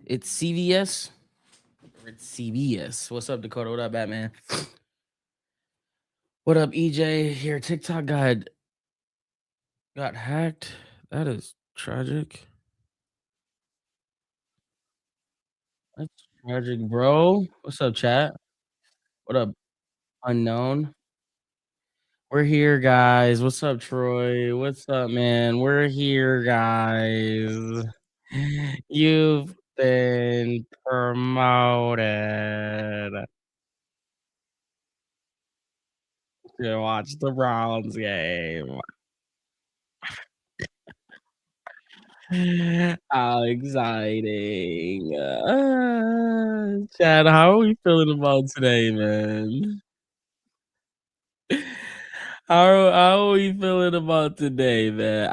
It's CVS or it's CBS. What's up, Dakota? What up, Batman? What up, EJ? Here, TikTok got hacked. That is tragic. That's tragic, bro. What's up, chat? What up, unknown? We're here, guys. What's up, Troy? What's up, man? We're here, guys. You've been promoted to watch the Browns game. How exciting. Chad, how are we feeling about today, man? How are we feeling about today, man?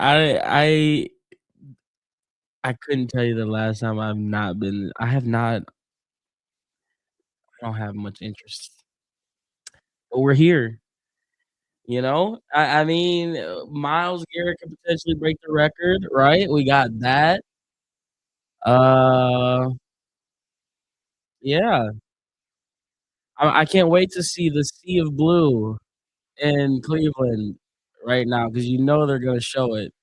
I couldn't tell you the last time I have not I don't have much interest. But we're here, you know? Myles Garrett could potentially break the record, right? We got that. Uh, yeah. I can't wait to see the sea of blue in Cleveland right now because you know they're gonna show it.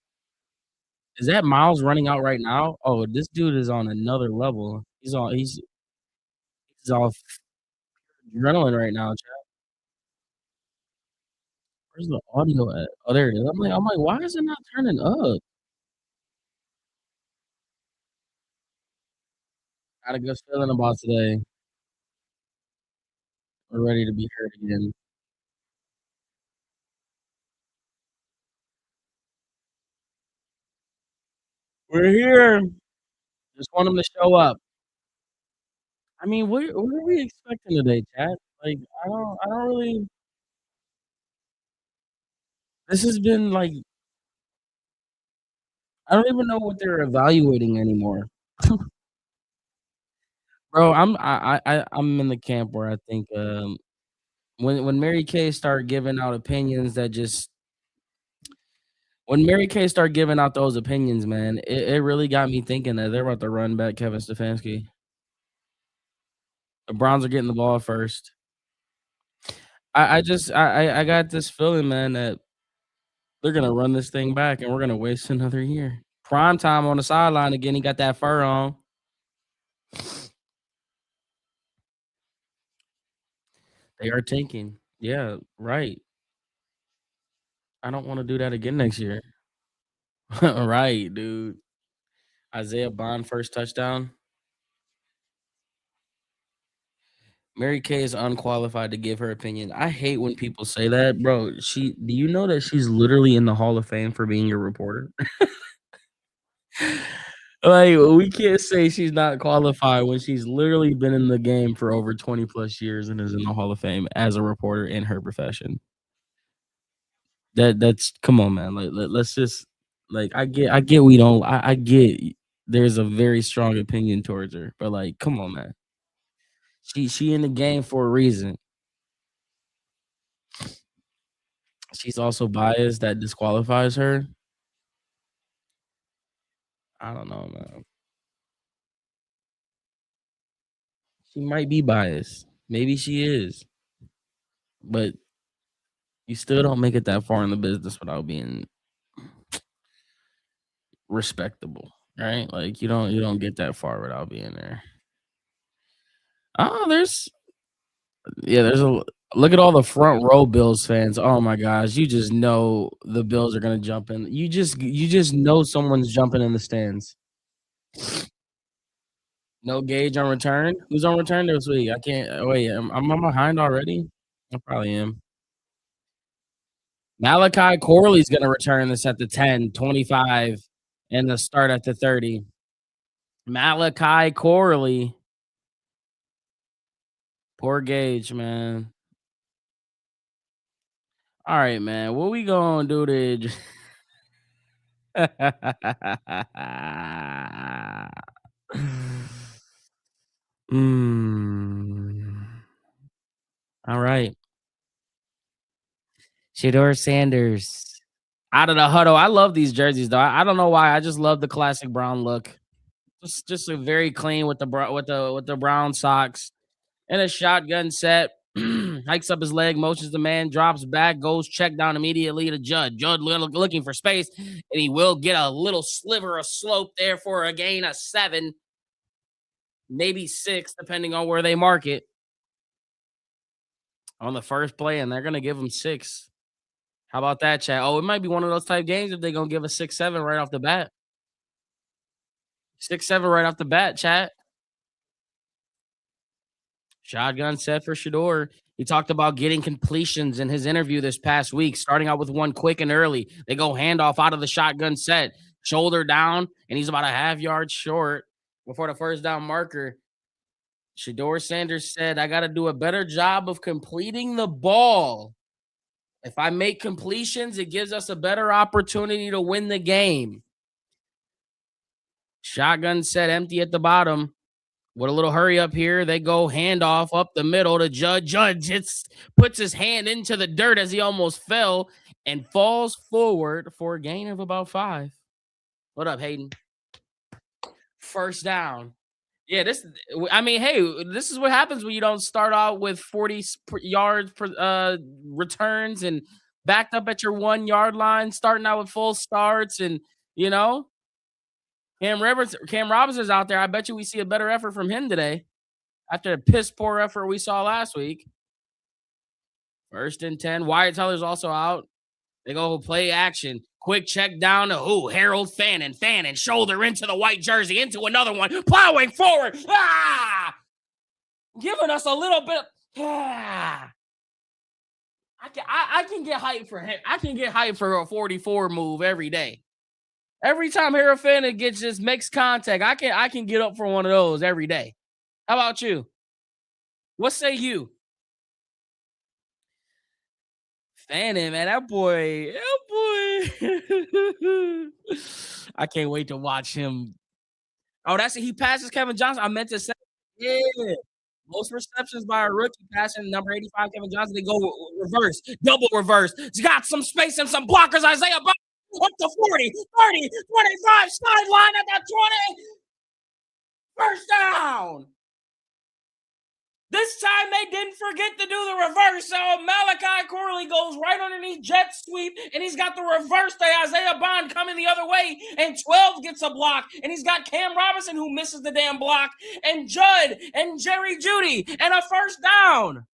Is that Miles running out right now? Oh, this dude is on another level. He's off adrenaline right now, chat. Where's the audio at? Oh, there it is. I'm like, why is it not turning up? Got a good feeling about today. We're ready to be heard again. We're here. Just want him to show up. What are we expecting today, chat? Like, I don't really. This has been like, I don't even know what they're evaluating anymore. Bro, I'm in the camp where I think when Mary Kay started giving out opinions that just when Mary Kay started giving out those opinions, man, it really got me thinking that they're about to run back Kevin Stefanski. The Browns are getting the ball first. I got this feeling, man, that they're gonna run this thing back and we're gonna waste another year. Prime time on the sideline again. He got that fur on. They are tanking. Yeah, right. I don't want to do that again next year. Right, dude. Isaiah Bond first touchdown. Mary Kay is unqualified to give her opinion. I hate when people say that, bro. Do you know that she's literally in the Hall of Fame for being your reporter? Like, we can't say she's not qualified when she's literally been in the game for over 20 plus years and is in the Hall of Fame as a reporter in her profession. That's come on, man. Let's just I get we don't I get there's a very strong opinion towards her, but like, come on, man. She in the game for a reason. She's also biased that disqualifies her. I don't know, man. She might be biased. Maybe she is. But you still don't make it that far in the business without being respectable, right? Like you don't get that far without being there. Oh, there's a look at all the front row Bills fans. Oh my gosh, you just know the Bills are gonna jump in. You just know someone's jumping in the stands. No Gage on return. Who's on return this week? I can't wait. I'm behind already. I probably am. Malachi Corley's gonna return this at the 10, 25, and the start at the 30. Malachi Corley. Poor Gage, man. All right, man. What we gonna do to Mm. All right. Shador Sanders. Out of the huddle. I love these jerseys, though. I don't know why. I just love the classic brown look. Just a very clean with the brown socks and a shotgun set. Hikes up his leg, motions the man, drops back, goes check down immediately to Judd. Judd looking for space, and he will get a little sliver of slope there for a gain of 7, maybe 6, depending on where they mark it on the first play, and they're gonna give him 6. How about that, chat? Oh, it might be one of those type games if they're gonna give a 6-7 right off the bat. 6-7 right off the bat, chat. Shotgun set for Shador. He talked about getting completions in his interview this past week, starting out with one quick and early. They go handoff out of the shotgun set, shoulder down, and he's about a half yard short before the first down marker. Shador Sanders said, I got to do a better job of completing the ball. If I make completions, it gives us a better opportunity to win the game. Shotgun set empty at the bottom. With a little hurry up here, they go handoff up the middle to Judd. Judd just puts his hand into the dirt as he almost fell and falls forward for a gain of about 5. What up, Hayden? First down. Yeah, I mean, hey, this is what happens when you don't start out with 40 yards per returns and backed up at your 1 yard line, starting out with full starts, and you know, Cam Robinson's out there. I bet you we see a better effort from him today after the piss poor effort we saw last week. 1st and 10. Wyatt Teller's also out. They go play action. Quick check down to Harold Fannin. Fannin, shoulder into the white jersey, into another one, plowing forward. Giving us a little bit. I can get hyped for him. I can get hyped for a 44 move every day. Every time Harold Fannin makes contact, I can get up for one of those every day. How about you? What say you? Fannin, man, that boy. I can't wait to watch him. Oh, that's it. He passes Kevin Johnson. I meant to say, yeah. Most receptions by a rookie passing number 85, Kevin Johnson. They go reverse, double reverse. He's got some space and some blockers. Isaiah up to 40, 30, 25, sideline at the 20. First down. This time they didn't forget to do the reverse. So Malachi Corley goes right underneath jet sweep, and he's got the reverse to Isaiah Bond coming the other way, and 12 gets a block, and he's got Cam Robinson who misses the damn block, and Judd and Jerry Jeudy, and a first down.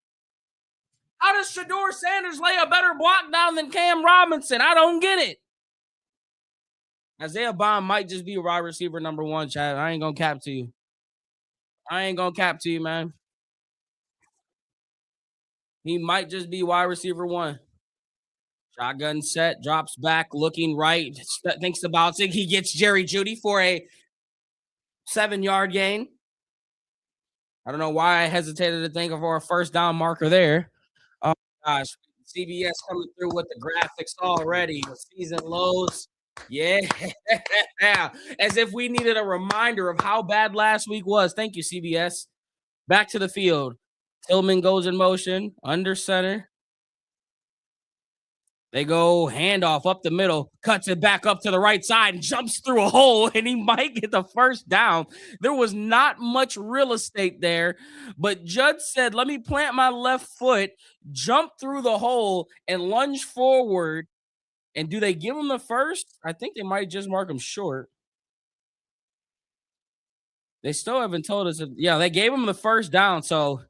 How does Shador Sanders lay a better block down than Cam Robinson? I don't get it. Isaiah Bond might just be wide receiver number 1, Chad. I ain't gonna cap to you, man. He might just be wide receiver 1. Shotgun set, drops back, looking right, thinks about it. He gets Jerry Jeudy for a 7-yard gain. I don't know why I hesitated to think of a first down marker there. Oh gosh, CBS coming through with the graphics already. The season lows. Yeah. As if we needed a reminder of how bad last week was. Thank you, CBS. Back to the field. Tillman goes in motion, under center. They go handoff up the middle, cuts it back up to the right side, and jumps through a hole, and he might get the first down. There was not much real estate there, but Judd said, let me plant my left foot, jump through the hole, and lunge forward. And do they give him the first? I think they might just mark him short. They still haven't told us. Yeah, they gave him the first down, so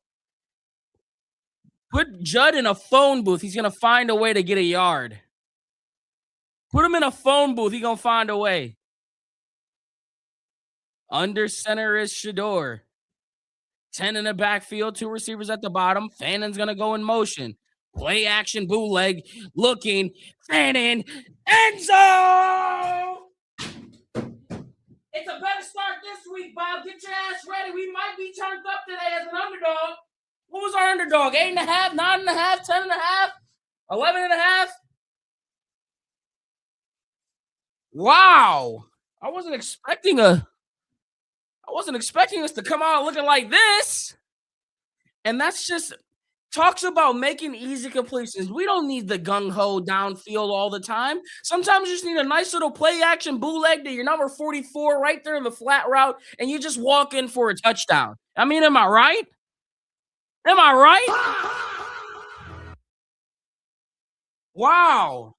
put Judd in a phone booth. He's going to find a way to get a yard. Put him in a phone booth. He's going to find a way. Under center is Shador. 10 in the backfield, 2 receivers at the bottom. Fannin's going to go in motion. Play action bootleg. Looking. Fannin. End zone! It's a better start this week, Bob. Get your ass ready. We might be turned up today as an underdog. What was our underdog? 8.5, 9.5, 10.5, 11.5? Wow. I wasn't expecting us to come out looking like this. And that's just Talks about making easy completions. We don't need the gung ho downfield all the time. Sometimes you just need a nice little play action bootleg to your number 44 right there in the flat route, and you just walk in for a touchdown. I mean, am I right? Am I right? Wow.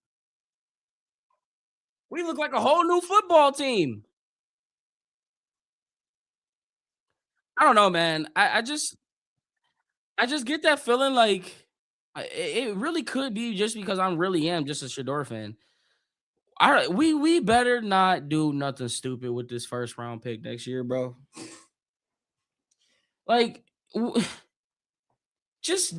We look like a whole new football team. I don't know, man. I just get that feeling like it really could be just because I really am just a Shador fan. All right, we better not do nothing stupid with this first round pick next year, bro. Like, just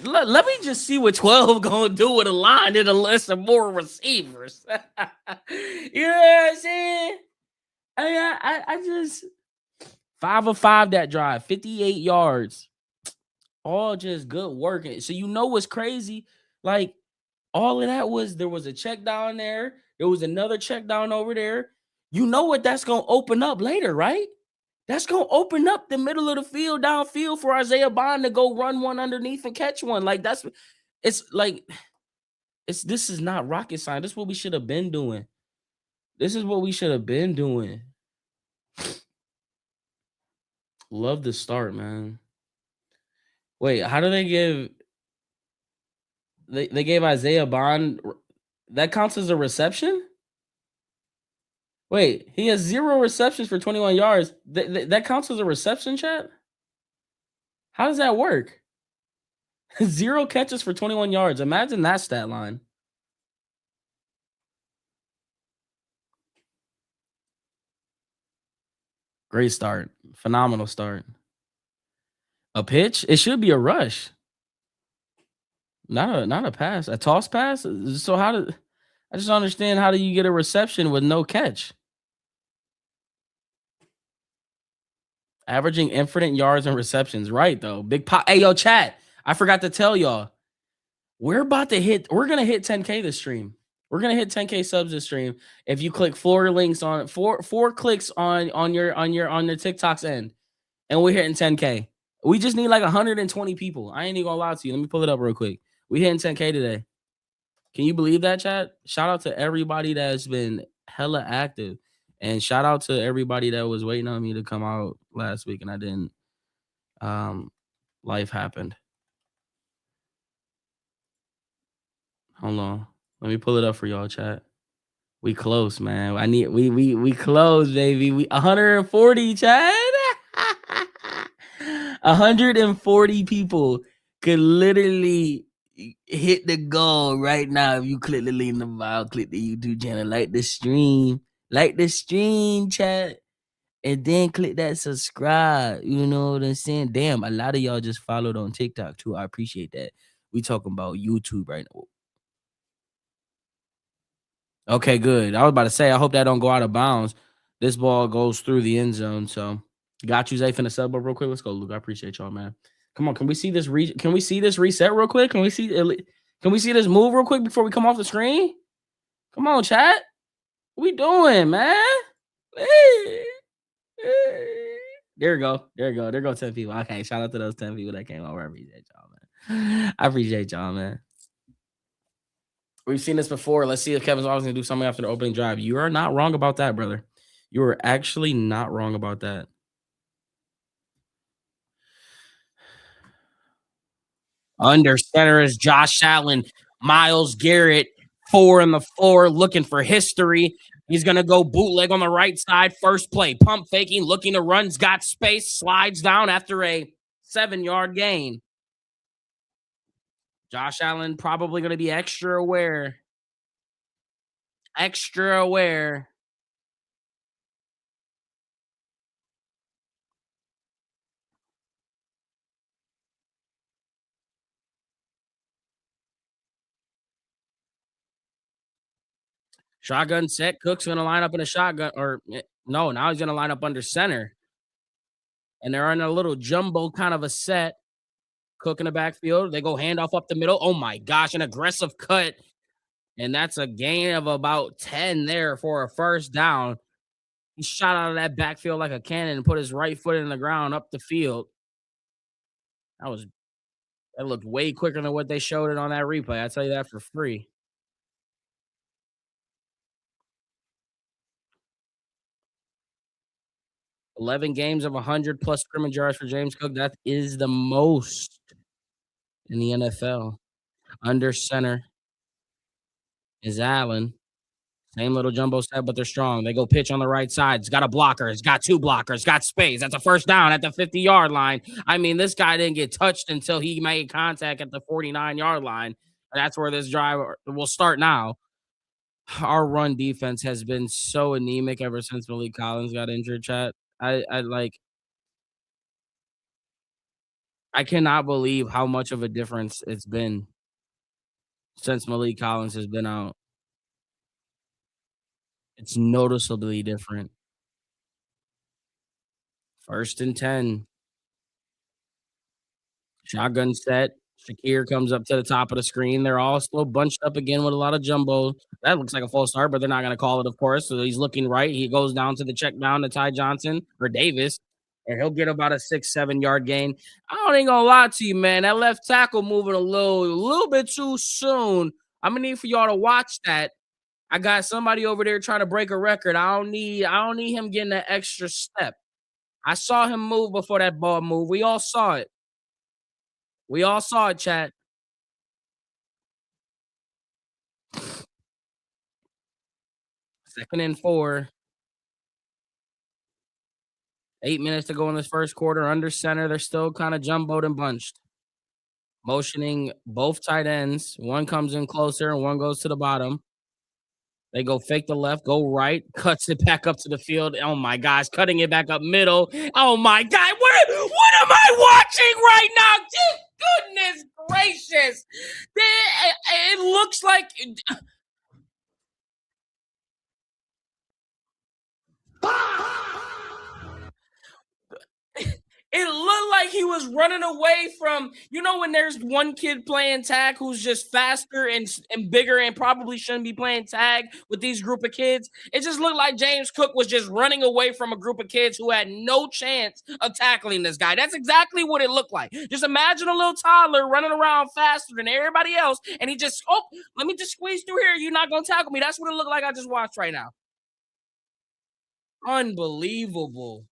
let me just see what 12 gonna do with a line and a list of more receivers. You know what I'm saying? I just 5 of 5 that drive, 58 yards, all just good work. So you know what's crazy? Like all of that was there was a check down there, there was another check down over there. You know what that's gonna open up later, right? That's gonna open up the middle of the field downfield for Isaiah Bond to go run one underneath and catch one. Like that's it's like it's this is not rocket science. This is what we should have been doing. This is what we should have been doing. Love the start, man. Wait, how do they give they gave Isaiah Bond that counts as a reception? Wait, he has 0 receptions for 21 yards. That counts as a reception, chat? How does that work? 0 catches for 21 yards. Imagine that stat line. Great start. Phenomenal start. A pitch? It should be a rush. Not a pass. A toss pass? So how did I just don't understand how do you get a reception with no catch? Averaging infinite yards and receptions. Right though. Big pop. Hey yo, chat. I forgot to tell y'all. We're gonna hit 10K this stream. We're gonna hit 10K subs this stream. If you click four clicks on your TikTok's end, and we're hitting 10K. We just need like 120 people. I ain't even gonna lie to you. Let me pull it up real quick. We hitting 10K today. Can you believe that, chat? Shout out to everybody that's been hella active. And shout out to everybody that was waiting on me to come out last week and I didn't. Um, life happened. Hold on. Let me pull it up for y'all, chat. We close, man. We close, baby. We 140, chat. 140 people could literally hit the goal right now if you click the link in the bio, click the YouTube channel, like the stream, chat, and then click that subscribe. You know what I'm saying? Damn, a lot of y'all just followed on TikTok too. I appreciate that. We talking about YouTube right now. Okay, good. I was about to say, I hope that don't go out of bounds. This ball goes through the end zone. So, got you, Zay, finna sub up real quick. Let's go, Luke. I appreciate y'all, man. Come on, can we see this? Can we see this reset real quick? Can we see this move real quick before we come off the screen? Come on, chat. What we doing, man? Hey, hey. There we go. There we go. There go 10 people. Okay, shout out to those 10 people that came over. I appreciate y'all, man. I appreciate y'all, man. We've seen this before. Let's see if Kevin's always gonna do something after the opening drive. You are not wrong about that, brother. You are actually not wrong about that. Under center is Josh Allen, Myles Garrett, 4 in the floor, looking for history. He's gonna go bootleg on the right side. First play, pump faking, looking to run's got space, slides down after a 7-yard gain. Josh Allen probably gonna be extra aware. Extra aware. Shotgun set. Cook's gonna line up in a shotgun, or no, now he's gonna line up under center. And they're in a little jumbo kind of a set. Cook in the backfield. They go handoff up the middle. Oh my gosh, an aggressive cut. And that's a gain of about 10 there for a first down. He shot out of that backfield like a cannon and put his right foot in the ground up the field. That was That looked way quicker than what they showed it on that replay. I tell you that for free. 11 games of 100 plus scrimmage yards for James Cook. That is the most in the NFL. Under center is Allen. Same little jumbo set, but they're strong. They go pitch on the right side. It's got a blocker. It's got two blockers. Got space. That's a first down at the 50-yard line. I mean, this guy didn't get touched until he made contact at the 49-yard line. That's where this drive will start now. Our run defense has been so anemic ever since Malik Collins got injured, chat. I like I cannot believe how much of a difference it's been since Malik Collins has been out. It's noticeably different. First and 10. Shotgun set. Shakir comes up to the top of the screen. They're all still bunched up again with a lot of jumbo. That looks like a false start, but they're not going to call it, of course. So he's looking right. He goes down to the check down to Ty Johnson or Davis, and he'll get about a 6, 7 yard gain. I ain't gonna lie to you, man. That left tackle moving a little bit too soon. I'm gonna need for y'all to watch that. I got somebody over there trying to break a record. I don't need him getting that extra step. I saw him move before that ball moved. We all saw it. We all saw it, chat. 2nd and 4. 8 minutes to go in this first quarter. Under center. They're still kind of jumboed and bunched. Motioning both tight ends. One comes in closer and one goes to the bottom. They go fake the left, go right, cuts it back up to the field. Oh my gosh, cutting it back up middle. Oh my God, what am I watching right now? Goodness gracious. It looks like it looked like he was running away from, when there's one kid playing tag who's just faster and bigger and probably shouldn't be playing tag with these group of kids. It just looked like James Cook was just running away from a group of kids who had no chance of tackling this guy. That's exactly what it looked like. Just imagine a little toddler running around faster than everybody else, and he just, let me just squeeze through here. You're not going to tackle me. That's what it looked like I just watched right now. Unbelievable.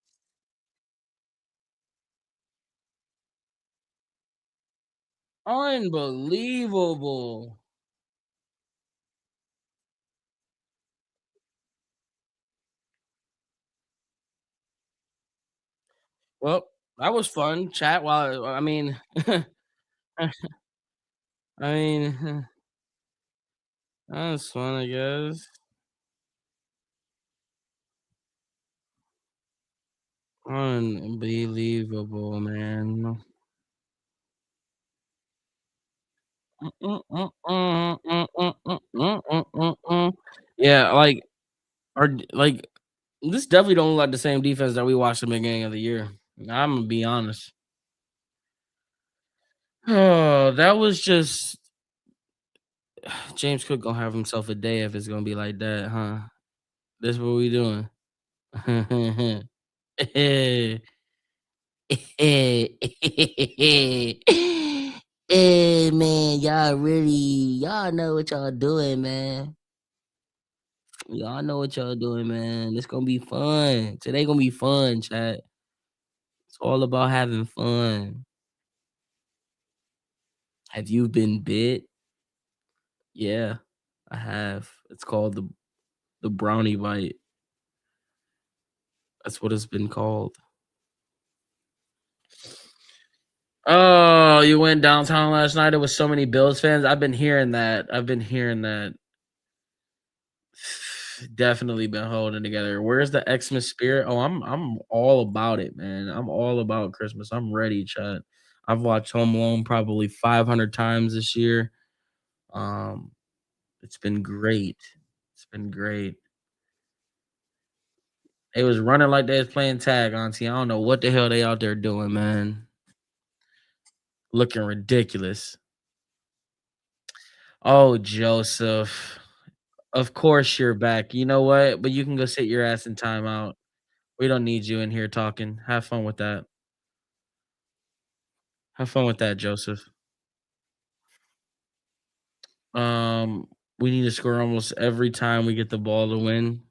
Unbelievable. Well, that was fun. Chat while I mean, I mean, that was fun, I guess. Unbelievable, man. Yeah, like this definitely don't look like the same defense that we watched in the beginning of the year. I'm gonna be honest. Oh, that was just James Cook gonna have himself a day if it's gonna be like that, huh? That's what we doing. Man, y'all know what y'all doing, man. Y'all know what y'all doing, man. It's gonna be fun. Today gonna be fun, chat. It's all about having fun. Have you been bit? Yeah, I have. It's called the brownie bite. That's what it's been called. Oh, you went downtown last night. There was so many Bills fans. I've been hearing that. Definitely been holding together. Where's the Xmas spirit? Oh, I'm all about it, man. I'm all about Christmas. I'm ready, chat. I've watched Home Alone probably 500 times this year. Um, it's been great. It's been great. They was running like they was playing tag, auntie. I don't know what the hell they out there doing, man. Looking ridiculous. Oh, Joseph. Of course you're back. You know what? But you can go sit your ass in timeout. We don't need you in here talking. Have fun with that. Have fun with that, Joseph. Um, we need to score almost every time we get the ball to win.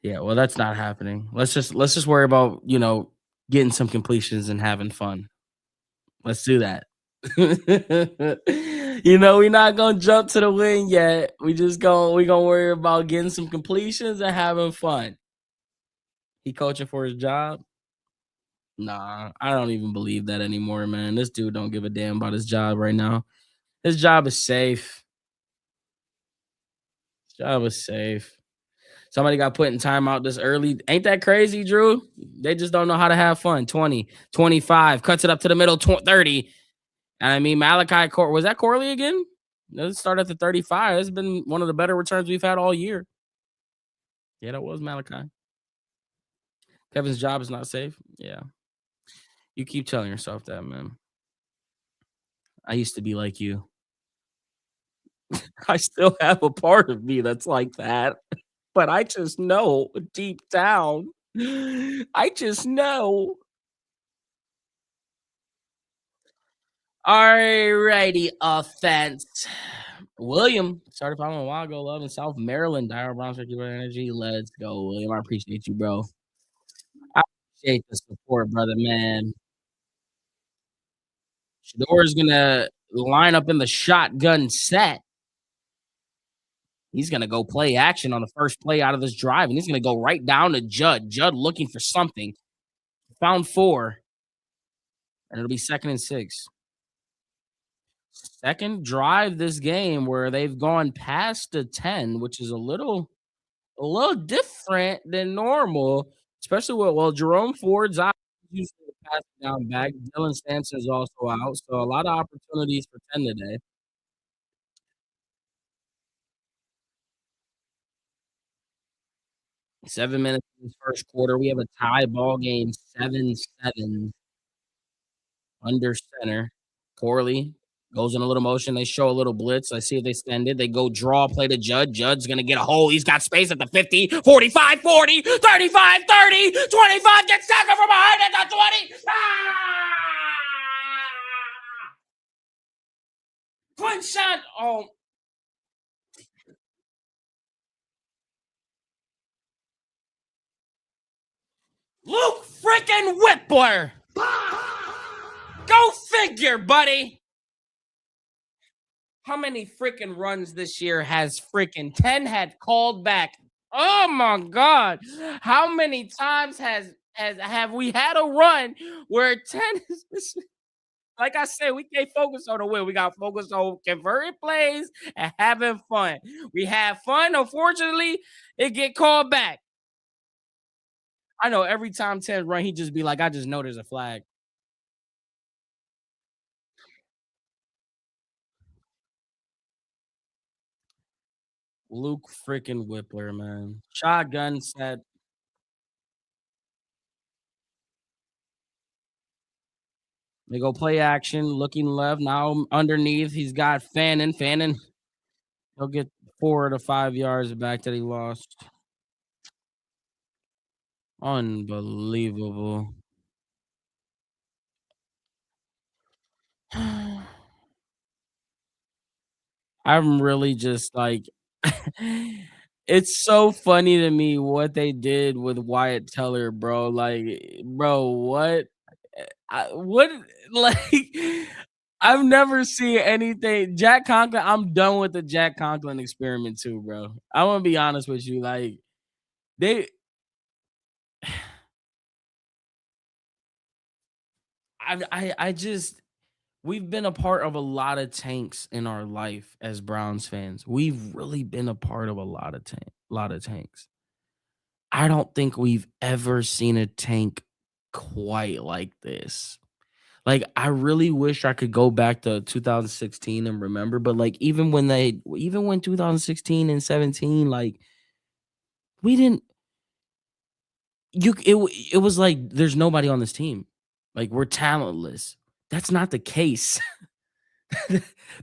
Yeah, well, that's not happening. Let's just worry about, getting some completions and having fun. Let's do that. We're not gonna jump to the win yet. We gonna worry about getting some completions and having fun. He coaching for his job? Nah, I don't even believe that anymore, man. This dude don't give a damn about his job right now. His job is safe. His job is safe. Somebody got put in timeout this early. Ain't that crazy, Drew? They just don't know how to have fun. 20, 25, cuts it up to the middle, 30. And I mean, Malachi, was that Corley again? Let's start at the 35. It's been one of the better returns we've had all year. Yeah, that was Malachi. Kevin's job is not safe. Yeah. You keep telling yourself that, man. I used to be like you. I still have a part of me that's like that, but I just know deep down. I just know. Alrighty, offense. William started following a while ago. Love in South Maryland. Dire Browns for keeper energy. Let's go, William. I appreciate you, bro. I appreciate the support, brother, man. Shador's gonna line up in the shotgun set. He's gonna go play action on the first play out of this drive, and he's gonna go right down to Judd. Judd looking for something. Found four, and it'll be 2nd and 6. Second drive this game where they've gone past the 10, which is a little different than normal, especially with Jerome Ford's out. He's usually the pass down back. Dylan Sampson is also out, so a lot of opportunities for 10 today. 7 minutes in this first quarter. We have a tie ball game, 7-7 under center. Corley goes in a little motion. They show a little blitz. I see if they send it. They go draw play to Judd. Judd's going to get a hole. He's got space at the 50, 45, 40, 35, 30, 25. Gets tackled from behind at the 20. Clinch shot. Oh, Luke freaking Whippler. Go figure, buddy. How many freaking runs this year has freaking 10 had called back? Oh my god. How many times have we had a run where 10 is like I said, we can't focus on the win. We got to focus on converting plays and having fun. We have fun. Unfortunately, it get called back. I know every time 10 run, he just be like, I just know there's a flag. Luke freaking Whippler, man. Shotgun set. They go play action, looking left. Now underneath, he's got Fannin. Fannin, he'll get 4 to 5 yards back that he lost. Unbelievable. I'm really just like, it's so funny to me what they did with Wyatt Teller, bro. Like, bro, what? What? Like, I've never seen anything. Jack Conklin, I'm done with the Jack Conklin experiment too, bro. I want to be honest with you. Like, they, I just, we've been a part of a lot of tanks in our life as Browns fans. We've really been a part of a lot of tanks. I don't think we've ever seen a tank quite like this. Like, I really wish I could go back to 2016 and remember, but like even when 2016 and 17, like we didn't it was like there's nobody on this team. Like we're talentless. That's not the case.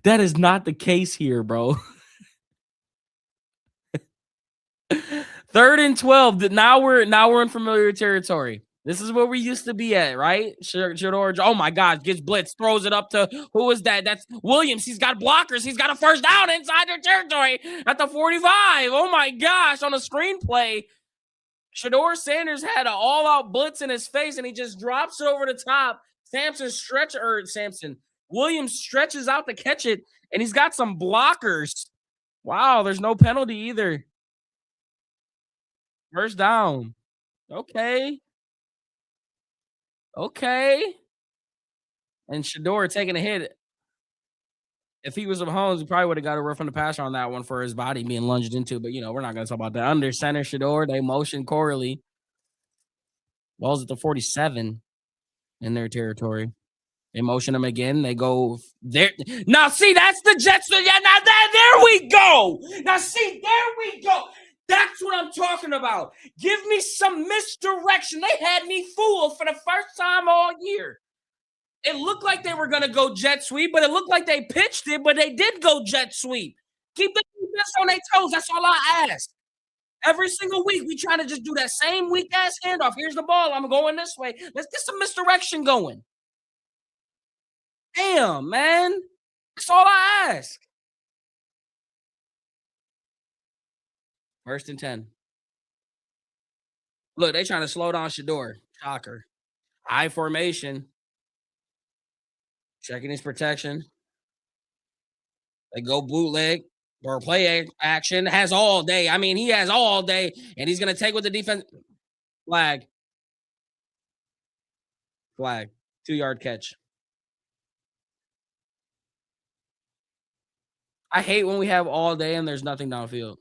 That is not the case here, bro. 3rd and 12. Now we're in familiar territory. This is where we used to be at, right? Shador, oh my God, gets blitz, throws it up to who is that? That's Williams. He's got blockers. He's got a first down inside their territory at the 45. Oh my gosh, on a screenplay. Shador Sanders had an all-out blitz in his face, and he just drops it over the top. Samson Williams stretches out to catch it, and he's got some blockers. Wow, there's no penalty either. First down. Okay. Okay. And Shador taking a hit. If he was at Mahomes, he probably would have got a rough on the passer on that one for his body being lunged into. But we're not gonna talk about that. Under center, Shador, they motion Corley. Ball's at the 47 in their territory. They motion him again. They go there. Now, see, that's the Jets. Yeah, now there we go. Now, see, there we go. That's what I'm talking about. Give me some misdirection. They had me fooled for the first time all year. It looked like they were going to go jet sweep, but it looked like they pitched it, but they did go jet sweep. Keep the defense on their toes. That's all I ask. Every single week, we trying to just do that same weak-ass handoff. Here's the ball. I'm going this way. Let's get some misdirection going. Damn, man. That's all I ask. 1st and 10. Look, they trying to slow down Shador. Shocker. High formation. Checking his protection. They go bootleg or play action. Has all day. I mean, he has all day, and he's going to take with the defense. Flag. 2-yard catch. I hate when we have all day and there's nothing downfield.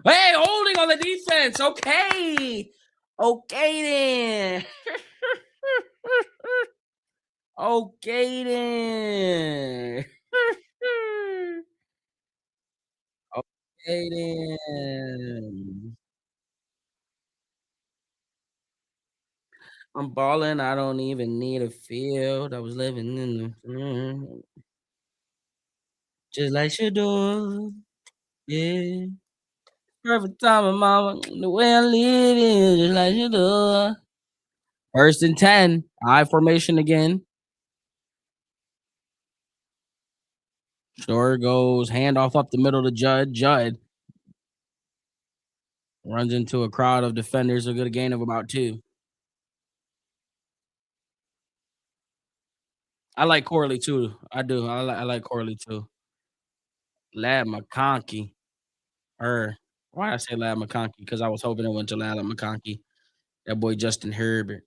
Hey, holding on the defense. Okay. Okay, then. Okay, then. Okay, then. I'm balling. I don't even need a field. I was living in the just like Shador. Yeah. Perfect time, mama. The way I live is just like Shador. 1st and 10. I formation again. Shore goes handoff up the middle to Judd. Judd runs into a crowd of defenders. A good gain of about 2. I like Corley too. I do. I like Corley too. Lad McConkey. Why did I say Lad McConkey? Because I was hoping it went to Lad McConkey. That boy Justin Herbert.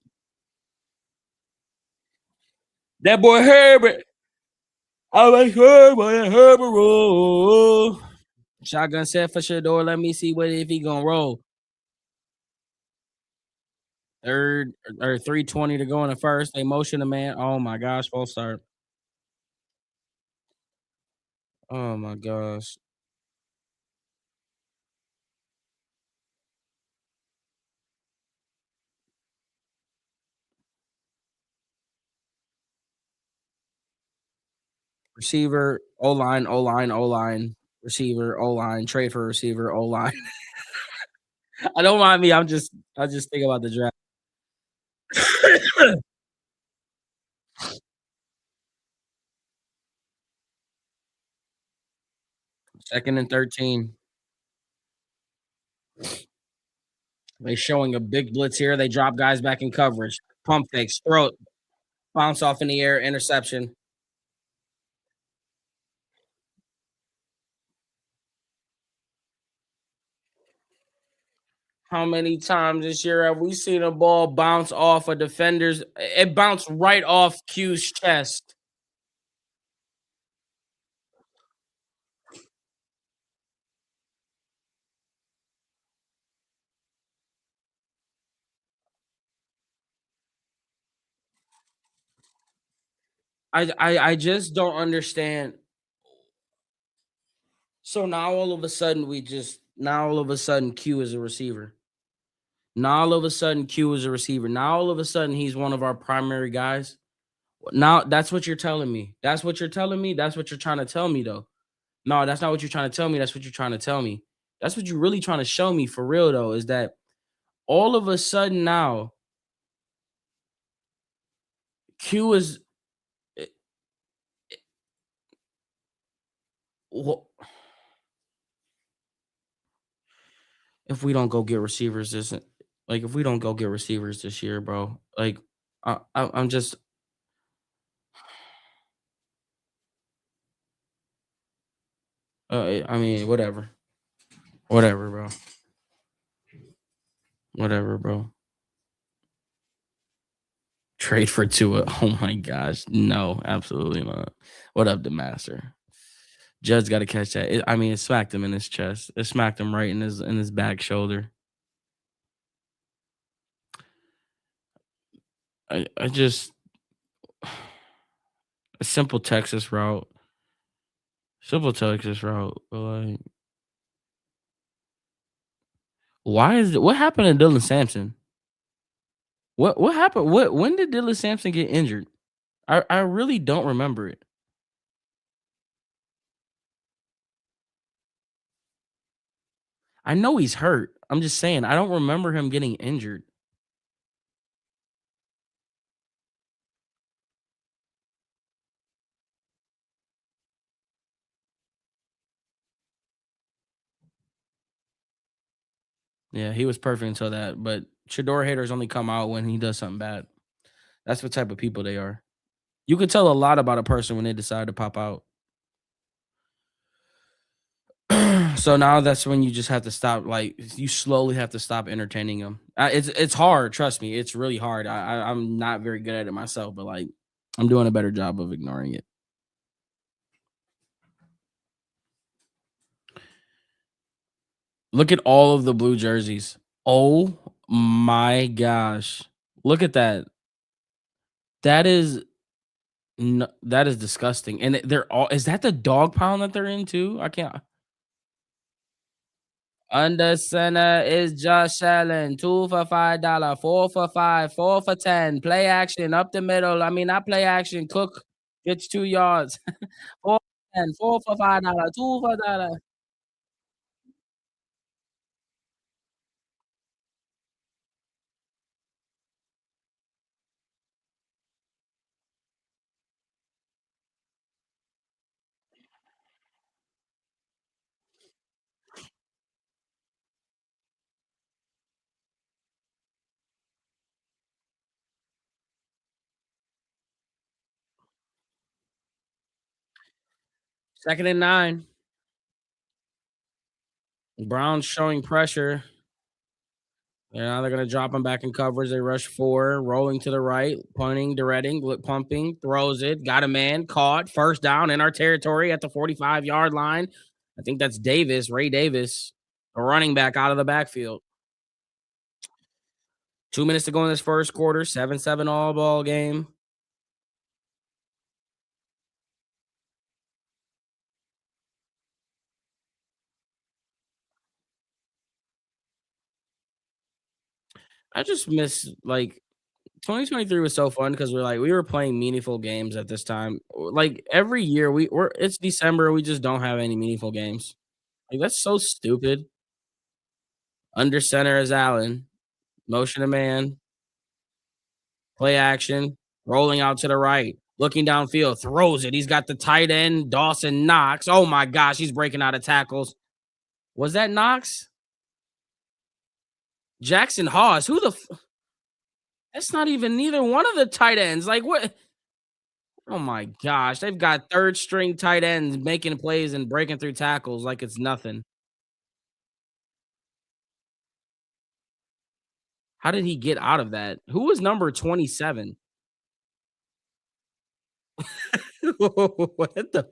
That boy Herbert. I like Herbert. Herbert roll. Shotgun set for Shador. Let me see what if he gonna roll. Third or 3:20 to go in the first. They motion the man. Oh my gosh, false start. Oh my gosh. Receiver, O-line, O-line, O-line, receiver, O-line, trade for receiver, O-line. I don't mind me. I just think about the draft. 2nd and 13. They showing a big blitz here. They drop guys back in coverage. Pump fakes, throw it, bounce off in the air, interception. How many times this year have we seen a ball bounce off a defender's? It bounced right off Q's chest. I just don't understand. So now all of a sudden Q is a receiver. Now all of a sudden Q is a receiver. Now all of a sudden he's one of our primary guys. Now that's what you're telling me. That's what you're telling me. That's what you're trying to tell me though. No, that's not what you're trying to tell me. That's what you're trying to tell me. That's what you're really trying to show me for real though, is that all of a sudden now Q is eh, well, if we don't go get receivers this like if we don't go get receivers this year, bro, like I'm just I mean, whatever, bro, whatever, bro. Trade for Tua. Oh my gosh, no, absolutely not. What up, the master? Judge got to catch that. I mean, it smacked him in his chest. It smacked him right in his back shoulder. I just a simple Texas route. But like, why is it? What happened to Dylan Sampson? What happened? What when did Dylan Sampson get injured? I really don't remember it. I know he's hurt. I'm just saying I don't remember him getting injured. Yeah, he was perfect until that. But Shador haters only come out when he does something bad. That's what type of people they are. You can tell a lot about a person when they decide to pop out. So now that's when you just have to stop. Like you slowly have to stop entertaining them. It's hard. Trust me, it's really hard. I'm not very good at it myself, but like I'm doing a better job of ignoring it. Look at all of the blue jerseys. Oh my gosh, look at that. That is that is disgusting. And they're all. Is that the dog pound that they're into? I can't. Under center is Josh Allen. 2 for $5. 4 for 5. 4 for 10. Play action up the middle. I mean, not play action. Cook gets 2 yards. 4 for 10. 4 for $5. 2 for $1. Second and 9. Browns showing pressure. And now they're going to drop him back in coverage. They rush 4, rolling to the right, punting, directing, pumping, throws it, got a man, caught, first down in our territory at the 45-yard line. I think that's Davis, Ray Davis, a running back out of the backfield. 2 minutes to go in this first quarter, 7-7 all ball game. I just miss like 2023 was so fun because we were playing meaningful games at this time. Like every year we're it's December, we just don't have any meaningful games. Like that's so stupid. Under center is Allen. Motion to man, play action, rolling out to the right, looking downfield, throws it. He's got the tight end, Dawson Knox. Oh my gosh, he's breaking out of tackles. Was that Knox? Jackson Hawes. That's not even neither one of the tight ends. Like what? Oh my gosh, they've got third string tight ends making plays and breaking through tackles like it's nothing. How did he get out of that? Who was number 27? What the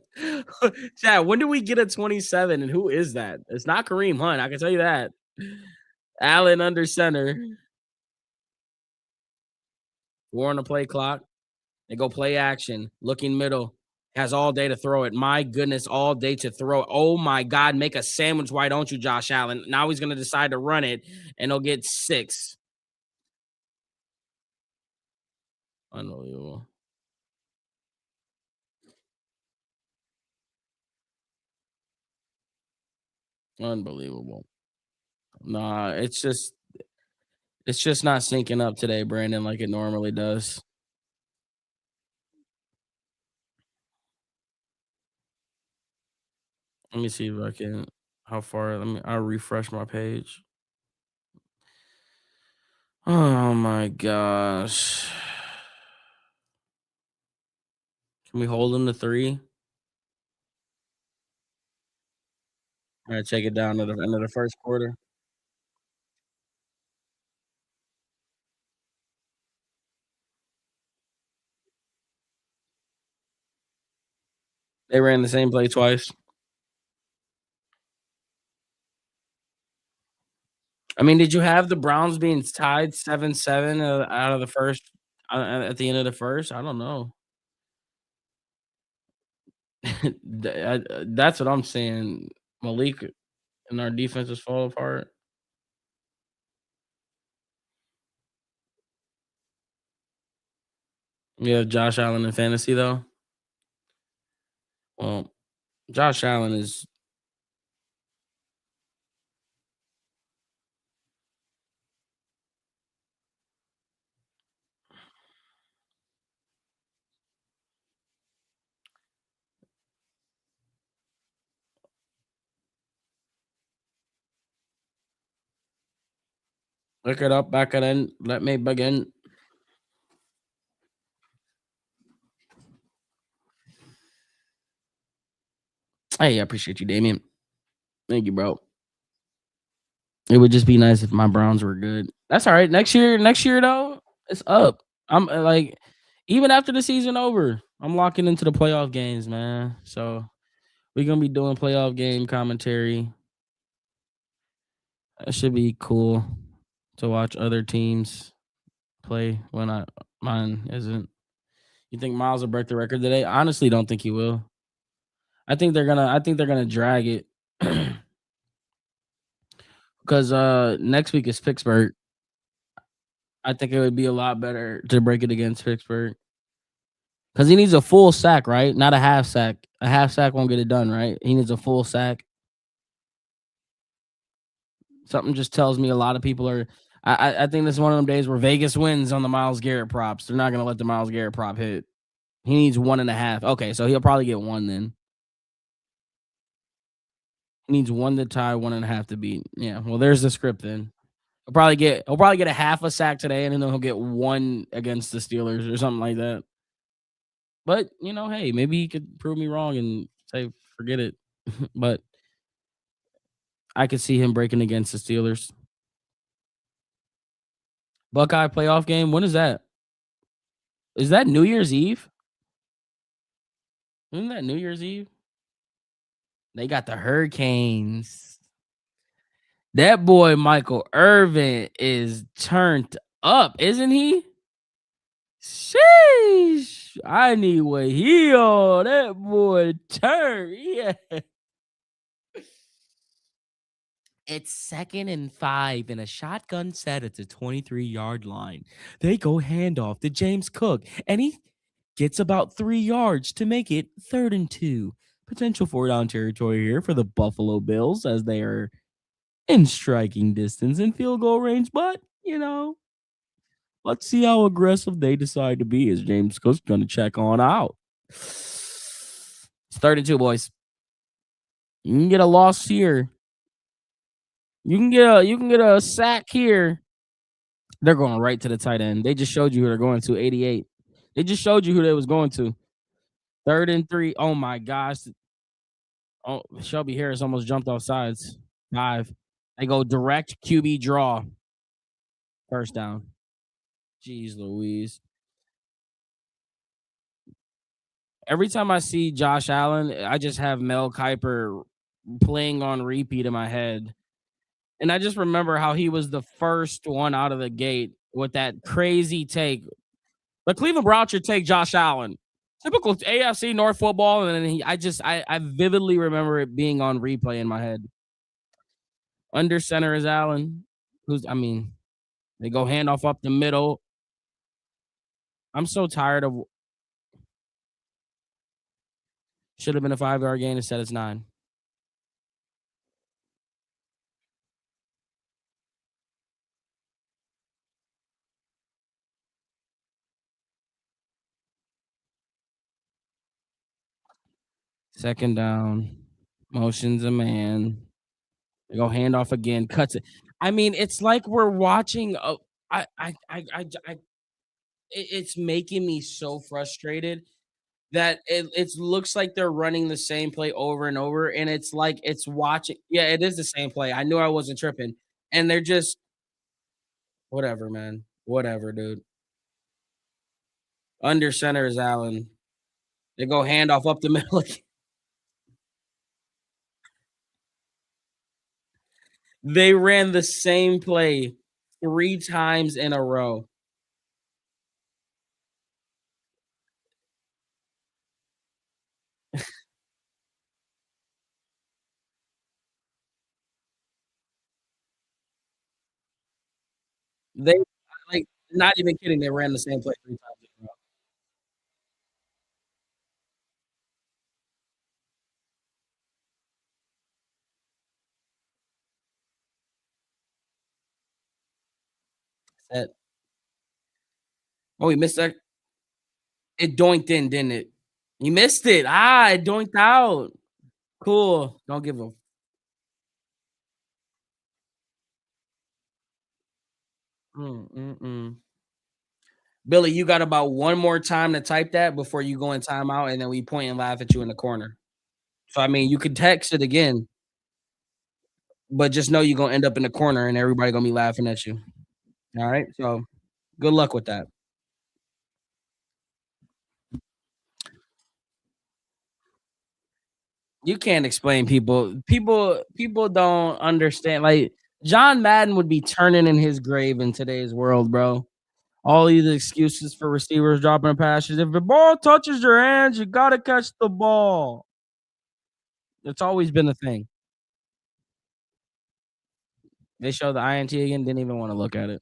Chad, when do we get a 27 and who is that? It's not Kareem Hunt, I can tell you that. Allen under center. 4 on the play clock. They go play action, looking middle. Has all day to throw it. My goodness, all day to throw it. Oh my God, make a sandwich. Why don't you, Josh Allen? Now he's going to decide to run it, and he'll get 6. Unbelievable. Unbelievable. Nah, it's just not syncing up today, Brandon, like it normally does. Let me see if I can how far I'll refresh my page. Oh my gosh. Can we hold them to 3? Alright, take it down to the end of the first quarter. They ran the same play twice. I mean, did you have the Browns being tied 7-7 out of the first at the end of the first? I don't know. That's what I'm saying. Malik and our defenses fall apart. Yeah, Josh Allen in fantasy though. Well, Josh Allen is look it up back it in. Let me begin. Hey, I appreciate you, Damien. Thank you, bro. It would just be nice if my Browns were good. That's all right. Next year though, it's up. I'm like, even after the season over, I'm locking into the playoff games, man. So we're gonna be doing playoff game commentary. That should be cool to watch other teams play when mine isn't. You think Miles will break the record today? Honestly, don't think he will. I think they're gonna drag it because next week is Pittsburgh. I think it would be a lot better to break it against Pittsburgh. Because he needs a full sack, right? Not a half sack. A half sack won't get it done, right? He needs a full sack. Something just tells me a lot of people are. I think this is one of them days where Vegas wins on the Miles Garrett props. They're not gonna let the Miles Garrett prop hit. He needs 1.5. Okay, so he'll probably get one then. He needs one to tie, 1.5 to beat. Yeah. Well, there's the script then. He'll probably get a half a sack today, and then he'll get one against the Steelers or something like that. But hey, maybe he could prove me wrong and say forget it. But I could see him breaking against the Steelers. Buckeye playoff game. When is that? Is that New Year's Eve? Isn't that New Year's Eve? They got the Hurricanes. That boy Michael Irvin is turned up, isn't he? Sheesh. I need what he on. That boy turn. Yeah. It's 2nd and 5 in a shotgun set at the 23-yard line. They go handoff to James Cook, and he gets about 3 yards to make it 3rd and 2. Potential 4-down territory here for the Buffalo Bills as they are in striking distance and field goal range. But, let's see how aggressive they decide to be as James Cook's going to check on out. It's 3rd and 2, boys. You can get a loss here. You can get a sack here. They're going right to the tight end. They just showed you who they're going to. 88. They just showed you who they was going to. 3rd and 3. Oh my gosh. Oh, Shelby Harris almost jumped off sides. 5. They go direct QB draw. First down. Jeez Louise. Every time I see Josh Allen, I just have Mel Kiper playing on repeat in my head. And I just remember how he was the first one out of the gate with that crazy take. The Cleveland Browns should take Josh Allen. Typical AFC North football. And then I vividly remember it being on replay in my head. Under center is Allen, they go handoff up the middle. I'm so tired of should have been a 5-yard gain instead it's 9. Second down. Motions a man. They go handoff again, cuts it. I mean, it's like we're watching a I it's making me so frustrated that it looks like they're running the same play over and over, and it's like it's watching yeah, it is the same play. I knew I wasn't tripping, and they're just whatever, man. Whatever, dude. Under center is Allen. They go handoff up the middle. They ran the same play 3 times in a row. They like, not even kidding, they ran the same play 3 times in a row. That oh, he missed that it doinked in, didn't it? You missed it. Ah, it doinked out. Cool. Don't give a mm. Billy, you got about one more time to type that before you go in timeout, and then we point and laugh at you in the corner. So, I mean, you could text it again, but just know you're gonna end up in the corner and everybody gonna be laughing at you. Alright? So, good luck with that. You can't explain people don't understand, like, John Madden would be turning in his grave in today's world, bro. All these excuses for receivers dropping passes. If the ball touches your hands, you gotta catch the ball. It's always been a thing. They show the INT again, didn't even wanna look at it.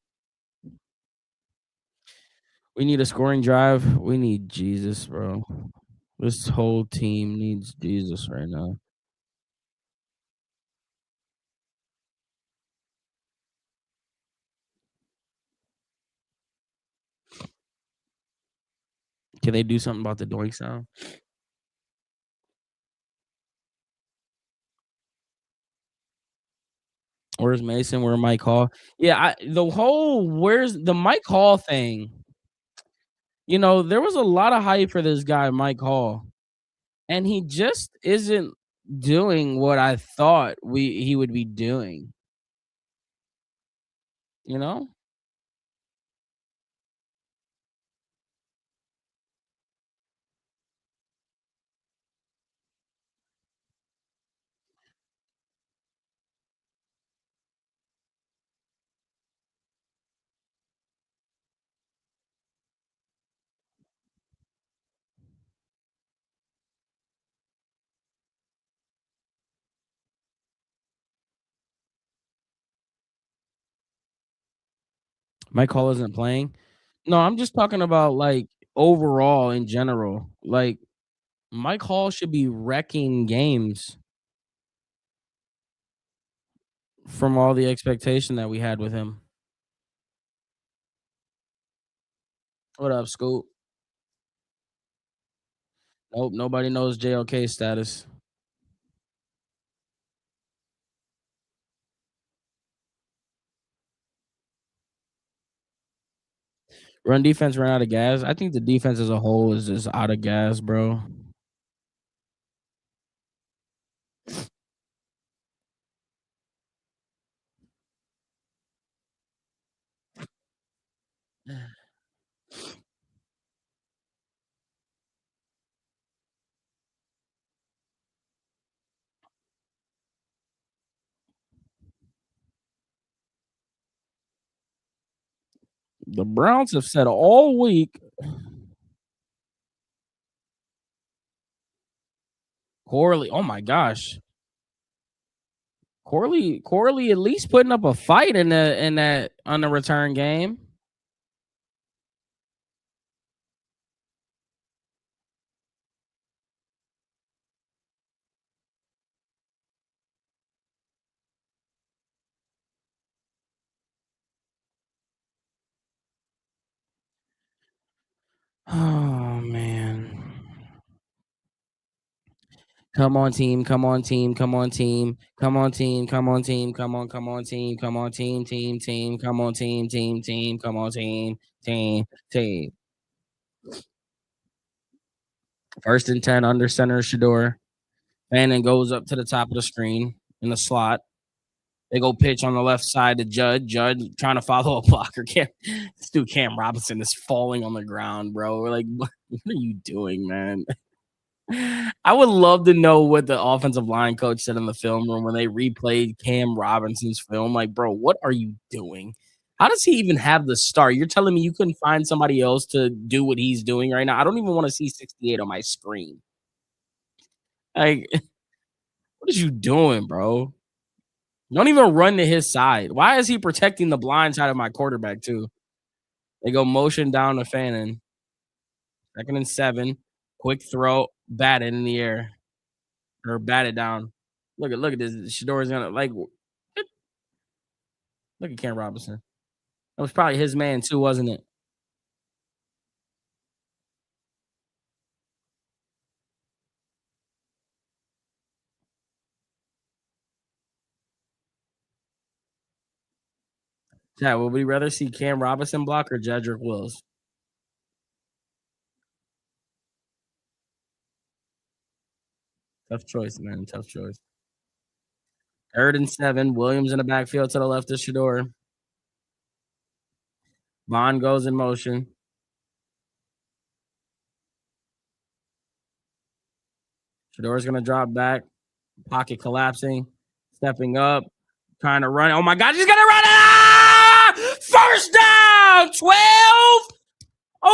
We need a scoring drive. We need Jesus, bro. This whole team needs Jesus right now. Can they do something about the doink sound? Where's Mason? Where Mike Hall? Yeah, the whole where's the Mike Hall thing? There was a lot of hype for this guy, Mike Hall, and he just isn't doing what I thought he would be doing. You know, Mike Hall isn't playing. No, I'm just talking about like overall in general. Like Mike Hall should be wrecking games from all the expectation that we had with him. What up, Scoop? Nope, nobody knows JOK's status. Run defense ran out of gas. I think the defense as a whole is just out of gas, bro. The Browns have said all week, Corley. Oh my gosh, Corley at least putting up a fight in that on the return game. Oh man, Come on team, come on team, come on team, come on team, come on team, come on team, come on team, come on team, come on team. First and 10 under center Shador. Fannin goes up to the top of the screen in the slot. They go pitch on the left side to Judd. Judd trying to follow a blocker. This dude Cam Robinson is falling on the ground, bro. We're like, what are you doing, man? I would love to know what the offensive line coach said in the film room when they replayed Cam Robinson's film. Like, bro, what are you doing? How does he even have the start? You're telling me you couldn't find somebody else to do what he's doing right now? I don't even want to see 68 on my screen. Like, what is you doing, bro? Don't even run to his side. Why is he protecting the blind side of my quarterback too? They go motion down to Fannin. 2nd and 7. Quick throw, bat it in the air or bat it down. Look at this. Shador's gonna look at Cam Robinson. That was probably his man too, wasn't it? Yeah, would we rather see Cam Robinson block or Jedrick Wills? Tough choice, man. Tough choice. 3rd and 7. Williams in the backfield to the left of Shador. Vaughn goes in motion. Shador's gonna drop back. Pocket collapsing. Stepping up. Trying to run. Oh my God, he's gonna run it! Ah! First down! 12.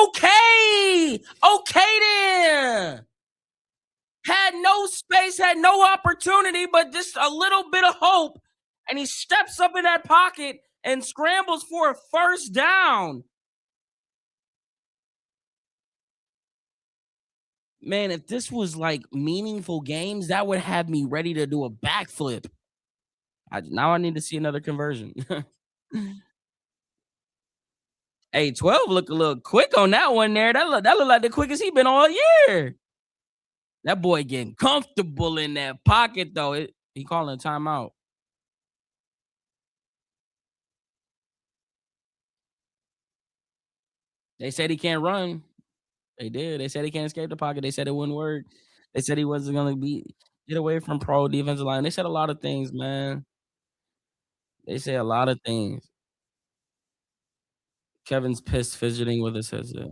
Okay. Okay then. Had no space, had no opportunity, but just a little bit of hope. And he steps up in that pocket and scrambles for a first down. Man, if this was like meaningful games, that would have me ready to do a backflip. Now I need to see another conversion. Hey, 12 look a little quick on that one there. That look like the quickest he been all year. That boy getting comfortable in that pocket though. He calling a timeout. They said he can't run. They did. They said he can't escape the pocket. They said it wouldn't work. They said he wasn't gonna get away from pro defensive line. They said a lot of things, man. They say a lot of things. Kevin's pissed, fidgeting with his headset.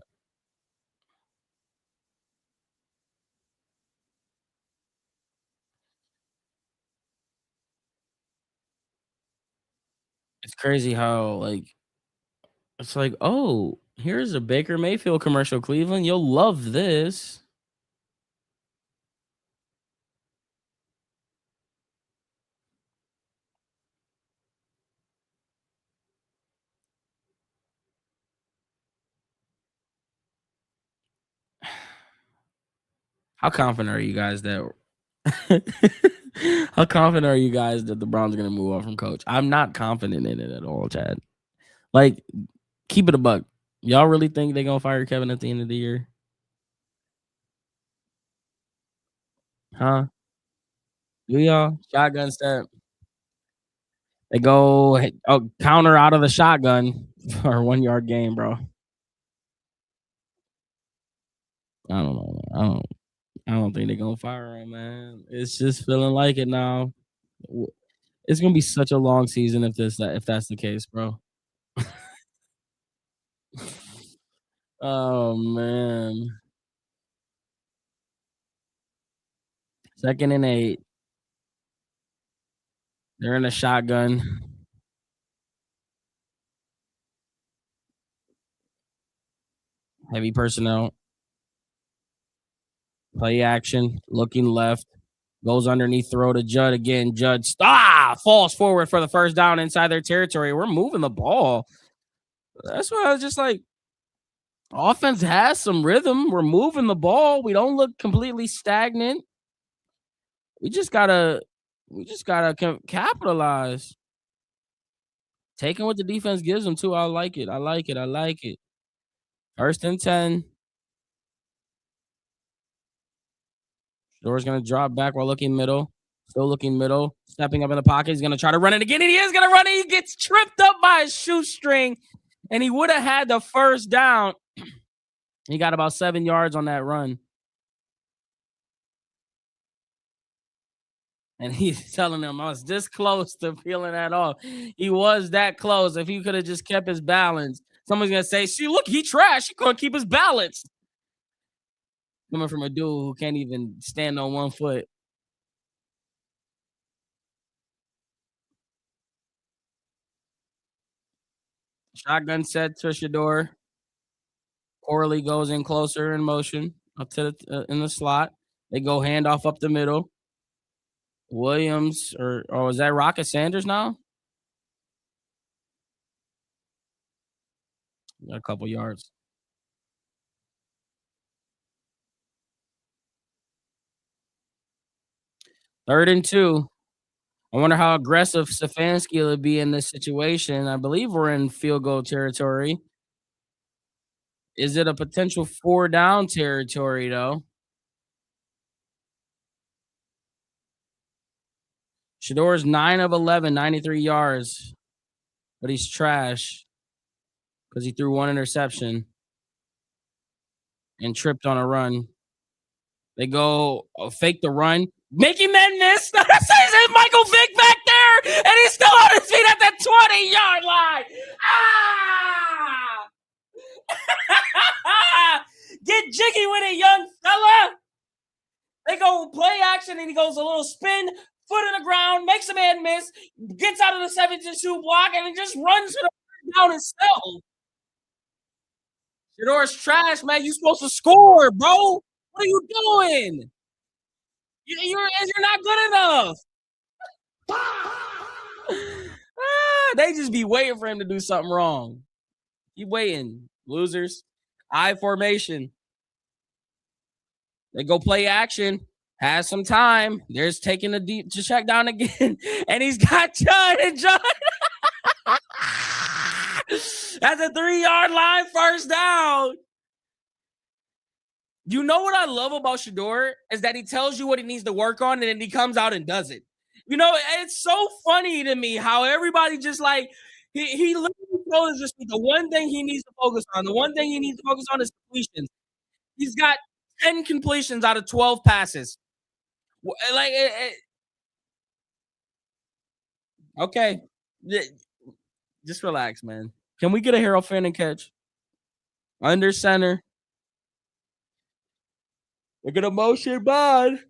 It's crazy how it's like, oh, here's a Baker Mayfield commercial, Cleveland. You'll love this. How confident are you guys that how confident are you guys that the Browns are gonna move on from coach? I'm not confident in it at all, Chad. Like, keep it a buck. Y'all really think they're gonna fire Kevin at the end of the year? Huh? Do y'all? Shotgun step. They go counter out of the shotgun for a 1 yard game, bro. I don't know. I don't think they're gonna fire him, man. It's just feeling like it now. It's gonna be such a long season if that's the case, bro. Oh man. 2nd and 8. They're in a shotgun. Heavy personnel. Play action. Looking left. Goes underneath throw to Judd again. Judd falls forward for the first down inside their territory. We're moving the ball. That's why I was just like, offense has some rhythm. We're moving the ball. We don't look completely stagnant. We just gotta capitalize. Taking what the defense gives them too. I like it. I like it. I like it. 1st and 10. Shador's gonna drop back while looking middle. Still looking middle. Stepping up in the pocket. He's gonna try to run it again. And he is gonna run it. He gets tripped up by a shoestring. And he would have had the first down. He got about 7 yards on that run. And he's telling them I was this close to peeling that off. He was that close. If he could have just kept his balance, someone's gonna say, "See, look, he trash. He couldn't keep his balance." Coming from a dude who can't even stand on one foot. Shotgun set to Shador. Corley goes in closer in motion up to the in the slot. They go handoff up the middle. Williams or is that Rocket Sanders now? Got a couple yards. 3rd and 2. I wonder how aggressive Stefanski will be in this situation. I believe we're in field goal territory. Is it a potential 4 down territory though? Shador's 9 of 11, 93 yards, but he's trash because he threw one interception and tripped on a run. They go fake the run, making men miss. Says Michael Vick back there, and he's still on his feet at the 20-yard line. Ah! Get jiggy with it, young fella. They go play action, and he goes a little spin, foot in the ground, makes a man miss, gets out of the 7-2 block, and he just runs to the down himself. Shador's trash, man. You supposed to score, bro. What are you doing? You're not good enough. They just be waiting for him to do something wrong. Keep waiting, losers. I formation. They go play action. Has some time. There's taking a deep to check down again, and he's got John and John. That's a 3-yard line, first down. You know what I love about Shador is that he tells you what he needs to work on, and then he comes out and does it. You know, it's so funny to me how everybody just like he literally tells us the one thing he needs to focus on. The one thing he needs to focus on is completions. He's got 10 completions out of 12 passes. Like, okay, just relax, man. Can we get a Harold Fanning catch under center? They're gonna motion bond.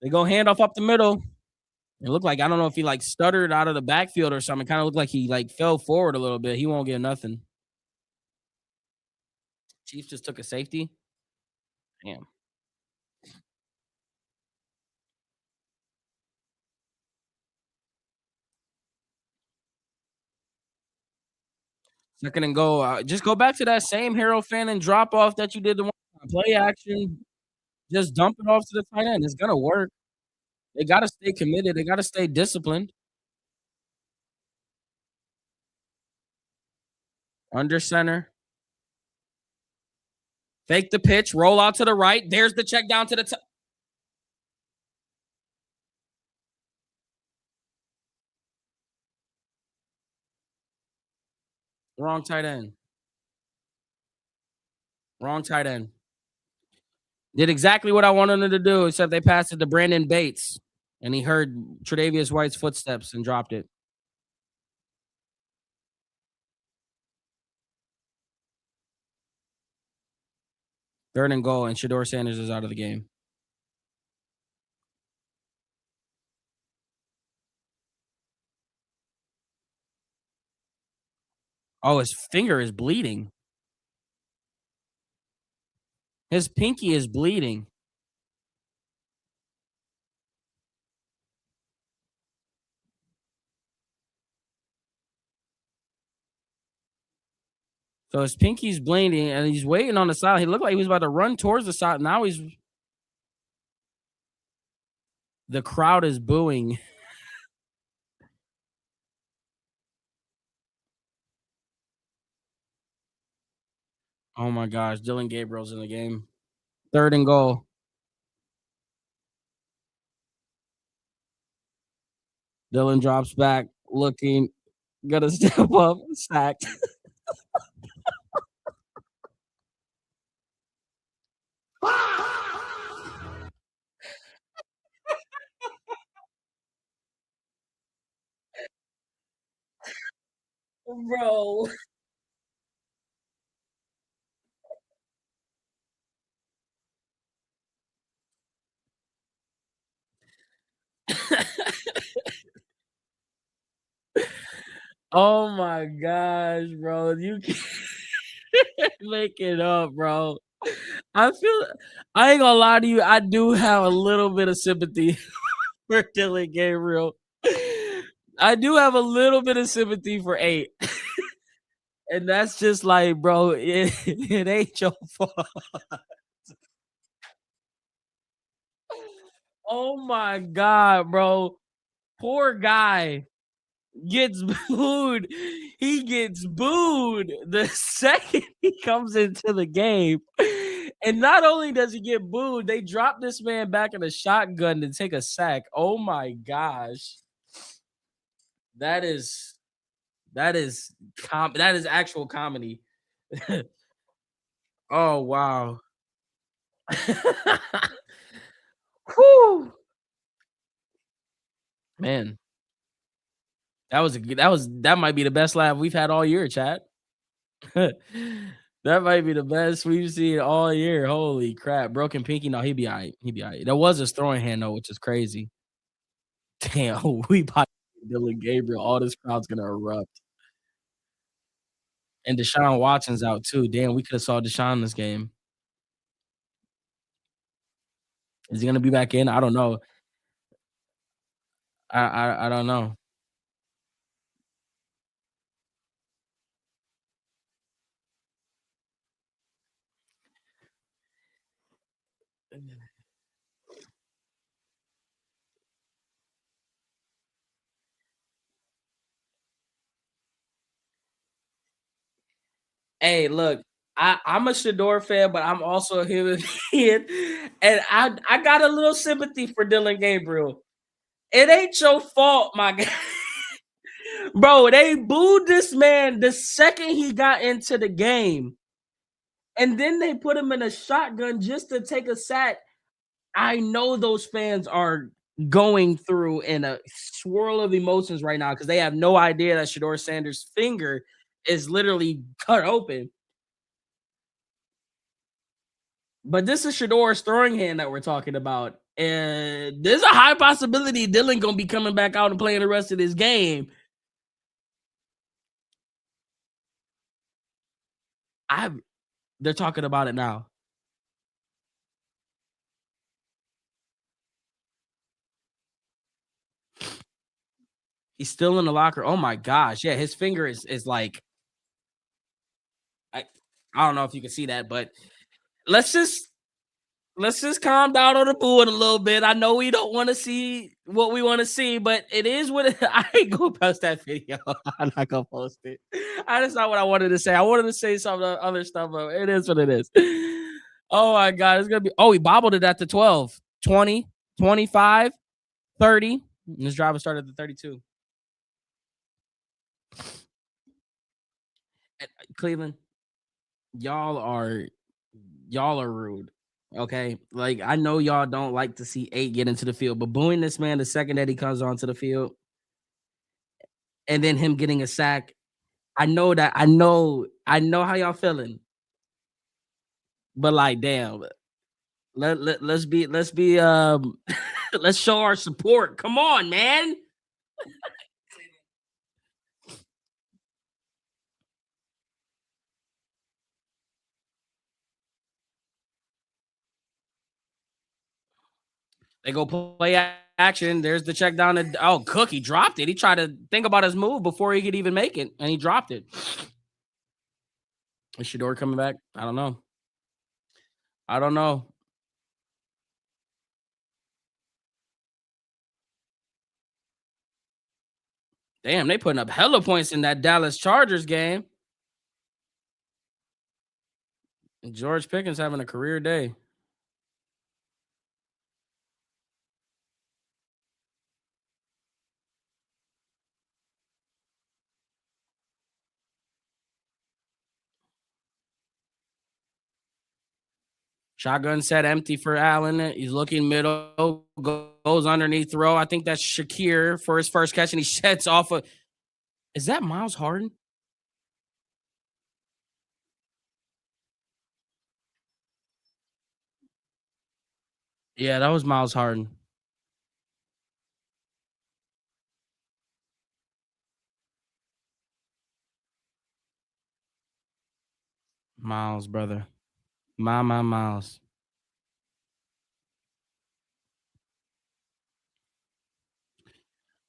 They go handoff up the middle. It looked like I don't know if he like stuttered out of the backfield or something. It kind of looked like he like fell forward a little bit. He won't get nothing. Chiefs just took a safety. Damn. 2nd and goal. Just go back to that same Harold Fanning drop off that you did the one time. Play action. Just dump it off to the tight end. It's gonna work. They gotta stay committed. They gotta stay disciplined. Under center. Fake the pitch. Roll out to the right. There's the check down to the wrong tight end. Wrong tight end. Did exactly what I wanted him to do, except they passed it to Brandon Bates, and he heard Tre'Davious White's footsteps and dropped it. 3rd and goal, and Shador Sanders is out of the game. Oh, his finger is bleeding. His pinky is bleeding. So his pinky's bleeding, and he's waiting on the side. He looked like he was about to run towards the side. Now the crowd is booing. Oh my gosh, Dylan Gabriel's in the game. 3rd and goal. Dylan drops back, looking, gonna step up, sacked. Bro. Oh my gosh, bro. You can't make it up, bro. I feel I ain't gonna lie to you, I do have a little bit of sympathy for Dylan Gabriel. I do have a little bit of sympathy for 8. And that's just like, bro, it ain't your fault. Oh my god, bro. Poor guy gets booed. He gets booed the second he comes into the game. And not only does he get booed, they drop this man back in a shotgun to take a sack. Oh my gosh. That is that is actual comedy. Oh wow. Whew. Man, that might be the best laugh we've had all year, chat. That might be the best we've seen all year. Holy crap. Broken pinky. No, he'd be all right. He'd be all right. That was his throwing hand, though, which is crazy. Damn, we probably Dylan Gabriel. All this crowd's gonna erupt. And Deshaun Watson's out too. Damn, we could have saw Deshaun in this game. Is he gonna be back in? I don't know. I don't know. Hey, look, I'm a Shador fan, but I'm also a human being, and I got a little sympathy for Dylan Gabriel. It ain't your fault, my guy. Bro, they booed this man the second he got into the game, and then they put him in a shotgun just to take a sack. I know those fans are going through in a swirl of emotions right now because they have no idea that Shador Sanders' finger is literally cut open. But this is Shador's throwing hand that we're talking about. And there's a high possibility Dylan gonna be coming back out and playing the rest of this game. I They're talking about it now. He's still in the locker. Oh my gosh. Yeah, his finger is like I I don't know if you can see that, but let's just let's just calm down on the booing a little bit. I know we don't want to see what we want to see, but it is what I ain't gonna post that video. I'm not gonna post it. That's not what I wanted to say. I wanted to say some other stuff, but it is what it is. Oh my god, it's gonna be he bobbled it at the 12, 20, 25, 30. And this driver started at the 32. Cleveland, y'all are y'all are rude. Okay. Like I know y'all don't like to see 8 get into the field, but booing this man the second that he comes onto the field and then him getting a sack. I know how y'all feeling, but like damn, let's be let's show our support. Come on, man. They go play action. There's the check down. Cook, he dropped it. He tried to think about his move before he could even make it, and he dropped it. Is Shador coming back? I don't know. I don't know. Damn, they putting up hella points in that Dallas Chargers game. George Pickens having a career day. Shotgun set empty for Allen. He's looking middle, goes underneath throw. I think that's Shakir for his first catch, and he sheds off a. Is that Miles Harden? Yeah, that was Miles Harden. Miles, brother. My Miles.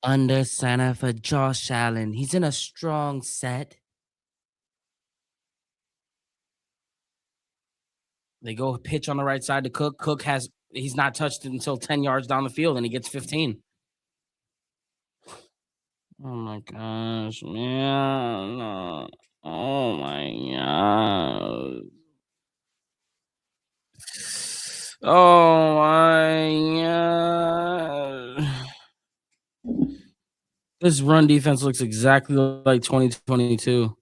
Under center for Josh Allen. He's in a strong set. They go pitch on the right side to Cook. He's not touched it until 10 yards down the field and he gets 15. Oh my gosh, man. Oh my god. Oh my god. This run defense looks exactly like 2022.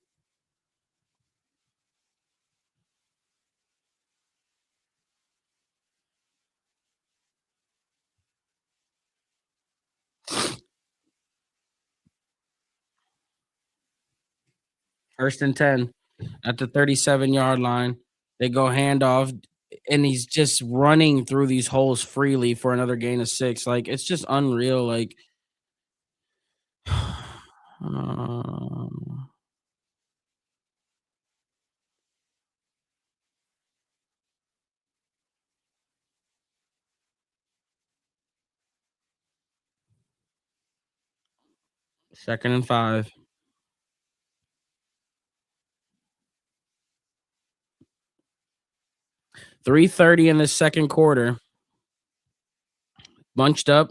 First and 10 at the 37-yard line. They go handoff, and he's just running through these holes freely for another gain of 6. Like, it's just unreal. Like, um, 2nd and 5. 3:30 in the second quarter. Bunched up,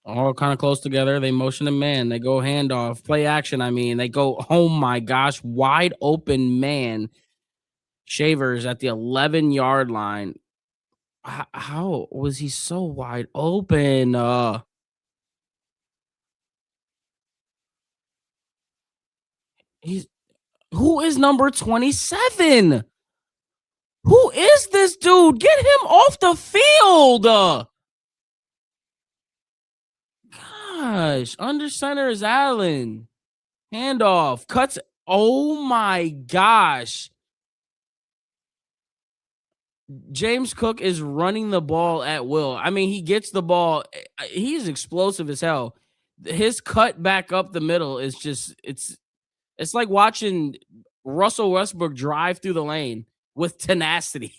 all kind of close together. They motion a man. They go handoff, play action. I mean, they go, oh my gosh, wide open man. Shavers at the 11-yard line. How was he so wide open? He's who is number 27? Who is this dude? Get him off the field. Gosh, under center is Allen. Handoff, cuts. Oh my gosh. James Cook is running the ball at will. I mean, he gets the ball. He's explosive as hell. His cut back up the middle is just it's like watching Russell Westbrook drive through the lane with tenacity.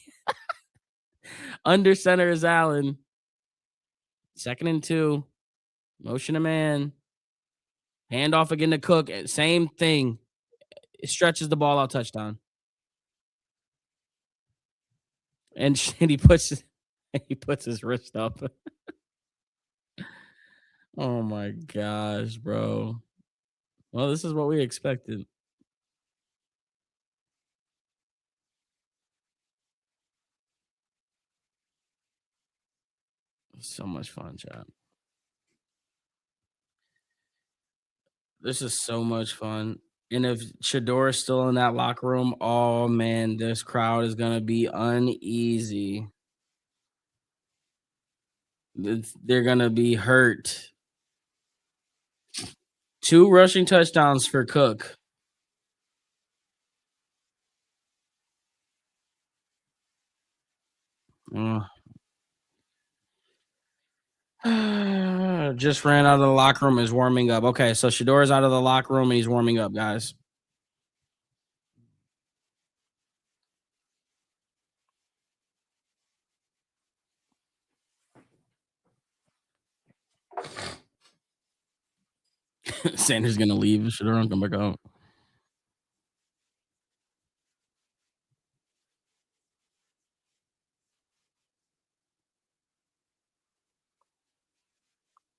Under center is Allen. 2nd and 2. Motion a man. Handoff again to Cook. Same thing. It stretches the ball out, touchdown. And he puts his wrist up. Oh my gosh, bro. Well, this is what we expected. So much fun, chat. This is so much fun. And if Shador is still in that locker room, oh man, this crowd is gonna be uneasy. They're gonna be hurt. 2 rushing touchdowns for Cook. Mm. Just ran out of the locker room, is warming up. Okay, so Shador's out of the locker room and he's warming up, guys. Sanders gonna leave. Shador don't come back out.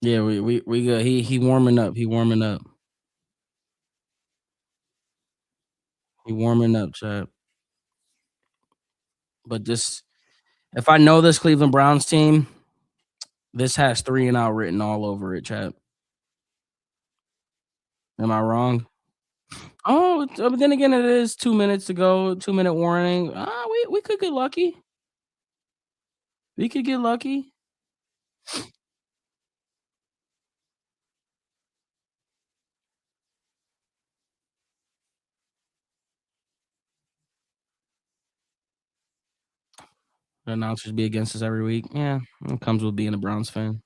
Yeah, we good. He warming up. He warming up. He warming up, chat. But this, if I know this Cleveland Browns team, this has 3 and out written all over it, chat. Am I wrong? Oh, but then again, it is 2 minutes to go. 2-minute warning. We could get lucky. We could get lucky. The announcers be against us every week. Yeah, it comes with being a Browns fan.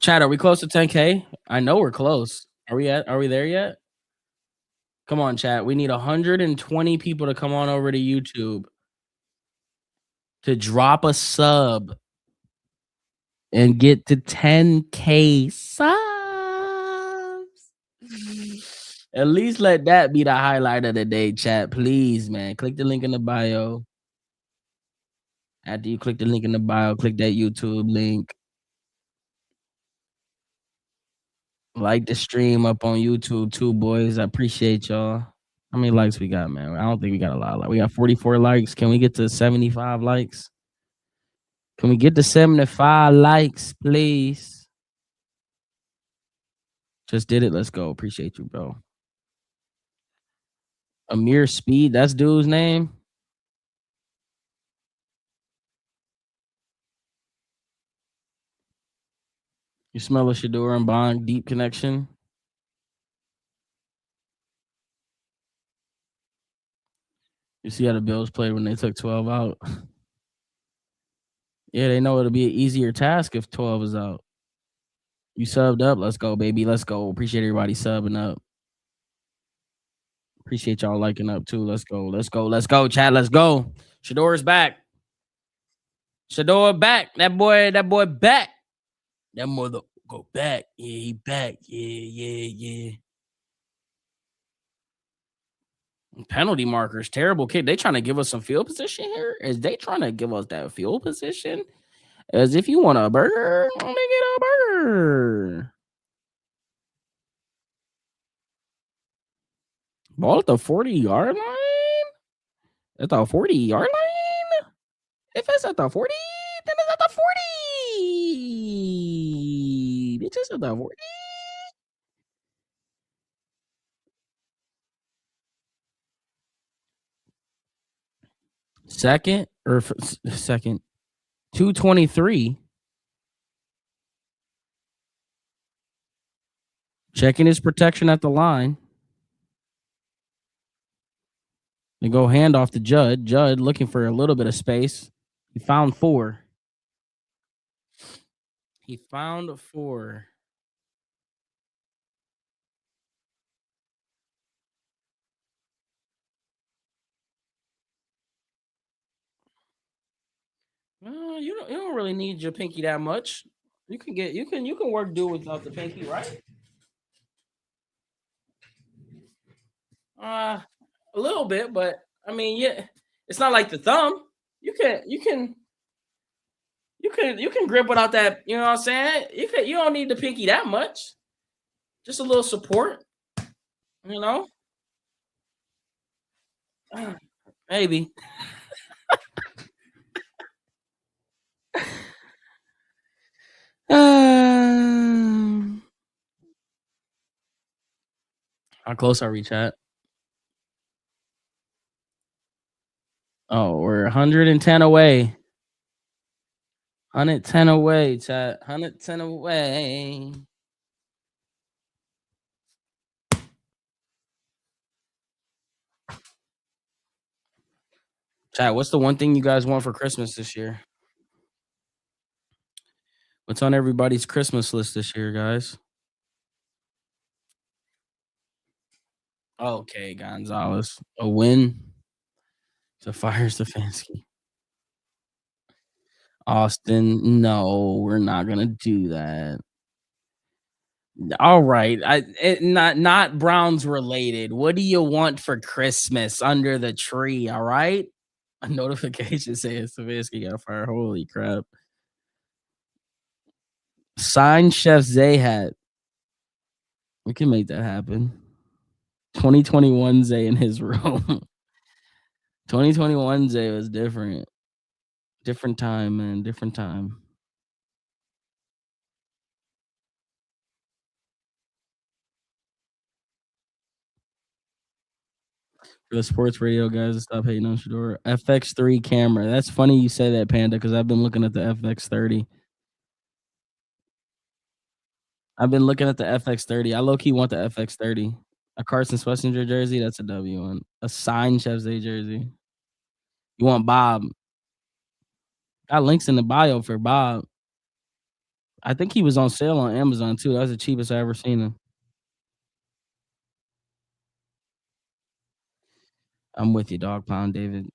Chad, are we close to 10K? I know we're close. Are we there yet? Come on, chat. We need 120 people to come on over to YouTube to drop a sub and get to 10K subs. At least let that be the highlight of the day, chat. Please, man. Click the link in the bio. After you click the link in the bio, click that YouTube link. Like the stream up on YouTube too, boys. I appreciate y'all. How many likes we got, man? I don't think we got a lot. Like we got 44 likes. Can we get to 75 likes? Can we get to 75 likes, please? Just did it. Let's go. Appreciate you, bro. Amir Speed, that's dude's name. You smell a Shador and Bond deep connection. You see how the Bills played when they took 12 out. Yeah, they know it'll be an easier task if 12 is out. You subbed up. Let's go, baby. Let's go. Appreciate everybody subbing up. Appreciate y'all liking up too. Let's go. Let's go. Let's go, chat. Let's go. Shador's back. Shador back. That boy back. That mother go back. Yeah, he back. Yeah. Penalty markers, terrible kick. They trying to give us some field position here. Is they trying to give us that field position? As if you want a burger, make it a burger. Ball at the 40-yard line? At the 40-yard line? If it's at the 40, then it's at the 40. Bitch, it's at the 40. Second or second? 223. Checking his protection at the line. They go hand off to Judd. Judd looking for a little bit of space. He found 4. He found 4. You don't really need your pinky that much. You can work do without the pinky, right? A little bit, but I mean, yeah, it's not like the thumb. You can grip without that. You know what I'm saying? You don't need the pinky that much. Just a little support. You know, maybe. How close are we, chat? Oh, we're 110 away. 110 away, chat. 110 away. Chat, what's the one thing you guys want for Christmas this year? What's on everybody's Christmas list this year, guys? Okay, Gonzalez. A win to fire Stefanski. Austin, no, we're not gonna do that. All right, not Browns related. What do you want for Christmas under the tree? All right, a notification saying Stefanski got fired. Holy crap! Sign Chef Zayhat. We can make that happen. 2021 Zay in his room. 2021 Zay was different. Different time, man. Different time. For the sports radio guys, stop hating on Shador. FX3 camera. That's funny you say that, Panda, because I've been looking at the FX30. I've been looking at the FX30. I low key want the FX30. A Carson Schlesinger jersey, that's a W one. A signed Chef's A jersey. You want Bob? Got links in the bio for Bob. I think he was on sale on Amazon too. That was the cheapest I ever seen him. I'm with you, dog pound, David.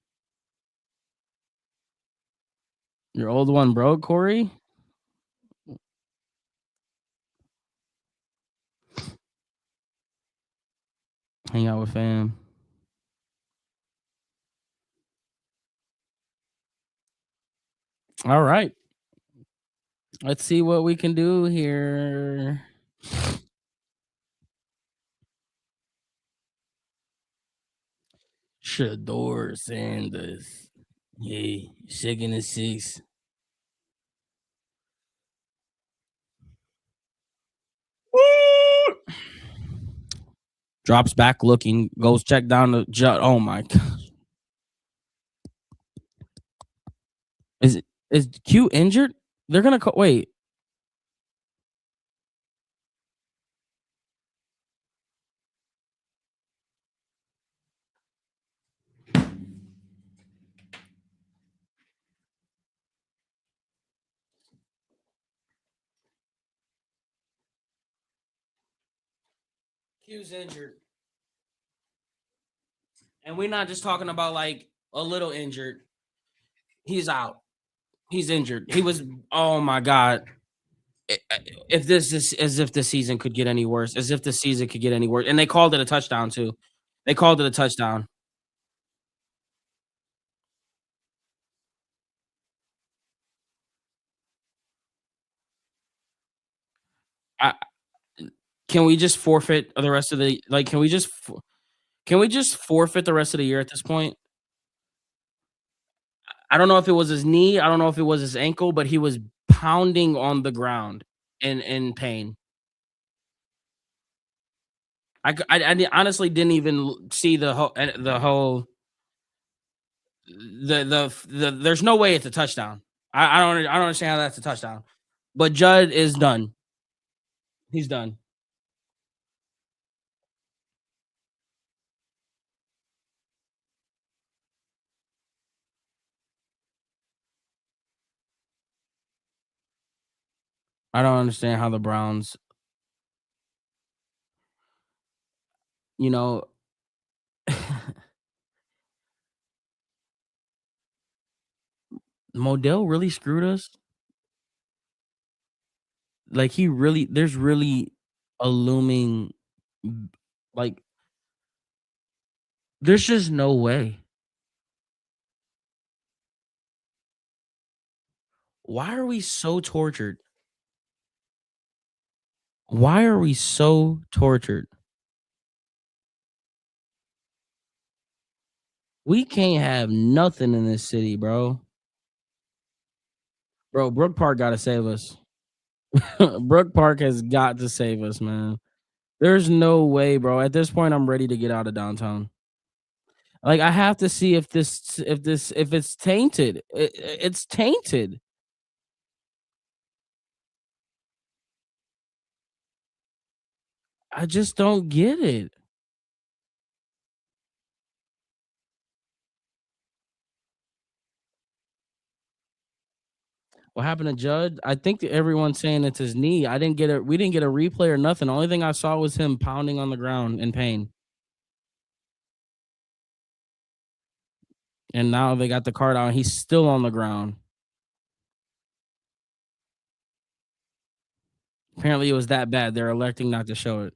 Your old one broke, Corey? Hang out with fam. All right. Let's see what we can do here. Shador Sanders. Hey, shaking the six. Drops back looking, goes check down the Judd. Oh my god. Is Q injured? They're gonna wait. Q's injured. And we're not just talking about like a little injured. He's out. He's injured. He was oh my god. If this is as if the season could get any worse, as if the season could get any worse. And they called it a touchdown too. They called it a touchdown. I, can we just forfeit the rest of the like can we just forfeit the rest of the year at this point? I don't know if it was his knee, I don't know if it was his ankle, but he was pounding on the ground in pain. Honestly didn't even see the there's no way it's a touchdown. I don't understand how that's a touchdown. But Judd is done. He's done. I don't understand how the Browns, you know, Modell really screwed us. Like he really, there's really a looming, like, there's just no way. Why are we so tortured? Why are we so tortured? We can't have nothing in this city, bro. Bro, Brook Park got to save us. Brook Park has got to save us, man. There's no way, bro. At this point, I'm ready to get out of downtown. Like I have to see if it's tainted. It's tainted. I just don't get it. What happened to Judd? I think that everyone's saying it's his knee. I didn't get a we didn't get a replay or nothing. The only thing I saw was him pounding on the ground in pain. And now they got the card out and he's still on the ground. Apparently it was that bad. They're electing not to show it.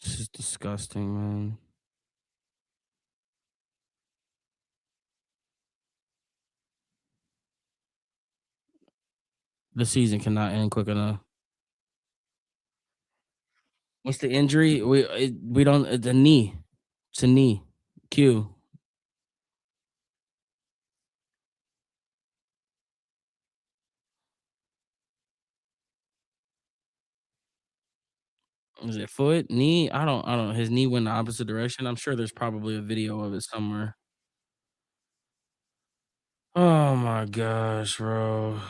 This is disgusting, man. The season cannot end quick enough. What's the injury? We don't it's a knee. It's a knee. Q. Is it foot, knee? I don't his knee went the opposite direction. I'm sure there's probably a video of it somewhere. Oh my gosh, bro.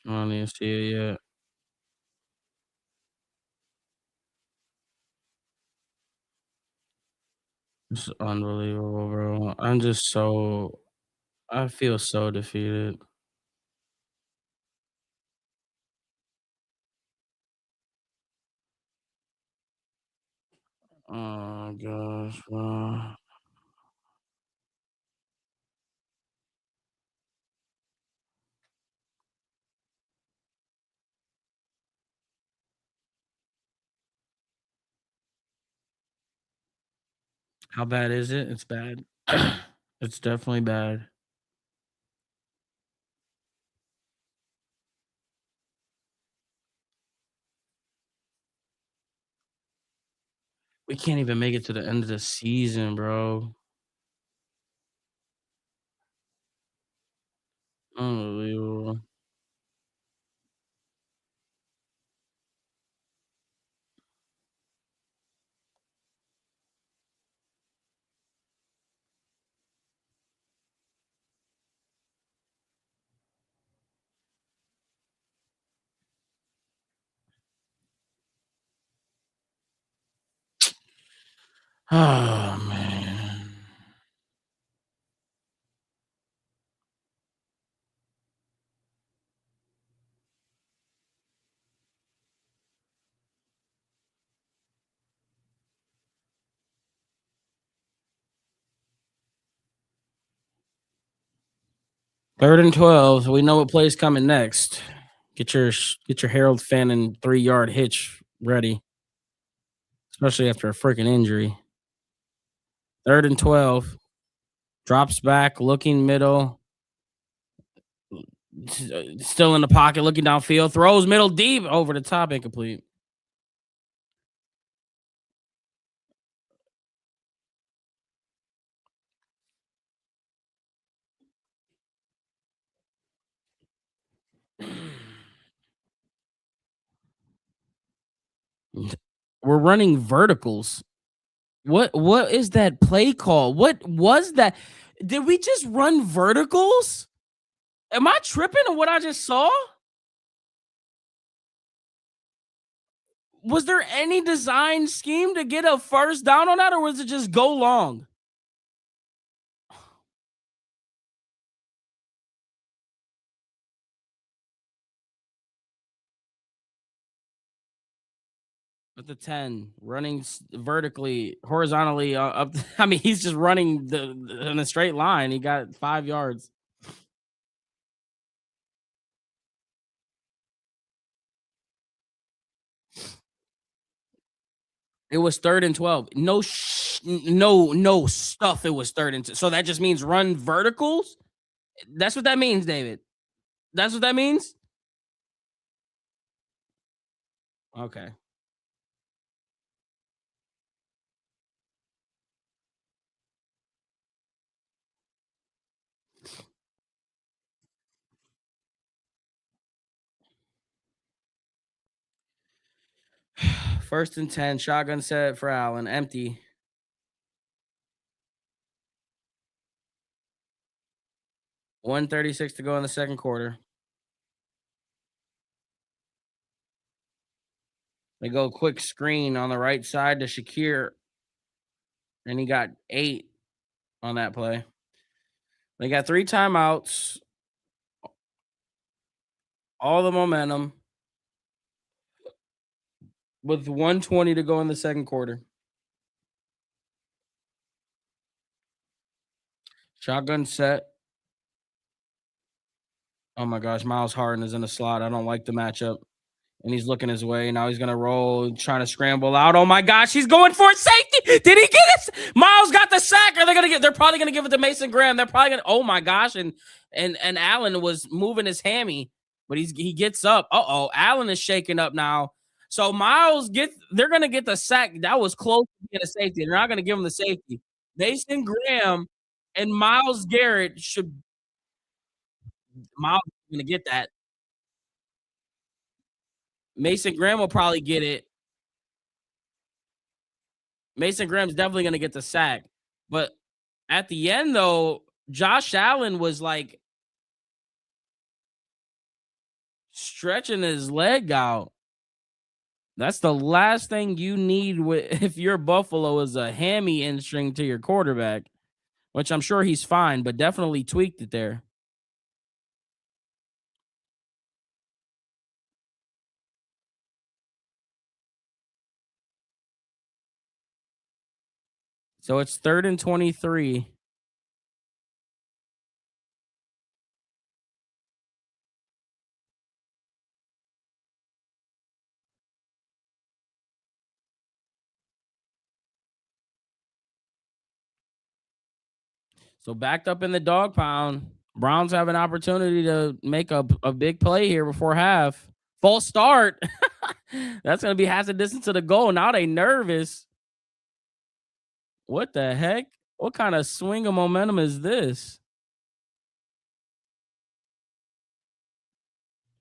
I don't even see it yet. It's unbelievable, bro. I feel so defeated. Oh gosh, bro. How bad is it? It's bad. It's definitely bad. We can't even make it to the end of the season, bro. Unbelievable. Oh man. 3rd and 12. So we know what play's coming next. Get your Harold Fannin 3-yard hitch ready, especially after a freaking injury. 3rd and 12. Drops back, looking middle, still in the pocket, looking downfield, throws middle deep over the top, incomplete. We're running verticals. What is that play call? What was that? Did we just run verticals? Am I tripping on what I just saw? Was there any design scheme to get a first down on that, or was it just go long? With the 10, running vertically, horizontally up. I mean, he's just running in a straight line. He got 5 yards. It was 3rd and 12. No stuff. It was 3rd and so that just means run verticals. That's what that means, David. That's what that means. Okay. 1st and 10, shotgun set for Allen, empty. 1:36 to go in the second quarter. They go quick screen on the right side to Shakir, and he got 8 on that play. They got 3 timeouts, all the momentum with 1:20 to go in the second quarter. Shotgun set. Oh my gosh, Miles Harden is in the slot. I don't like the matchup. And he's looking his way. Now he's gonna roll, trying to scramble out. Oh my gosh, he's going for it. Safety. Did he get it? Miles got the sack. Are they gonna get? They're probably gonna give it to Mason Graham. They're probably gonna. Oh my gosh, and Allen was moving his hammy, but he gets up. Uh oh, Allen is shaking up now. So Miles get they're gonna get the sack. That was close to being a safety. They're not gonna give him the safety. Mason Graham and Miles Garrett should Miles is gonna get that. Mason Graham will probably get it. Mason Graham's definitely gonna get the sack. But at the end though, Josh Allen was like stretching his leg out. That's the last thing you need with if you're Buffalo is a hammy in-string to your quarterback, which I'm sure he's fine, but definitely tweaked it there. So it's 3rd and 23. So backed up in the dog pound. Browns have an opportunity to make a big play here before half. False start. That's gonna be half the distance to the goal. Now they nervous. What the heck? What kind of swing of momentum is this?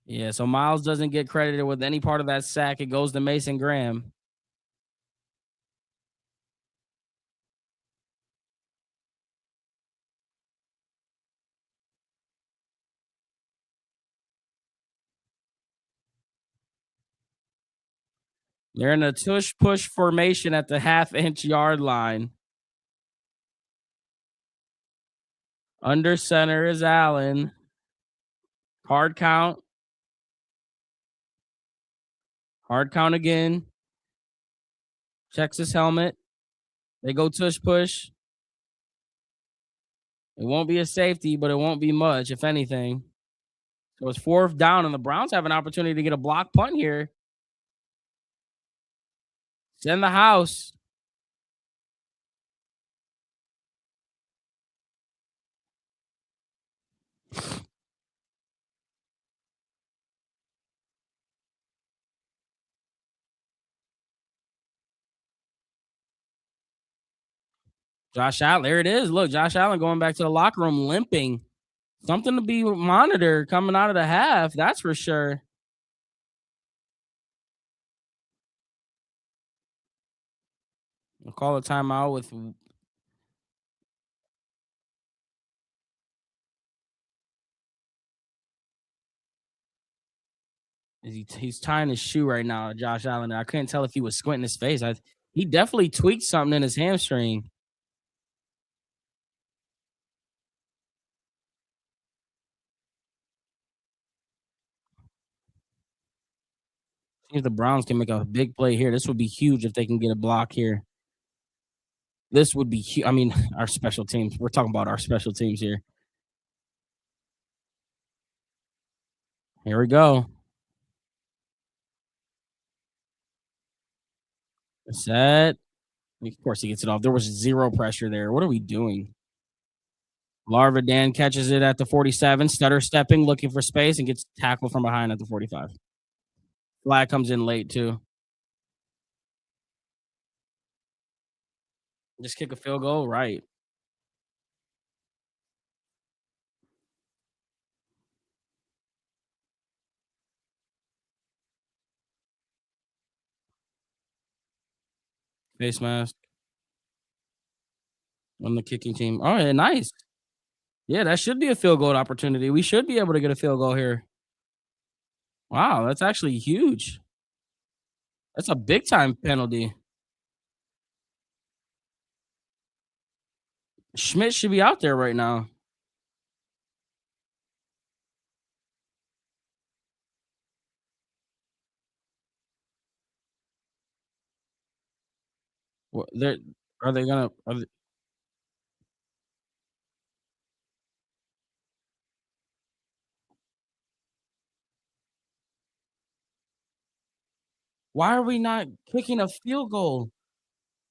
Yeah, so Miles doesn't get credited with any part of that sack. It goes to Mason Graham. They're in a tush push formation at the half-inch yard line. Under center is Allen. Hard count. Hard count again. Checks his helmet. They go tush push. It won't be a safety, but it won't be much, if anything. So it's 4th down, and the Browns have an opportunity to get a block punt here. Send the house. Josh Allen. There it is. Look, Josh Allen going back to the locker room limping. Something to be monitored coming out of the half. That's for sure. We'll call a timeout with he's tying his shoe right now, Josh Allen. I couldn't tell if he was squinting his face. He definitely tweaked something in his hamstring. See if the Browns can make a big play here. This would be huge if they can get a block here. This would be I mean, our special teams. We're talking about our special teams here. Here we go. Set. Of course, he gets it off. There was zero pressure there. What are we doing? Larva Dan catches it at the 47, stutter stepping, looking for space, and gets tackled from behind at the 45. Flag comes in late, too. Just kick a field goal, right? Face mask on the kicking team. All right, nice. Yeah, that should be a field goal opportunity. We should be able to get a field goal here. Wow, that's actually huge. That's a big time penalty. Schmidt should be out there right now. They're are they gonna? Why are we not kicking a field goal?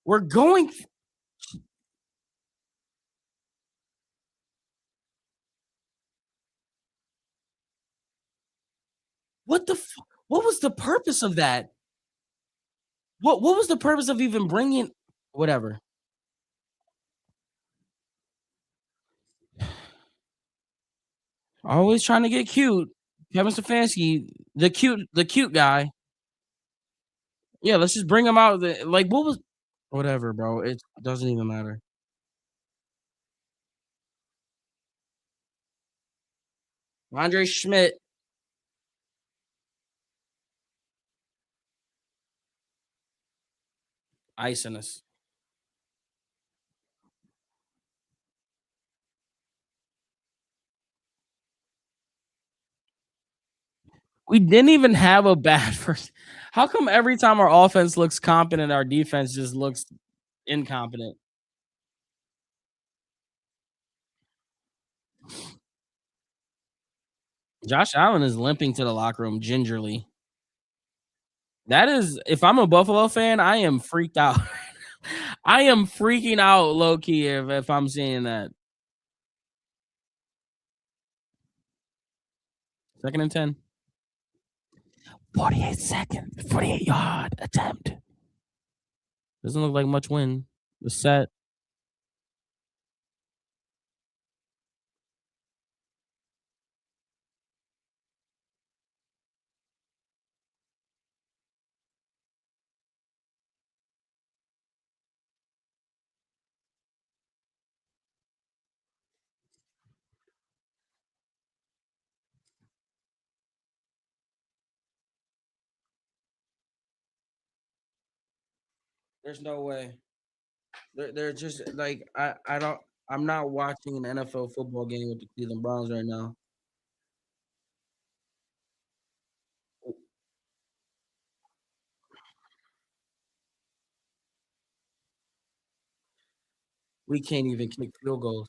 We're going. What the? What was the purpose of that? What was the purpose of even bringing whatever? Always trying to get cute. Kevin Stefanski, the cute guy. Yeah, let's just bring him out. Like, what was whatever, bro. It doesn't even matter. Andre Schmidt icing us. We didn't even have a bad first. How come every time our offense looks competent, our defense just looks incompetent? Josh Allen is limping to the locker room gingerly. That is, if I'm a Buffalo fan, I am freaked out. I am freaking out low key if I'm seeing that. 2nd and 10. 48 seconds, 48-yard attempt. Doesn't look like much wind. The set. There's no way. They're just like I don't. I'm not watching an NFL football game with the Cleveland Browns right now. We can't even kick field goals.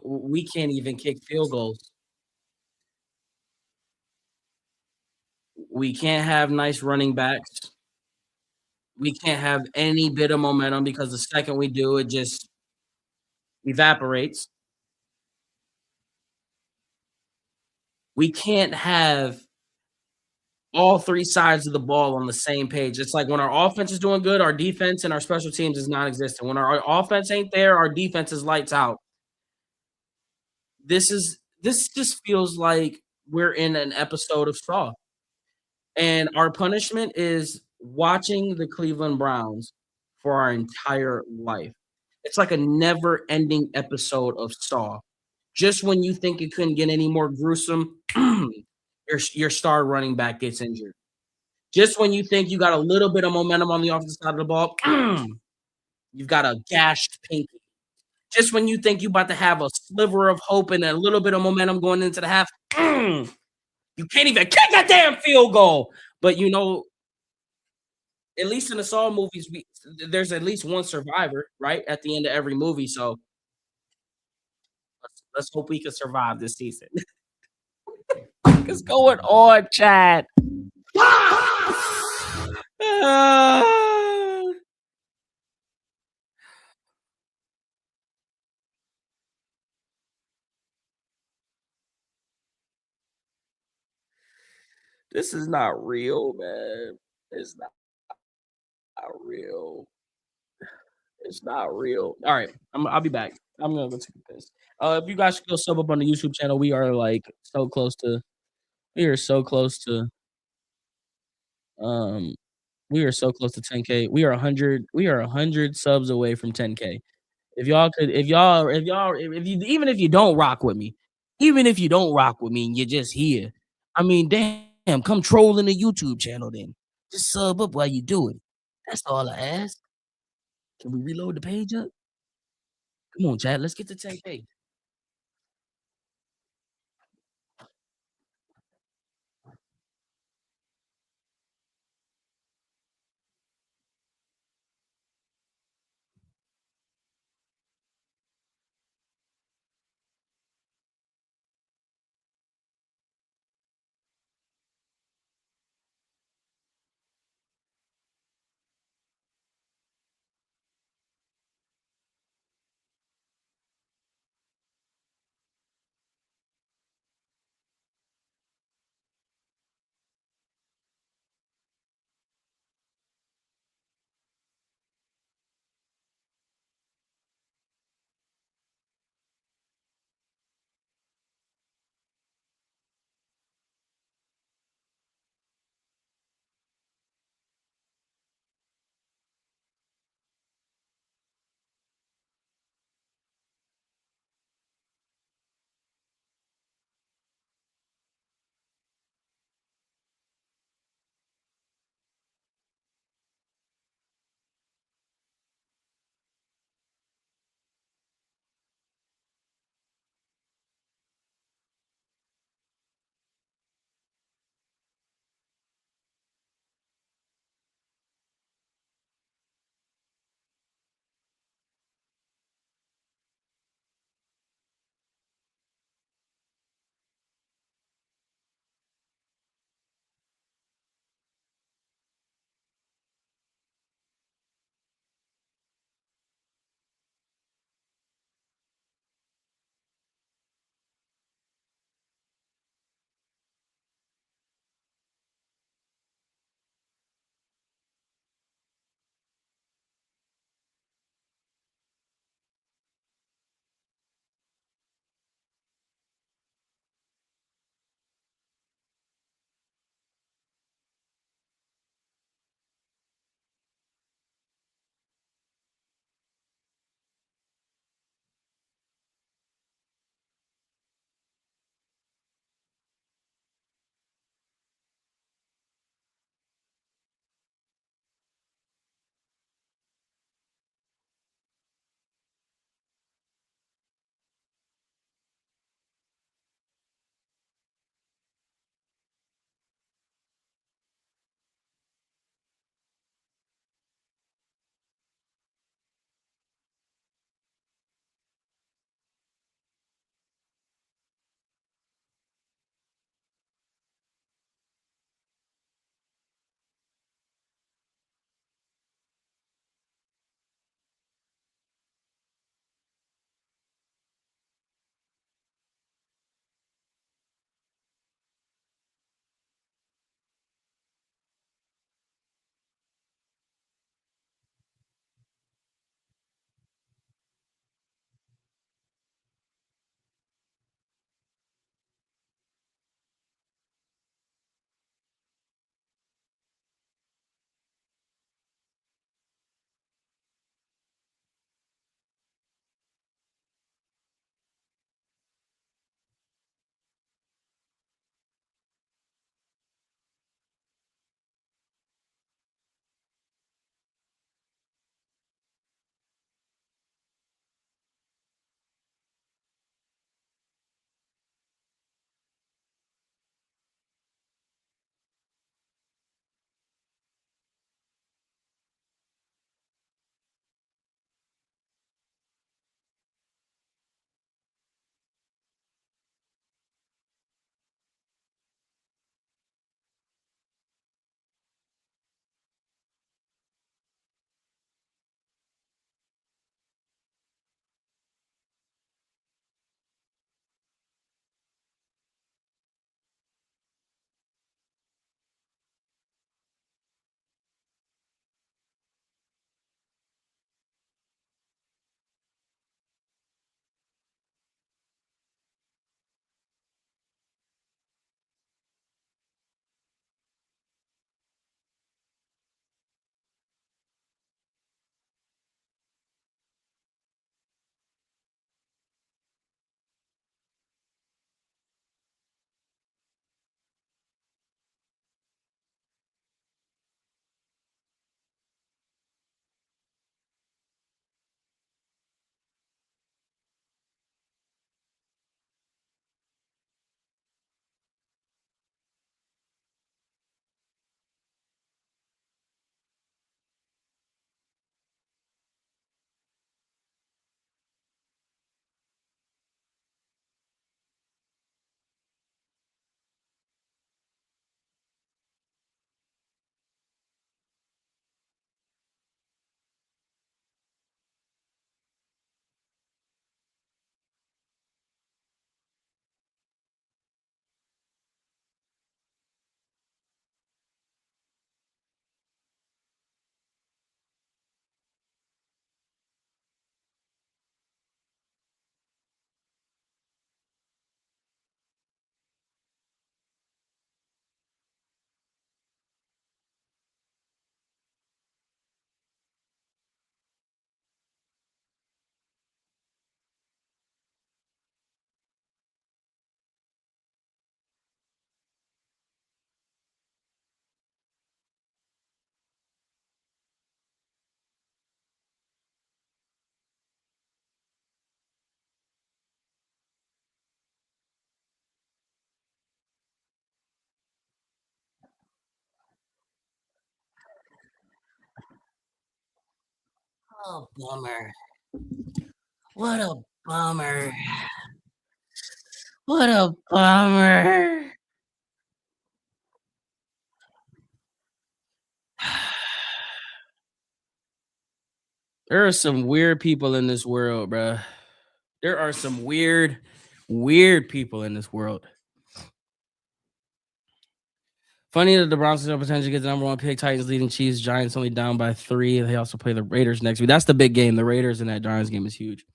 We can't even kick field goals. We can't have nice running backs. We can't have any bit of momentum because the second we do, it just evaporates. We can't have all 3 sides of the ball on the same page. It's like when our offense is doing good, our defense and our special teams is non-existent. When our offense ain't there, our defense is lights out. This just feels like we're in an episode of Saw, and our punishment is watching the Cleveland Browns for our entire life. It's like a never-ending episode of Saw. Just when you think it couldn't get any more gruesome, your star running back gets injured. Just when you think you got a little bit of momentum on the offensive side of the ball, you've got a gashed pinky. Just when you think you're about to have a sliver of hope and a little bit of momentum going into the half, you can't even kick a damn field goal. But at least in the Saw movies, there's at least one survivor, right? At the end of every movie. So let's hope we can survive this season. What's going on, Chad? Ah, this is not real, man. It's not real. It's not real. All right, I'll be back. I'm gonna go take a piss. If you guys could go sub up on the YouTube channel, we are like so close to. We are so close to. Um, we are so close to 10K. We are 100. We are 100 subs away from 10K. If you even if you don't rock with me, even if you don't rock with me and you're just here, I mean, damn, come troll in the YouTube channel then. Just sub up while you do it. That's all I ask. Can we reload the page up? Come on, Chad. Let's get to 10K. Oh, bummer. What a bummer. What a bummer. There are some weird people in this world, bruh. There are some weird, weird people in this world. Funny that the Browns still potentially get the number one pick. Titans leading Chiefs. Giants only down by 3. They also play the Raiders next week. That's the big game. The Raiders and that Giants game is huge.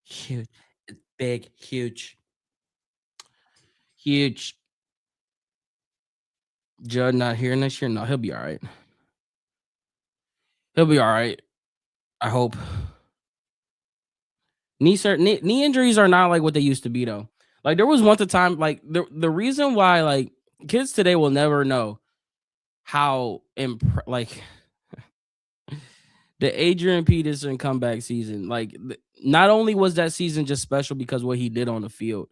Huge. It's big. Huge. Huge. Judd not here next year? No, he'll be all right. He'll be all right. I hope. Knee injuries are not like what they used to be though. Like there was once a time like the reason why like kids today will never know how like the Adrian Peterson comeback season. Like not only was that season just special because what he did on the field,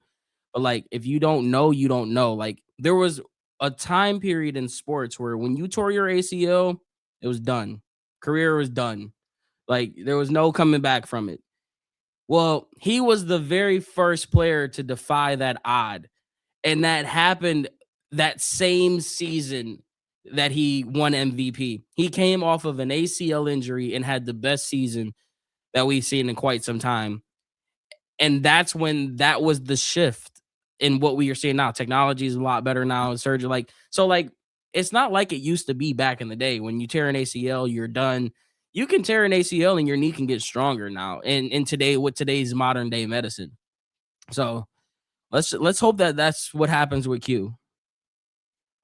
but like if you don't know, you don't know. Like there was a time period in sports where when you tore your ACL, it was done. Career was done. Like there was no coming back from it. Well, he was the very first player to defy that odd. And that happened that same season that he won MVP. He came off of an ACL injury and had the best season that we've seen in quite some time. And that's when that was the shift in what we are seeing now. Technology is a lot better now. Surgery, like so, like it's not like it used to be back in the day. When you tear an ACL, you're done. You can tear an ACL and your knee can get stronger now. And in today, with today's modern day medicine. So let's hope that that's what happens with Q.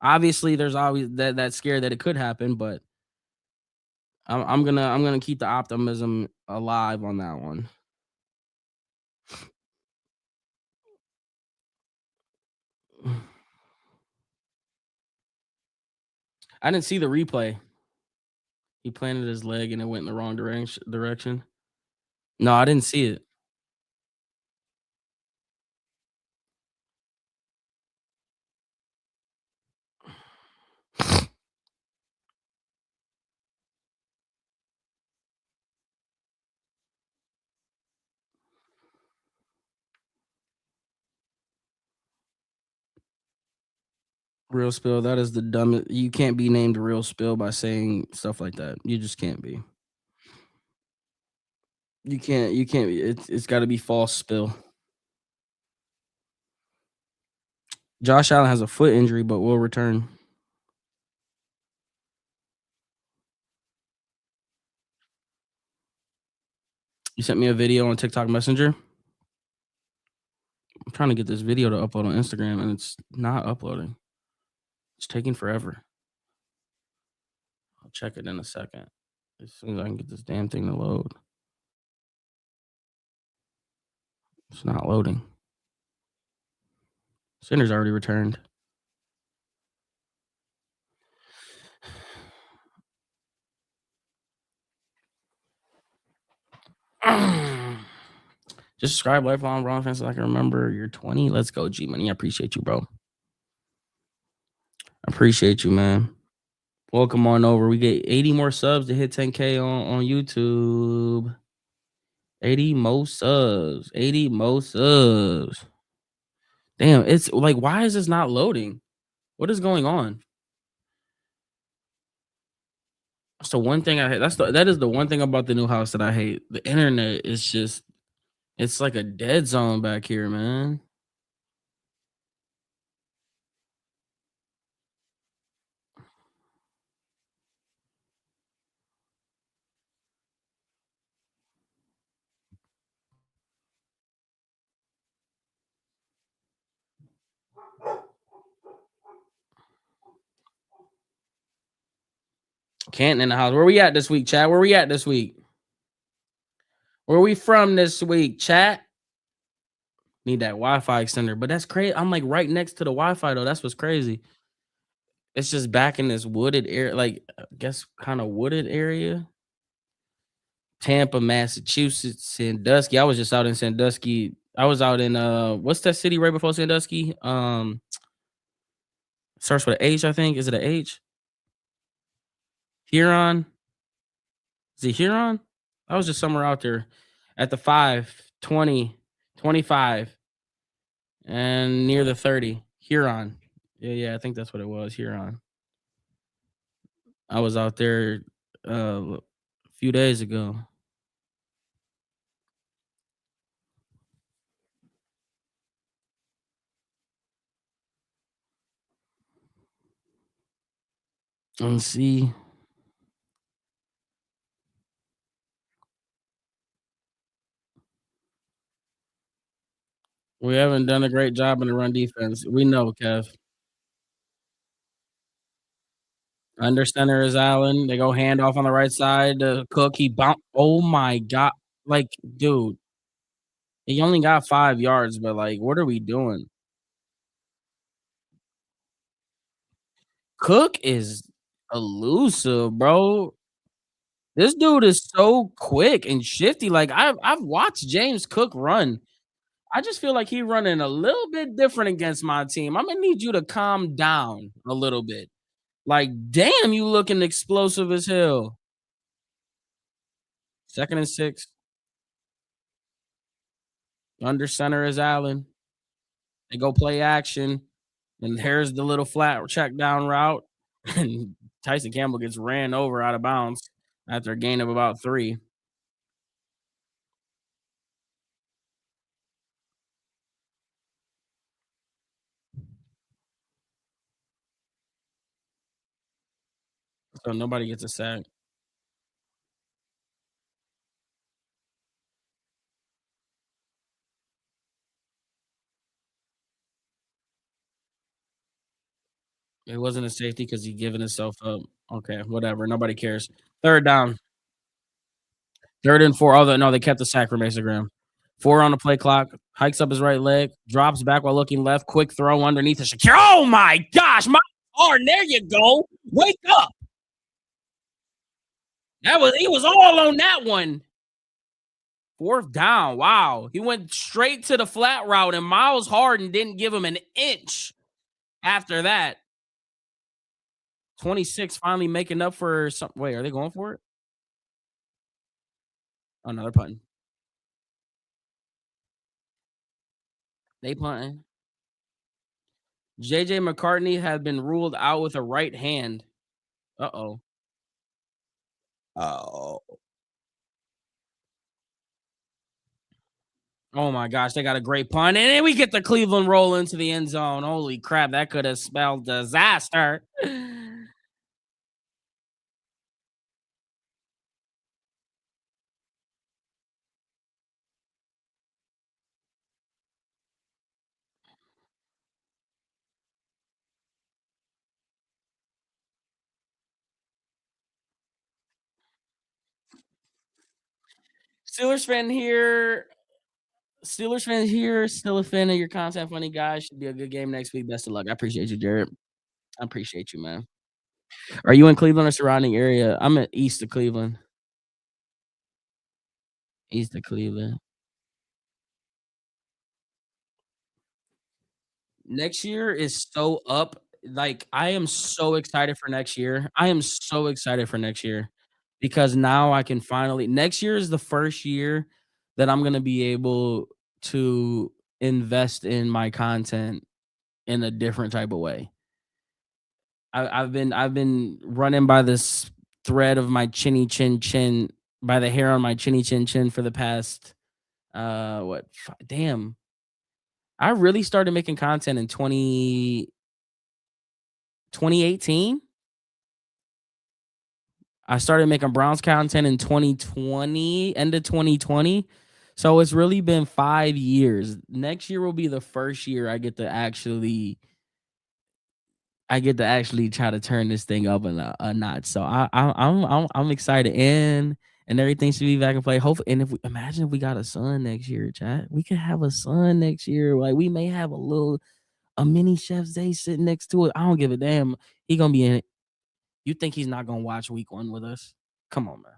Obviously, there's always that scare that it could happen, but I'm gonna keep the optimism alive on that one. I didn't see the replay. He planted his leg and it went in the wrong direction. No, I didn't see it. Real spill. That is the dumbest. You can't be named real spill by saying stuff like that. You just can't be. You can't. You can't. It's got to be false spill. Josh Allen has a foot injury, but will return. You sent me a video on TikTok Messenger. I'm trying to get this video to upload on Instagram, and it's not uploading. It's taking forever. I'll check it in a second. As soon as I can get this damn thing to load. It's not loading. Sinner's already returned. Just subscribe, lifelong Ron fans, so I can remember you're 20. Let's go, G Money. I appreciate you, bro. I appreciate you, man. Welcome on over. We get 80 more subs to hit 10K on YouTube. 80 more subs. 80 more subs. Damn, it's like, why is this not loading? What is going on? That's the one thing I hate. That is the one thing about the new house that I hate. The internet is just it's like a dead zone back here, man. Canton in the house. Where we at this week, chat? Where we at this week? Where we from this week, chat? Need that Wi-Fi extender, but that's crazy. I'm like right next to the Wi-Fi though. That's what's crazy. It's just back in this wooded area, like I guess kind of wooded area. Tampa, Massachusetts, Sandusky. I was just out in Sandusky. I was out in what's that city right before Sandusky? Starts with an H, I think. Is it an H? Huron. Is it Huron? I was just somewhere out there at the 5, 20, 25, and near the 30. Huron. Yeah, yeah, I think that's what it was. Huron. I was out there a few days ago. And see, we haven't done a great job in the run defense. We know, Kev. Under center is Allen. They go handoff on the right side to Cook. He bounced. Oh my god! Like, dude, he only got 5 yards, but like, what are we doing? Cook is elusive, bro. This dude is so quick and shifty. Like I've watched James Cook run. I just feel like he running a little bit different against my team. I'm gonna need you to calm down a little bit. Like, damn, you looking explosive as hell. Second and 6. Under center is Allen. They go play action. And here's the little flat check down route. And Tyson Campbell gets ran over out of bounds after a gain of about 3. So nobody gets a sack. It wasn't a safety because he giving himself up. Okay, whatever. Nobody cares. Third down. Third and 4. Oh, no, they kept the sack for Mason Graham. 4 on the play clock. Hikes up his right leg. Drops back while looking left. Quick throw underneath the Shakir. Oh my gosh, my arm. There you go. Wake up. He was all on that one. Fourth down. Wow. He went straight to the flat route, and Miles Harden didn't give him an inch after that. 26 finally making up for some. Wait, are they going for it? Oh, no, they're punting. They punting. JJ McCartney had been ruled out with a right hand. Uh-oh. Oh. Oh my gosh, they got a great punt. And then we get the Cleveland roll into the end zone. Holy crap, that could have spelled disaster. Steelers fan here. Steelers fan here. Still a fan of your content, funny guy. Should be a good game next week. Best of luck. I appreciate you, Jared. I appreciate you, man. Are you in Cleveland or surrounding area? I'm at east of Cleveland. East of Cleveland. Next year is so up. Like, I am so excited for next year. I am so excited for next year because now I can finally next year is the first year that I'm gonna be able to invest in my content in a different type of way. I've been running by this thread of my chinny chin chin by the hair on my chinny chin chin for the past what damn. I really started making content in 2018. I started making Browns content in 2020, end of 2020. So it's really been 5 years. Next year will be the first year I get to actually try to turn this thing up a notch. So I'm excited and everything should be back in play. Hopefully, and if we imagine if we got a son next year, chat, we could have a son next year. Like we may have a mini Chef's Day sitting next to it. I don't give a damn. He gonna be in it. You think he's not gonna watch week 1 with us? Come on, man.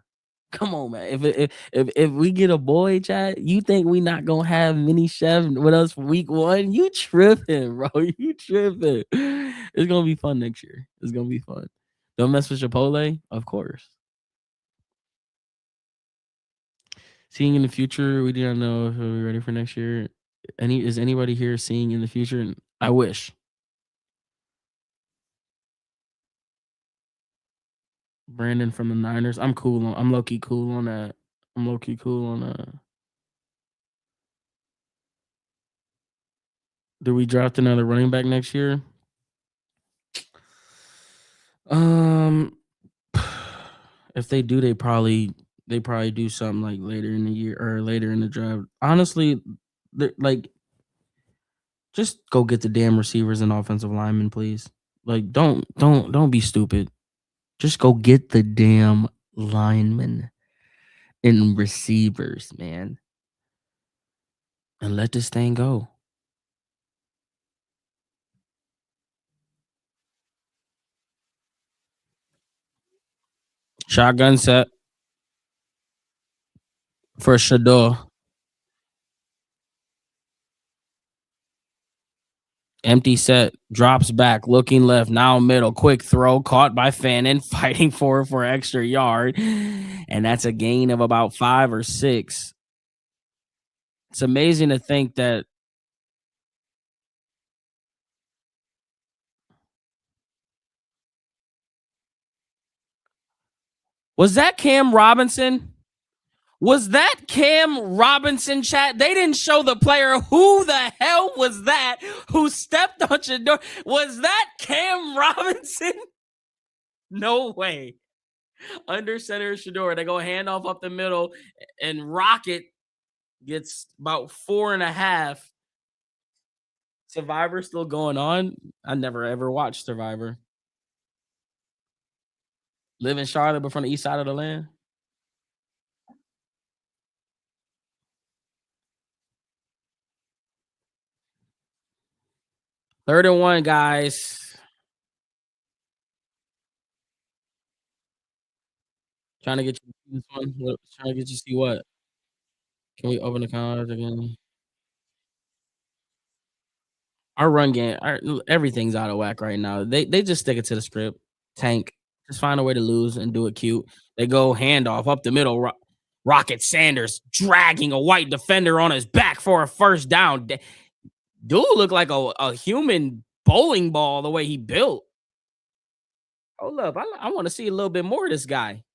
Come on, man. If we get a boy, chat, you think we not gonna have mini chef with us for week 1? You tripping, bro. You tripping. It's gonna be fun next year. It's gonna be fun. Don't mess with Chipotle? Of course. Seeing in the future, we do not know if we're ready for next year. Is anybody here seeing in the future? I wish. Brandon from the Niners. I'm low key cool on that. I'm low key cool on that. Do we draft another running back next year? Um, if they do, they probably do something like later in the year or later in the draft. Honestly, like just go get the damn receivers and offensive linemen, please. Like, don't be stupid. Just go get the damn linemen and receivers, man, and let this thing go. Shotgun set for Shador. Empty set, drops back, looking left, now middle, quick throw, caught by Fannin, fighting for extra yard. And that's a gain of about 5 or 6. It's amazing to think that was that Cam Robinson? Was that Cam Robinson chat? They didn't show the player. Who the hell was that who stepped on your door? Was that Cam Robinson? No way. Under center Shador. They go handoff up the middle, and Rocket gets about 4.5. Survivor still going on. I never ever watched Survivor. Live in Charlotte, but from the east side of the land. 3rd and 1, guys. Trying to get you this one. Trying to get you to see what? Can we open the cards again? Our run game, everything's out of whack right now. They just stick it to the script. Tank. Just find a way to lose and do it cute. They go handoff up the middle. Rocket Sanders dragging a white defender on his back for a first down. Dude looked like a human bowling ball the way he built. Hold up. I want to see a little bit more of this guy.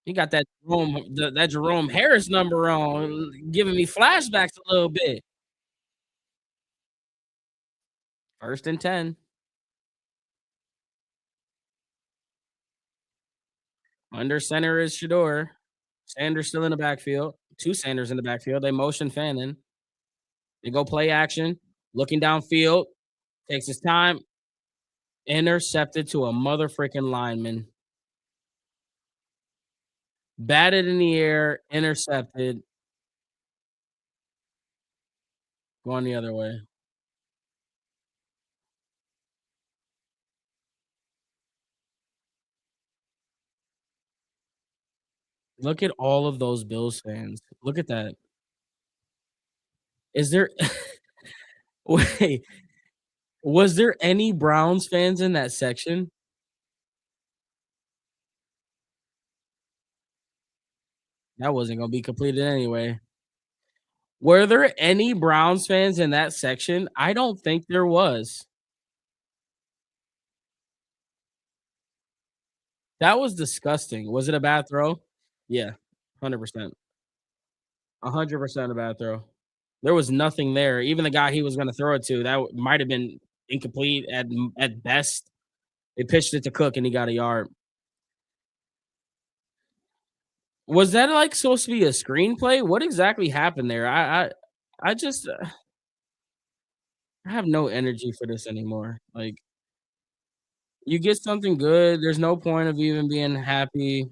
He got that Jerome Harris number on, giving me flashbacks a little bit. 1st and 10. Under center is Shador. Sanders still in the backfield. 2 Sanders in the backfield. They motion Fannin. They go play action. Looking downfield. Takes his time. Intercepted to a mother freaking lineman. Batted in the air. Intercepted. Going the other way. Look at all of those Bills fans. Look at that. Is there wait, was there any Browns fans in that section? That wasn't gonna be completed anyway. Were there any Browns fans in that section? I don't think there was. That was disgusting. Was it a bad throw? Yeah, 100%. 100% a bad throw. There was nothing there. Even the guy he was gonna throw it to, that might have been incomplete at best. They pitched it to Cook, and he got a yard. Was that, like, supposed to be a screenplay? What exactly happened there? I just I have no energy for this anymore. Like, you get something good, there's no point of even being happy.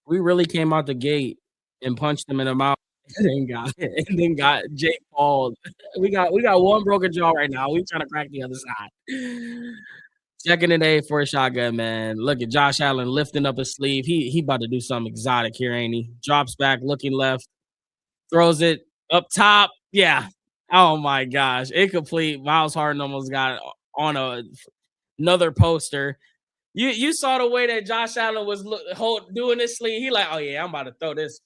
We really came out the gate and punched him in the mouth and then got Jake Paul. We got one broken jaw right now. We trying to crack the other side. 2nd and 8 for a shotgun, man. Look at Josh Allen lifting up his sleeve. He about to do something exotic here, ain't he? Drops back, looking left, throws it. Up top, yeah. Oh my gosh, incomplete. Miles Harden almost got on another poster. You saw the way that Josh Allen was doing this sleeve. He like, oh yeah, I'm about to throw this.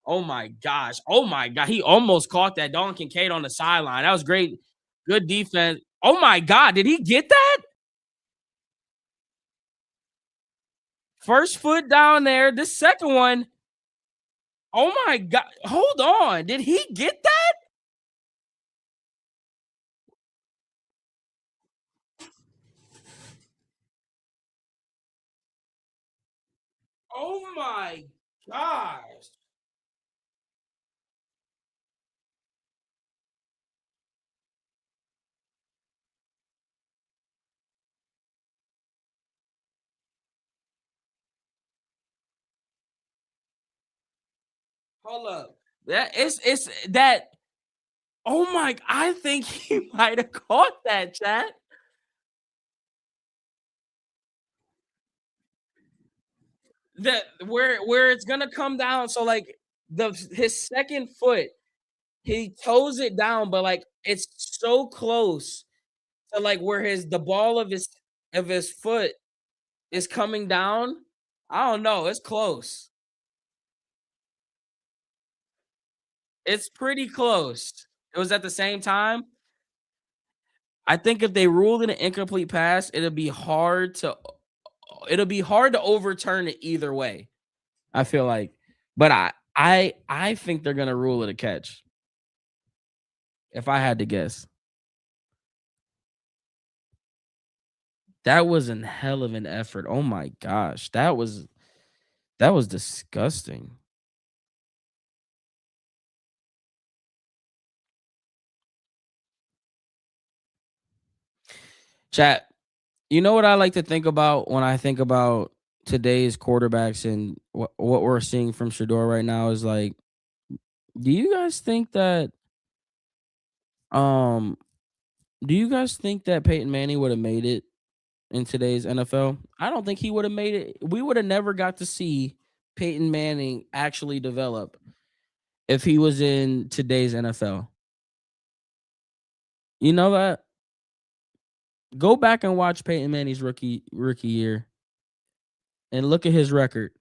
Oh my gosh. Oh my god. He almost caught that Don Kincaid on the sideline. That was great. Good defense. Oh my god. Did he get that? First foot down there. The second one. Oh my god. Hold on. Did he get that? Oh my gosh. Hold up. That it's that. Oh my, I think he might have caught that, chat. That where it's gonna come down. So like his second foot, he toes it down, but like it's so close to like where the ball of his foot is coming down. I don't know. It's close. It's pretty close. It was at the same time. I think if they ruled it an incomplete pass, it'll be hard to overturn it either way. I feel like, but I think they're gonna rule it a catch. If I had to guess, that was an hell of an effort. Oh my gosh, that was disgusting. Chat. You know what I like to think about when I think about today's quarterbacks and what we're seeing from Shador right now is like, do you guys think that um do you guys think that Peyton Manning would have made it in today's NFL? I don't think he would have made it. We would have never got to see Peyton Manning actually develop if he was in today's NFL. You know that? Go back and watch Peyton Manning's rookie year and look at his record.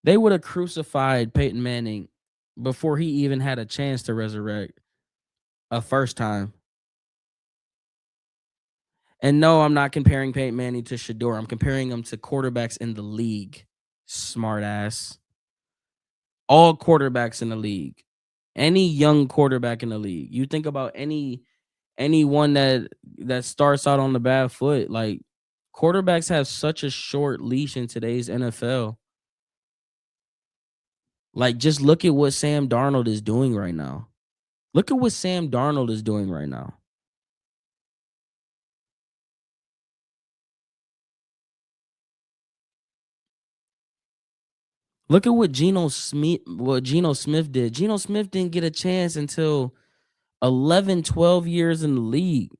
They would have crucified Peyton Manning before he even had a chance to resurrect a first time. And no, I'm not comparing Peyton Manning to Shador. I'm comparing him to quarterbacks in the league. Smart ass. All quarterbacks in the league. Any young quarterback in the league. You think about anyone that starts out on the bad foot. Like quarterbacks have such a short leash in today's NFL. Like just look at what Sam Darnold is doing right now. Look at what Sam Darnold is doing right now. Look at what Geno Smith did. Geno Smith didn't get a chance until 11, 12 years in the league.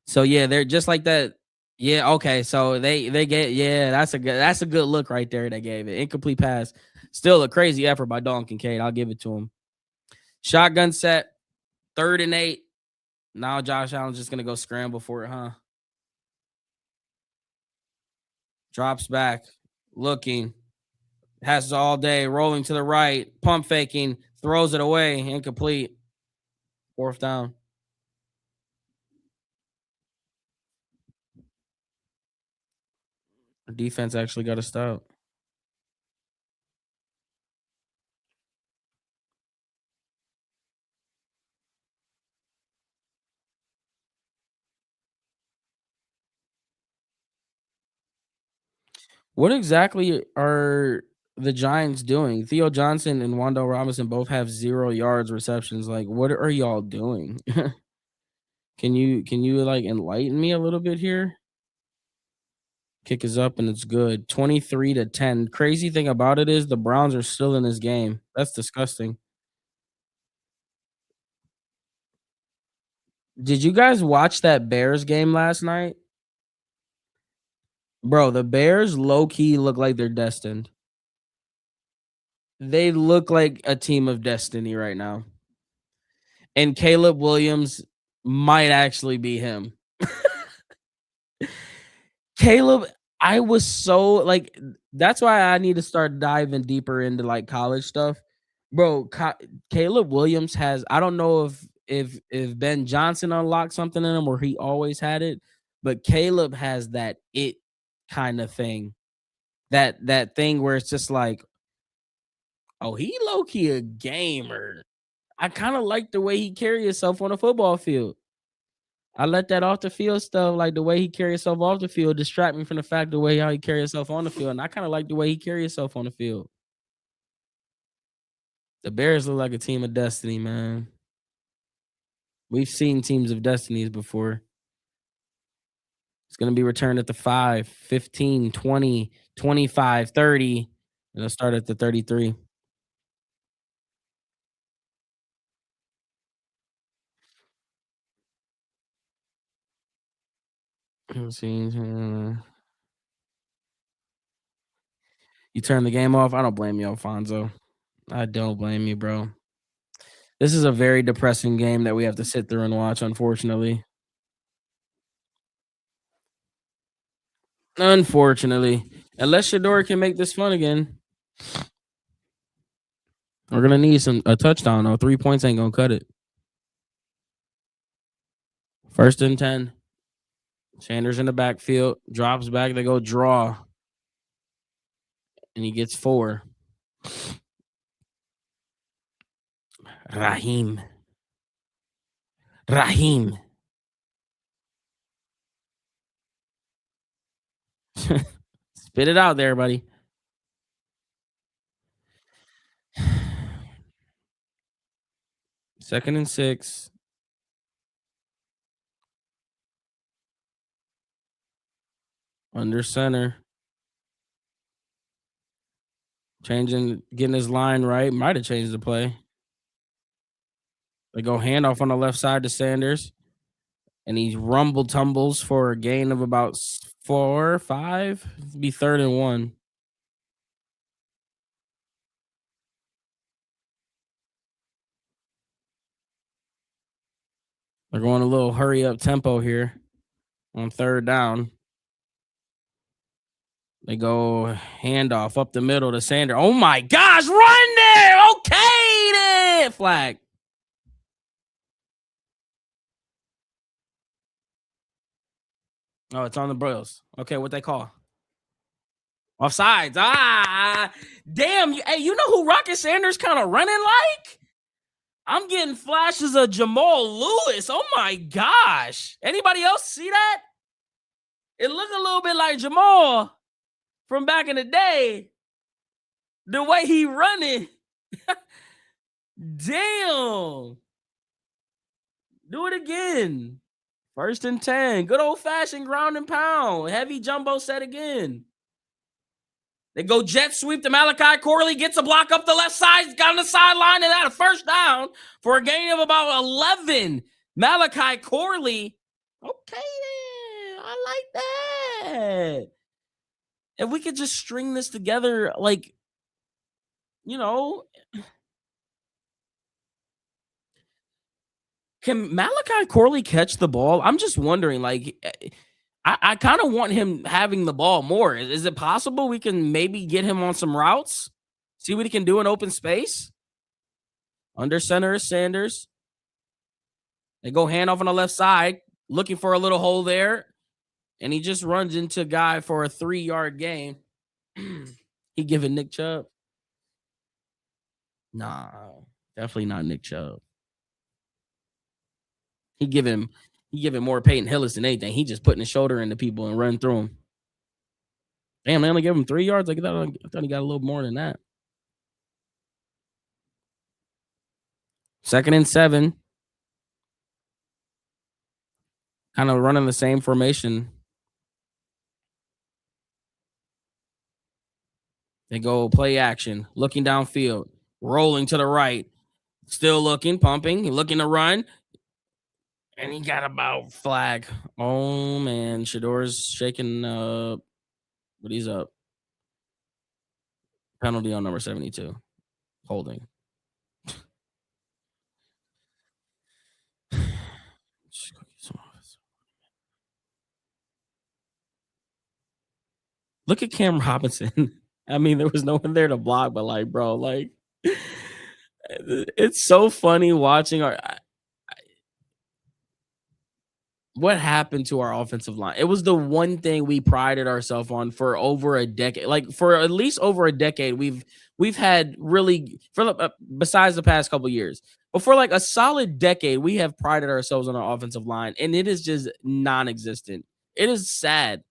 So yeah, they're just like that. Yeah, okay. So they get yeah, that's a good look right there. They gave it. Incomplete pass. Still a crazy effort by Don Kincaid. I'll give it to him. Shotgun set, 3rd and 8. Now Josh Allen's just gonna go scramble for it, huh? Drops back, looking, has it all day, rolling to the right, pump faking, throws it away, incomplete. 4th down. Defense actually got a stop. What exactly are the Giants doing? Theo Johnson and Wandale Robinson both have 0 yards receptions. Like, what are y'all doing? Can you like enlighten me a little bit here? Kick is up and it's good. 23-10. Crazy thing about it is the Browns are still in this game. That's disgusting. Did you guys watch that Bears game last night? Bro, the Bears low key look like they're destined. They look like a team of destiny right now, and Caleb Williams might actually be him. Caleb, I was so like that's why I need to start diving deeper into like college stuff. Bro, Caleb Williams has I don't know if Ben Johnson unlocked something in him or he always had it, but Caleb has that it kind of thing. That thing where it's just like, oh, he low key a gamer. I kind of like the way he carry himself on a football field. I let that off the field stuff, like the way he carry himself off the field, distract me from the fact the way how he carry himself on the field, and I kinda like the way he carry himself on the field. The Bears look like a team of destiny, man. We've seen teams of destinies before. It's gonna be returned at the 5, 15, 20, 25, 30. It'll start at the 33. Let's see, you turn the game off? I don't blame you, Alfonso. I don't blame you, bro. This is a very depressing game that we have to sit through and watch, unfortunately. Unfortunately. Unless Shador can make this fun again, we're gonna need a touchdown though. 3 points ain't gonna cut it. First and 10. Sanders in the backfield, drops back, they go draw, and he gets 4. Raheem. Raheem. Spit it out there, buddy. Second and 6. Under center. Getting his line right. Might have changed the play. They go handoff on the left side to Sanders. And he rumble tumbles for a gain of about 4 or 5. It'd be 3rd and 1. They're going a little hurry up tempo here on 3rd down. They go handoff up the middle to Sanders. Oh my gosh, run there! Okay, then flag. Oh, it's on the Broils. Okay, what they call? Offsides. Damn. Hey, you know who Rocket Sanders kind of running like? I'm getting flashes of Jamal Lewis. Oh my gosh. Anybody else see that? It looked a little bit like Jamal from back in the day. The way he running. Damn. Do it again. 1st and 10. Good old fashioned ground and pound. Heavy jumbo set again. They go jet sweep to Malachi Corley, gets a block up the left side, got on the sideline, and had a 1st down for a gain of about 11. Malachi Corley. Okay, then. I like that. If we could just string this together, like, you know, can Malachi Corley catch the ball? I'm just wondering, like, I kind of want him having the ball more. Is it possible we can maybe get him on some routes? See what he can do in open space? Under center is Sanders. They go handoff on the left side, looking for a little hole there. And he just runs into a guy for a 3-yard gain. He giving Nick Chubb? Nah, definitely not Nick Chubb. He giving more Peyton Hillis than anything. He just putting his shoulder into people and run through them. Damn, they only gave him 3 yards. I thought he got a little more than that. 2nd and 7. Kind of running the same formation. They go play action, looking downfield, rolling to the right, still looking, pumping, looking to run. And he got about flag. Oh man, Shador's shaking up, but he's up. Penalty on number 72. Holding. Just go get some office. Look at Cam Robinson. I mean, there was no one there to block, but like, bro, like, it's so funny watching what happened to our offensive line. It was the one thing we prided ourselves on for over a decade. Like for at least over a decade, we've had really for besides the past couple years, but for like a solid decade, we have prided ourselves on our offensive line, and it is just non-existent. It is sad.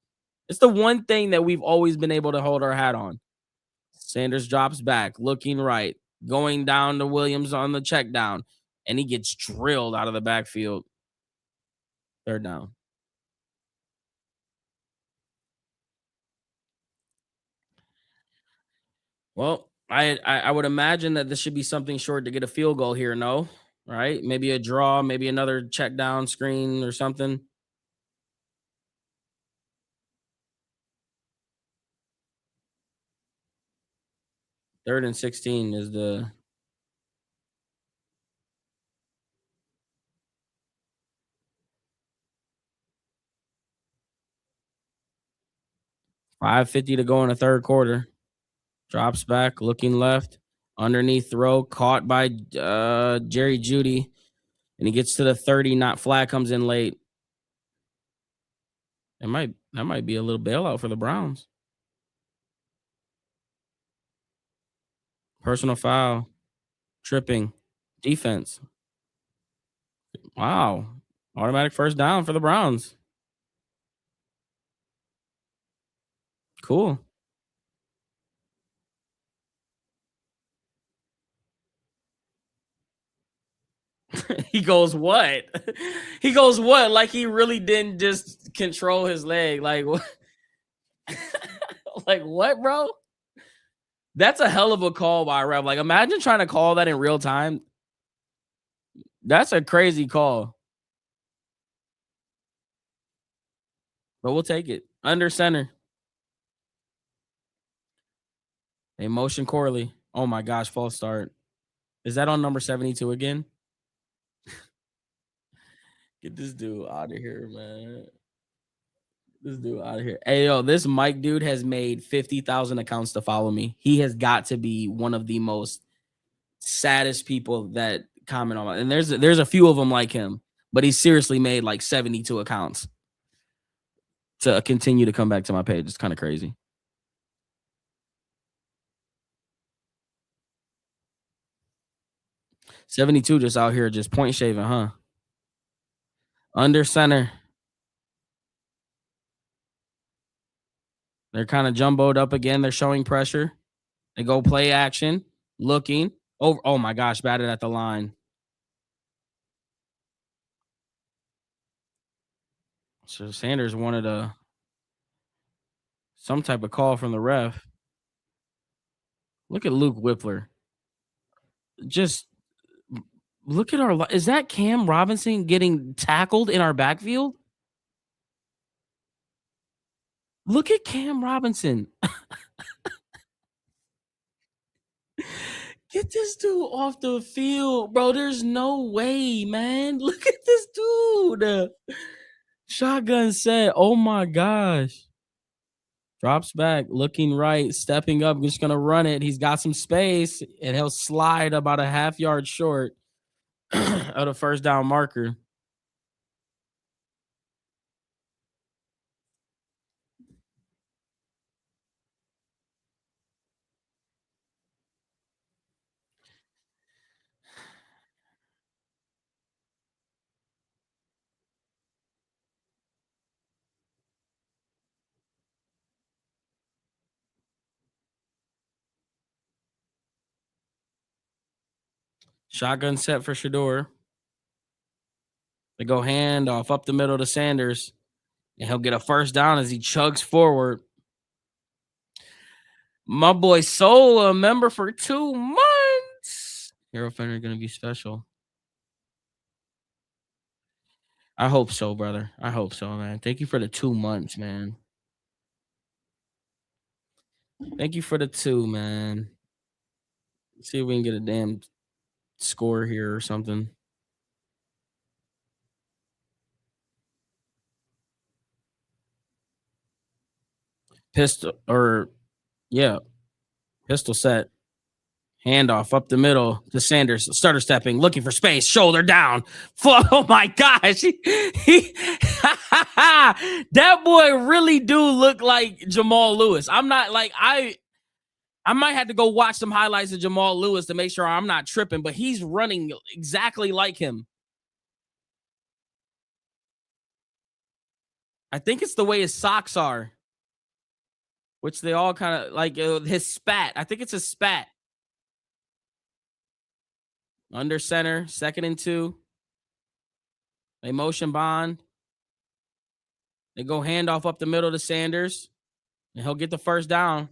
It's the one thing that we've always been able to hold our hat on. Sanders drops back, looking right, going down to Williams on the check down, and he gets drilled out of the backfield. Third down. Well, I would imagine that this should be something short to get a field goal here. No, right? Maybe a draw, maybe another check down screen or something. Third and 16 is the 5:50 to go in the third quarter. Drops back, looking left, underneath throw, caught by Jerry Judy, and he gets to the 30. Not flag comes in late. That might be a little bailout for the Browns. Personal foul, tripping, defense. Wow, automatic first down for the Browns. Cool. He goes, "What?" He goes, "What?" Like he really didn't just control his leg. Like what? Like what, bro? That's a hell of a call by a ref. Like imagine trying to call that in real time. That's a crazy call, but we'll take it. Under center. A motion Corley. Oh my gosh, false start. Is that on number 72 again? Get this dude out of here, man. This dude out of here. Hey, yo, this Mike dude has made 50,000 accounts to follow me. He has got to be one of the most saddest people that comment on and there's a few of them like him, but he seriously made like 72 accounts to continue to come back to my page. It's kind of crazy. 72 just out here just point shaving, huh? Under center. They're kind of jumboed up again. They're showing pressure. They go play action, looking over. Oh my gosh, batted at the line. So Sanders wanted a some type of call from the ref. Look at Luke Whippler. Just look at our. Is that Cam Robinson getting tackled in our backfield? Look at Cam Robinson. Get this dude off the field, bro. There's no way, man. Look at this dude. Shotgun set. Oh my gosh. Drops back, looking right, stepping up, just gonna run it. He's got some space, and he'll slide about a half yard short of the first down marker. Shotgun set for Shador. They go hand off up the middle to Sanders, and he'll get a first down as he chugs forward. My boy Soul, a member for 2 months. Hero Fender gonna be special. I hope so, brother. I hope so, man. Thank you for the 2 months, man. Thank you for the two, man. See if we can get a damn score here or something. Pistol or yeah, pistol set. Handoff up the middle to Sanders, starter stepping, looking for space, shoulder down. Oh my gosh. That boy really do look like Jamal Lewis. I'm not like I might have to go watch some highlights of Jamal Lewis to make sure I'm not tripping, but he's running exactly like him. I think it's the way his socks are, which they all kind of like his spat. I think it's a spat. Under center, 2nd and 2. They motion bond. They go handoff up the middle to Sanders, and he'll get the first down.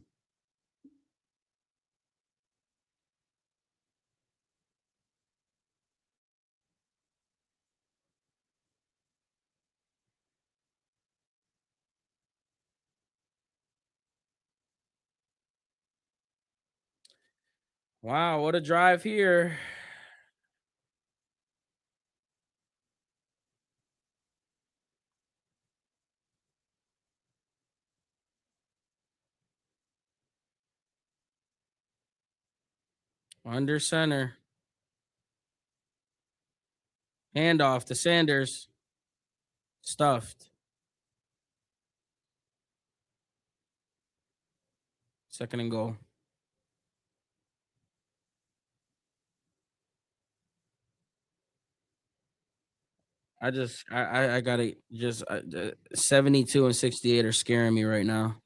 Wow, what a drive here. Under center. Handoff to Sanders. Stuffed. 2nd and goal. I gotta just 72 and 68 are scaring me right now.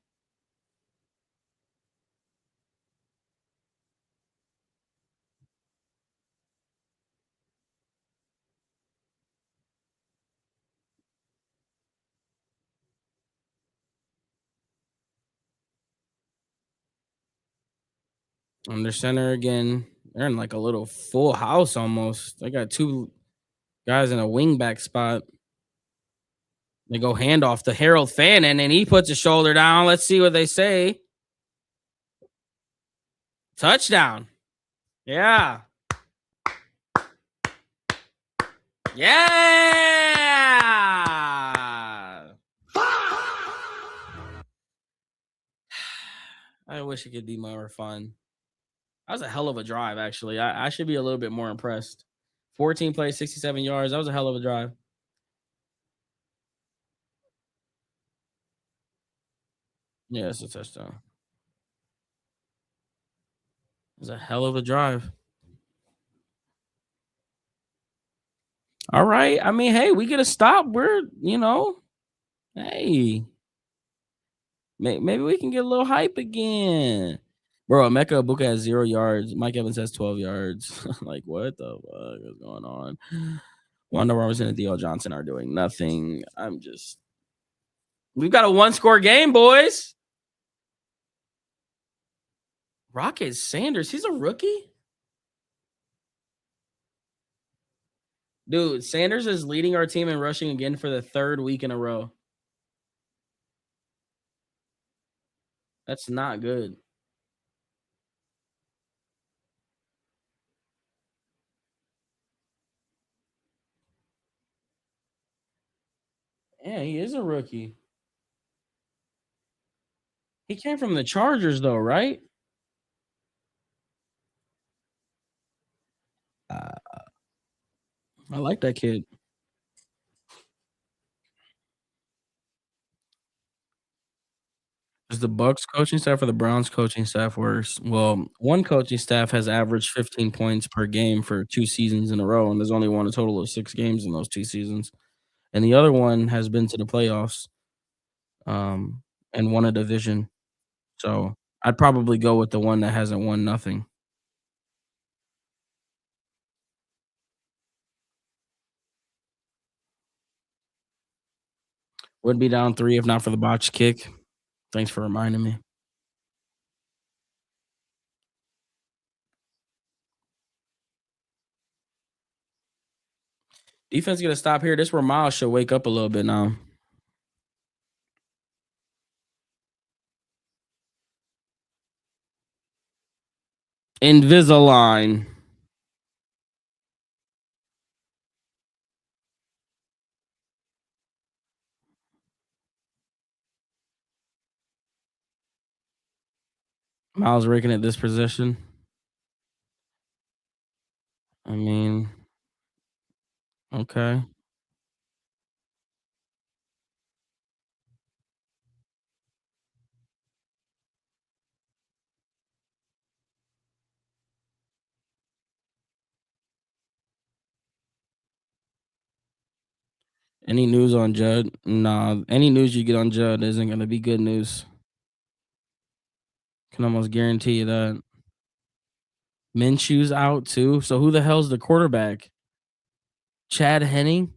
Under center again. They're in like a little full house almost. They got 2 guys in a wingback spot. They go handoff to Harold Fannin, and he puts his shoulder down. Let's see what they say. Touchdown. Yeah. Yeah. I wish it could be more fun. That was a hell of a drive, actually. I should be a little bit more impressed. 14 plays, 67 yards. That was a hell of a drive. Yeah, it's a touchdown. It was a hell of a drive. All right. I mean, hey, we get a stop. Hey, maybe we can get a little hype again. Bro, Emeka Ibuka has 0 yards. Mike Evans has 12 yards. Like, what the fuck is going on? Wanda Robinson and Theo Johnson are doing nothing. We've got a 1-score game, boys. Rocket Sanders, he's a rookie? Dude, Sanders is leading our team in rushing again for the 3rd week in a row. That's not good. Yeah, he is a rookie. He came from the Chargers, though, right? I like that kid. Is the Bucks coaching staff or the Browns coaching staff worse? Well, one coaching staff has averaged 15 points per game for 2 seasons in a row, and there's only won a total of 6 games in those 2 seasons. And the other one has been to the playoffs, um, and won a division. So I'd probably go with the one that hasn't won nothing. Would be down 3 if not for the botched kick. Thanks for reminding me. Defense gonna stop here. This where Miles should wake up a little bit now. Invisalign. Miles Ricken at this position. I mean, okay. Any news on Judd? Nah, any news you get on Judd isn't gonna be good news. Can almost guarantee you that. Minshew's out too. So who the hell's the quarterback? Chad Henning?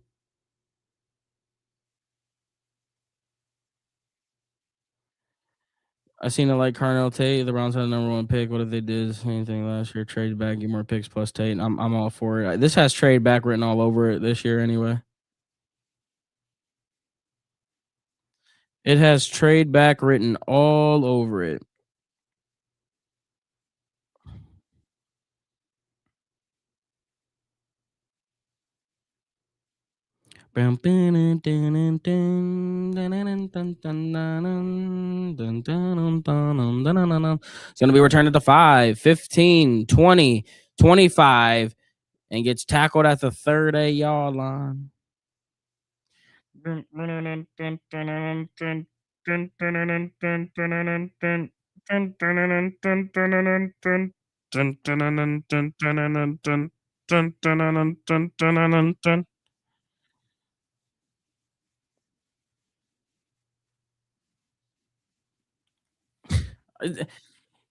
I seen it like Carnell Tate. The Browns had the number one pick. What if they did anything last year? Trade back, get more picks plus Tate. I'm all for it. This has trade back written all over it this year anyway. It has trade back written all over it. It's going to be returned at the 5, 15, 20, 25, and gets tackled at the 30-yard line.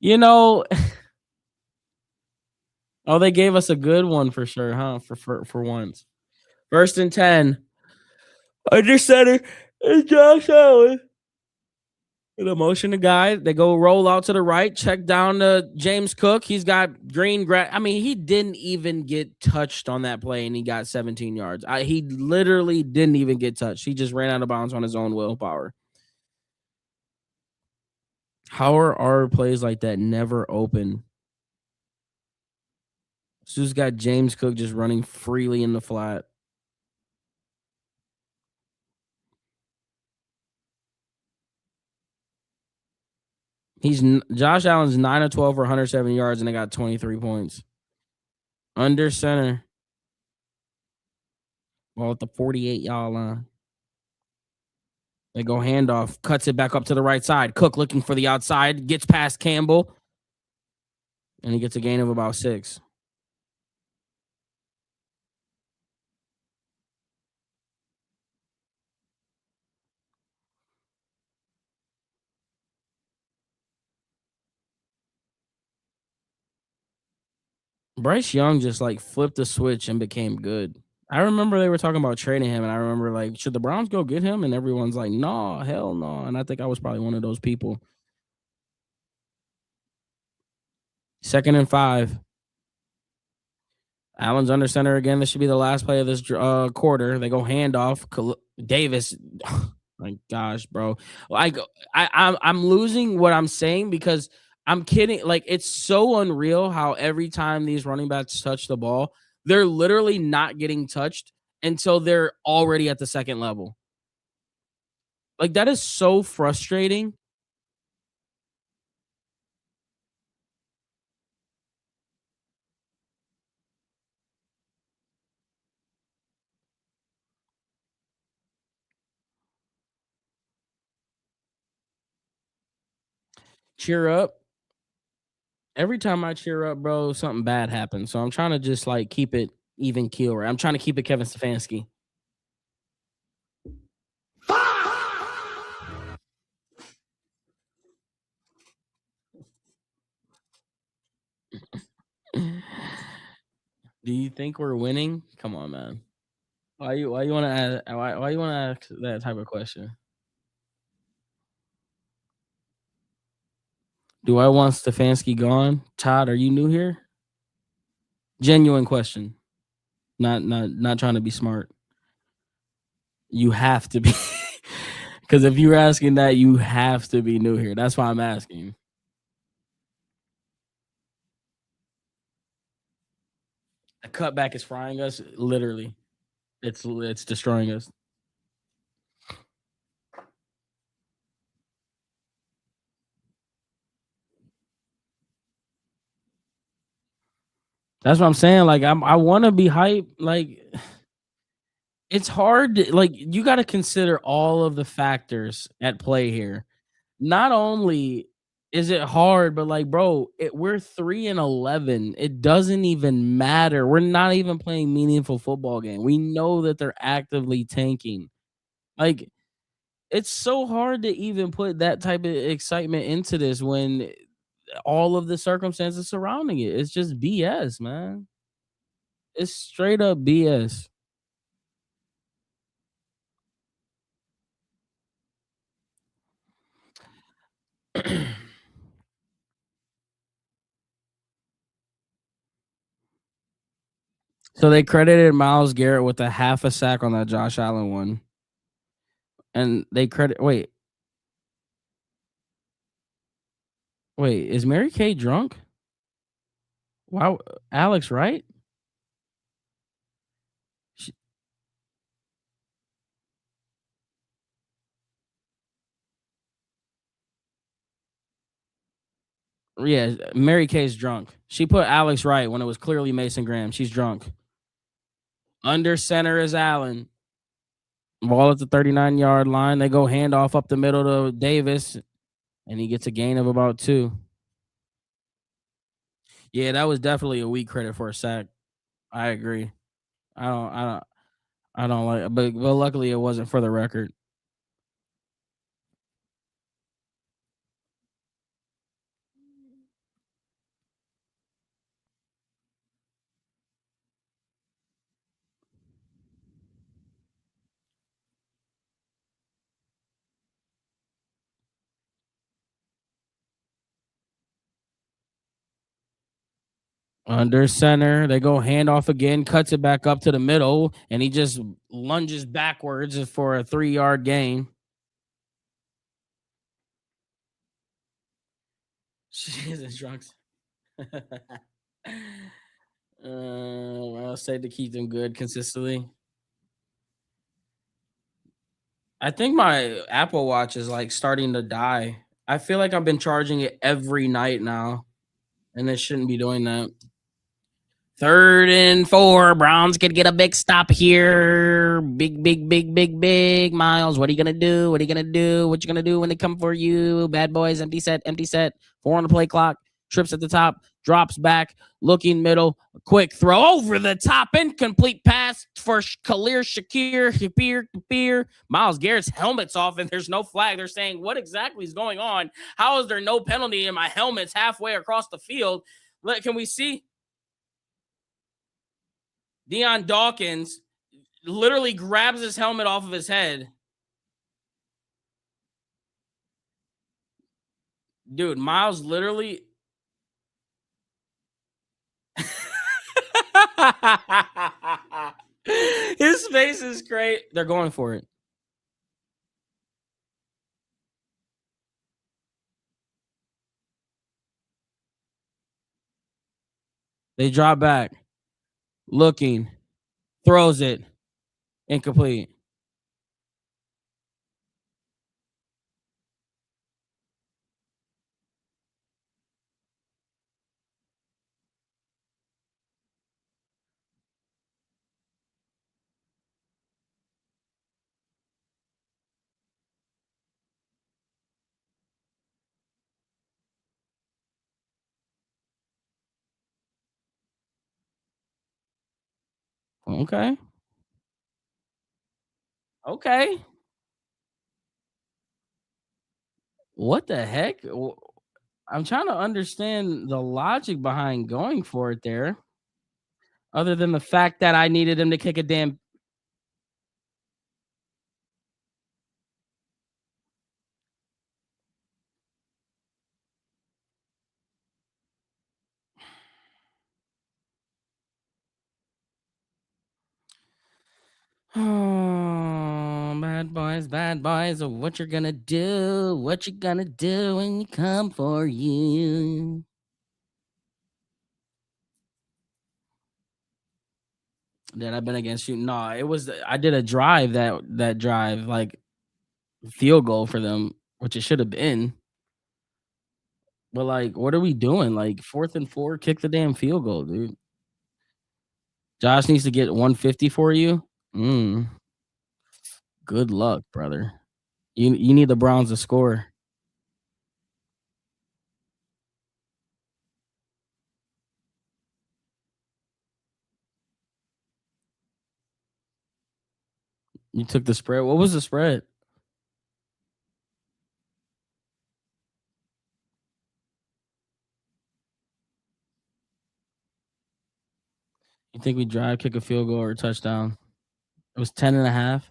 You know, oh, they gave us a good one for sure, huh? For once. 1st and 10. Under center is Josh Allen. The motion the guy, they go roll out to the right, check down to James Cook. He's got green grass. I mean, he didn't even get touched on that play, and he got 17 yards. He literally didn't even get touched. He just ran out of bounds on his own willpower. How are our plays like that never open? Sue's got James Cook just running freely in the flat. Josh Allen's 9 of 12 for 170 yards, and they got 23 points. Under center. Ball at the 48-yard line. They go handoff, cuts it back up to the right side. Cook looking for the outside, gets past Campbell, and he gets a gain of about 6. Bryce Young just like flipped the switch and became good. I remember they were talking about trading him, and I remember like, should the Browns go get him? And everyone's like, no, hell no. And I think I was probably one of those people. 2nd and 5. Allen's under center again. This should be the last play of this quarter. They go handoff. Davis. My gosh, bro. Like I'm losing what I'm saying because I'm kidding. Like it's so unreal how every time these running backs touch the ball, they're literally not getting touched until they're already at the second level. Like that is so frustrating. Cheer up. Every time I cheer up, bro, something bad happens. So I'm trying to just like keep it even keel. Right? I'm trying to keep it Kevin Stefanski. Do you think we're winning? Come on, man. Why you want to ask why you want to ask that type of question? Do I want Stefanski gone? Todd, are you new here? Genuine question. Not trying to be smart. You have to be because if you're asking that, you have to be new here. That's why I'm asking. The cutback is frying us, literally. It's destroying us. That's what I'm saying. Like I want to be hype. Like it's hard. Like you got to consider all of the factors at play here. Not only is it hard, but like, bro, we're 3-11. It doesn't even matter. We're not even playing meaningful football game. We know that they're actively tanking. Like it's so hard to even put that type of excitement into this when all of the circumstances surrounding it. It's just BS, man. It's straight up BS. So they credited Miles Garrett with a half a sack on that Josh Allen one. And they credit wait, is Mary Kay drunk? Wow, Alex, right? Sh Yeah, Mary Kay's drunk. She put Alex right when it was clearly Mason Graham. She's drunk. Under center is Allen. Ball at the 39-yard line. They go handoff up the middle to Davis, and he gets a gain of about 2. Yeah, that was definitely a weak credit for a sack. I agree. I don't I don't I don't like but luckily it wasn't for the record. Under center, they go handoff again, cuts it back up to the middle, and he just lunges backwards for a 3-yard gain. Jesus, drunks. I'll say to keep them good consistently. I think my Apple Watch is like starting to die. I feel like I've been charging it every night now, and it shouldn't be doing that. 3rd and 4. Browns could get a big stop here. Big, big, big, big, big. Miles, what are you gonna do? What are you gonna do? What you gonna do when they come for you? Bad boys, empty set, empty set. 4 on the play clock. Trips at the top, drops back, looking middle, quick throw over the top, incomplete pass for Khalil Shakir. Miles Garrett's helmet's off, and there's no flag. They're saying, what exactly is going on? How is there no penalty and my helmet's halfway across the field? Can we see? Deion Dawkins literally grabs his helmet off of his head. Dude, Miles literally. His face is great. They're going for it. They drop back, looking, throws it, incomplete. Okay. Okay. What the heck? I'm trying to understand the logic behind going for it there, other than the fact that I needed him to kick a damn. Oh, bad boys. What you're gonna do? What you gonna do when you come for you? that I've been against you. No, it was I did a drive that drive, like, field goal for them, which it should have been. But, like, what are we doing? Like, 4th and 4, kick the damn field goal, dude. Josh needs to get 150 for you? Mm, good luck, brother. You need the Browns to score. You took the spread. What was the spread? You think we drive, kick a field goal, or a touchdown? It was 10.5,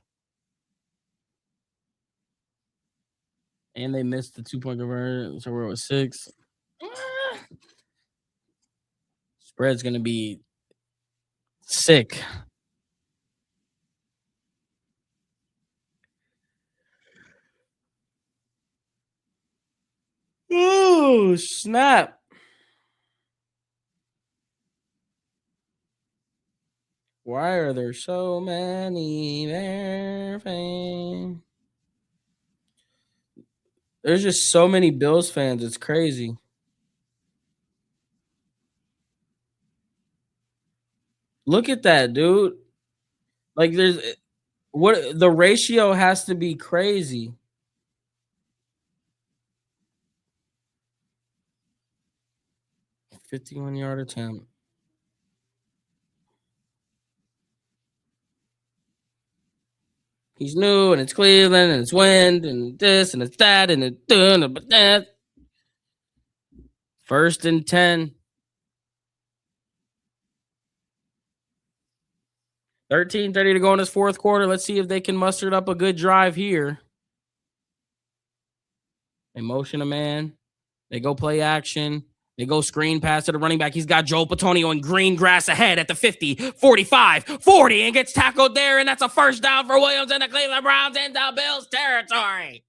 and they missed the 2-point conversion, so we're at 6. Ah, spread's gonna be sick. Ooh, snap. Why are there so many Bear fans? There's just so many Bills fans. It's crazy. Look at that, dude. Like, there's what the ratio has to be crazy. 51-yard attempt. He's new, and it's Cleveland, and it's wind, and this, and it's that, and it's done, but that. 1st and 10. 13:30 to go in this fourth quarter. Let's see if they can muster up a good drive here. They motion a man. They go play action. They go screen pass to the running back. He's got Joe Patonio in green grass ahead at the 50, 45, 40, and gets tackled there. And that's a first down for Williams and the Cleveland Browns into Bills territory.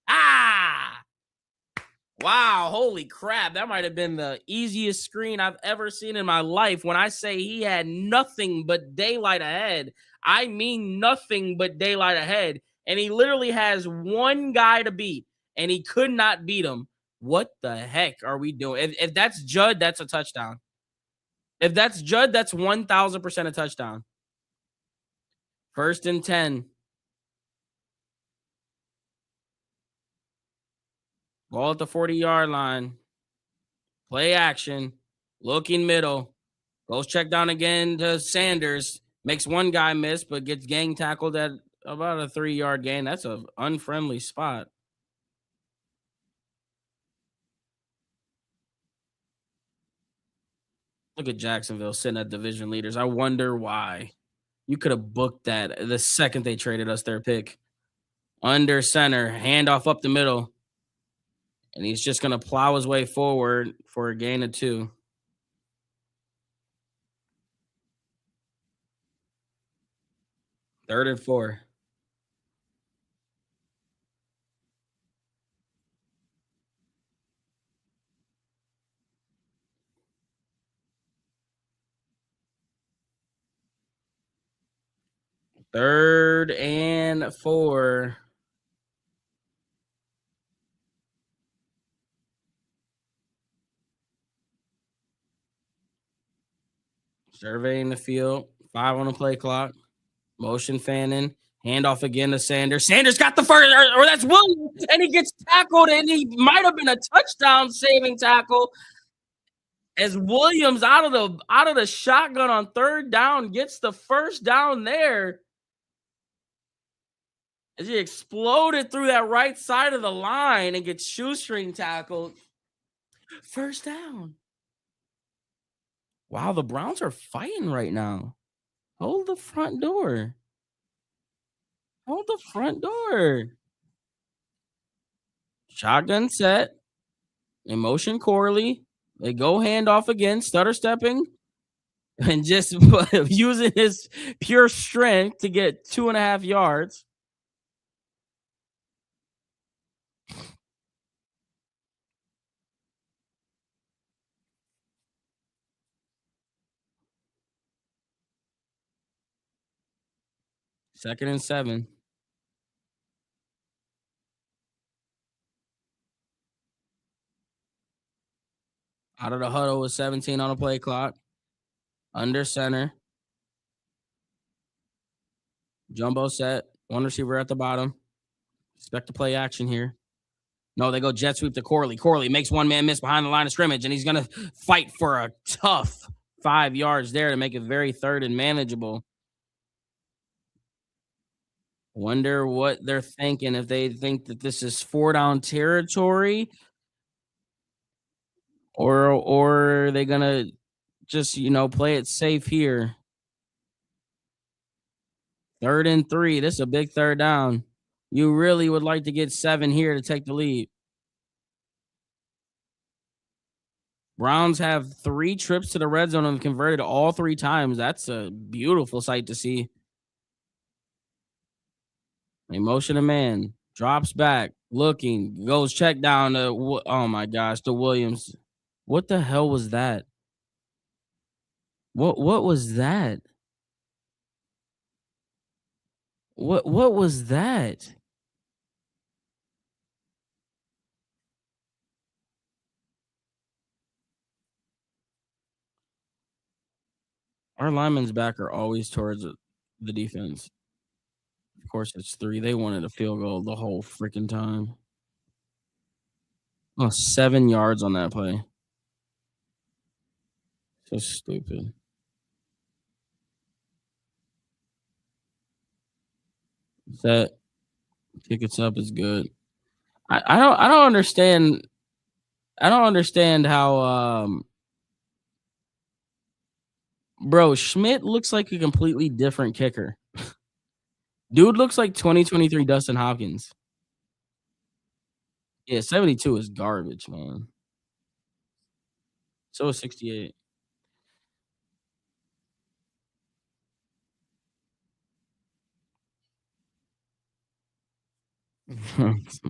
Ah! Wow, holy crap. That might have been the easiest screen I've ever seen in my life. When I say he had nothing but daylight ahead, I mean nothing but daylight ahead. And he literally has one guy to beat, and he could not beat him. What the heck are we doing? If that's Judd, that's a touchdown. If that's Judd, that's 1000% a touchdown. 1st and 10. Ball at the 40-yard line. Play action. Looking middle. Goes check down again to Sanders. Makes one guy miss, but gets gang tackled at about a 3-yard gain. That's an unfriendly spot. Look at Jacksonville sitting at division leaders. I wonder why. You could have booked that the second they traded us their pick. Under center, handoff up the middle. And he's just going to plow his way forward for a gain of 2. 3rd and 4. 3rd and 4. Surveying the field. 5 on the play clock. Motion fanning. Handoff again to Sanders. Sanders got the first, or that's Williams, and he gets tackled, and he might have been a touchdown saving tackle as Williams out of the shotgun on 3rd down gets the first down there as he exploded through that right side of the line and gets shoestring tackled. First down. Wow, the Browns are fighting right now. Hold the front door. Hold the front door. Shotgun set. Emotion Corley. They go handoff again, stutter stepping, and just using his pure strength to get 2.5 yards. 2nd and 7. Out of the huddle with 17 on the play clock. Under center. Jumbo set. One receiver at the bottom. Expect to play action here. No, they go jet sweep to Corley. Corley makes one man miss behind the line of scrimmage, and he's going to fight for a tough 5 yards there to make it very third and manageable. Wonder what they're thinking, if they think that this is 4 down territory, or are they gonna just, play it safe here. 3rd and 3. This is a big 3rd down. You really would like to get 7 here to take the lead. Browns have 3 trips to the red zone and converted all 3 times. That's a beautiful sight to see. They motion a man, drops back, looking, goes check down to oh my gosh, to Williams. What the hell was that? What was that? What was that? Our linemen's back are always towards the defense. Of course, it's 3. They wanted a field goal the whole freaking time. Oh, 7 yards on that play. So stupid. Set, kick it's up is good. I don't understand. I don't understand how bro, Schmidt looks like a completely different kicker. Dude looks like 2023 Dustin Hopkins. Yeah, 72 is garbage, man. So is 68.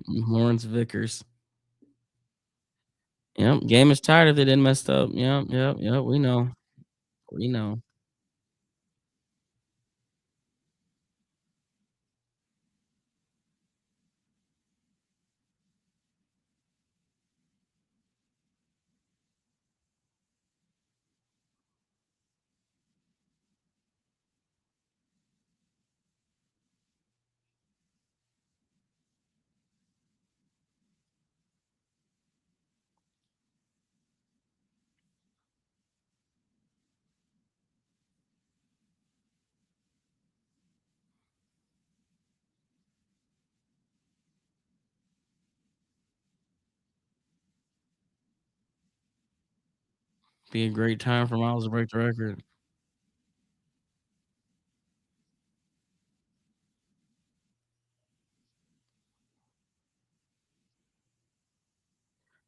Lawrence Vickers. Yep, game is tired if they didn't mess up. Yep, yep, yep. We know. We know. Be a great time for Miles to break the record.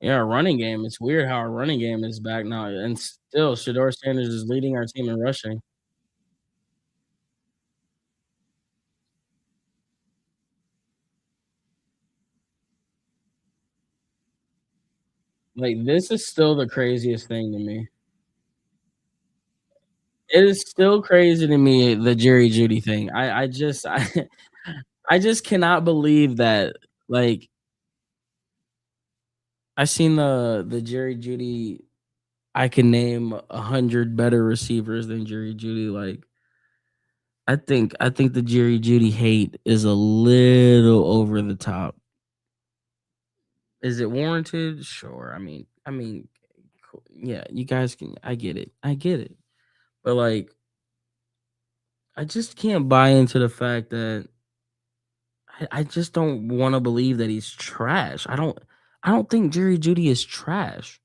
Yeah, our running game. It's weird how our running game is back now, and still Shador Sanders is leading our team in rushing. Like, this is still the craziest thing to me. It is still crazy to me, the Jerry Judy thing. I just cannot believe that, like, I seen the Jerry Judy. I can name 100 better receivers than Jerry Judy. Like, I think the Jerry Judy hate is a little over the top. Is it warranted? Sure. I mean, cool. Yeah, you guys can. I get it. I get it. But like, I just can't buy into the fact that I just don't want to believe that he's trash. I don't think Jerry Judy is trash.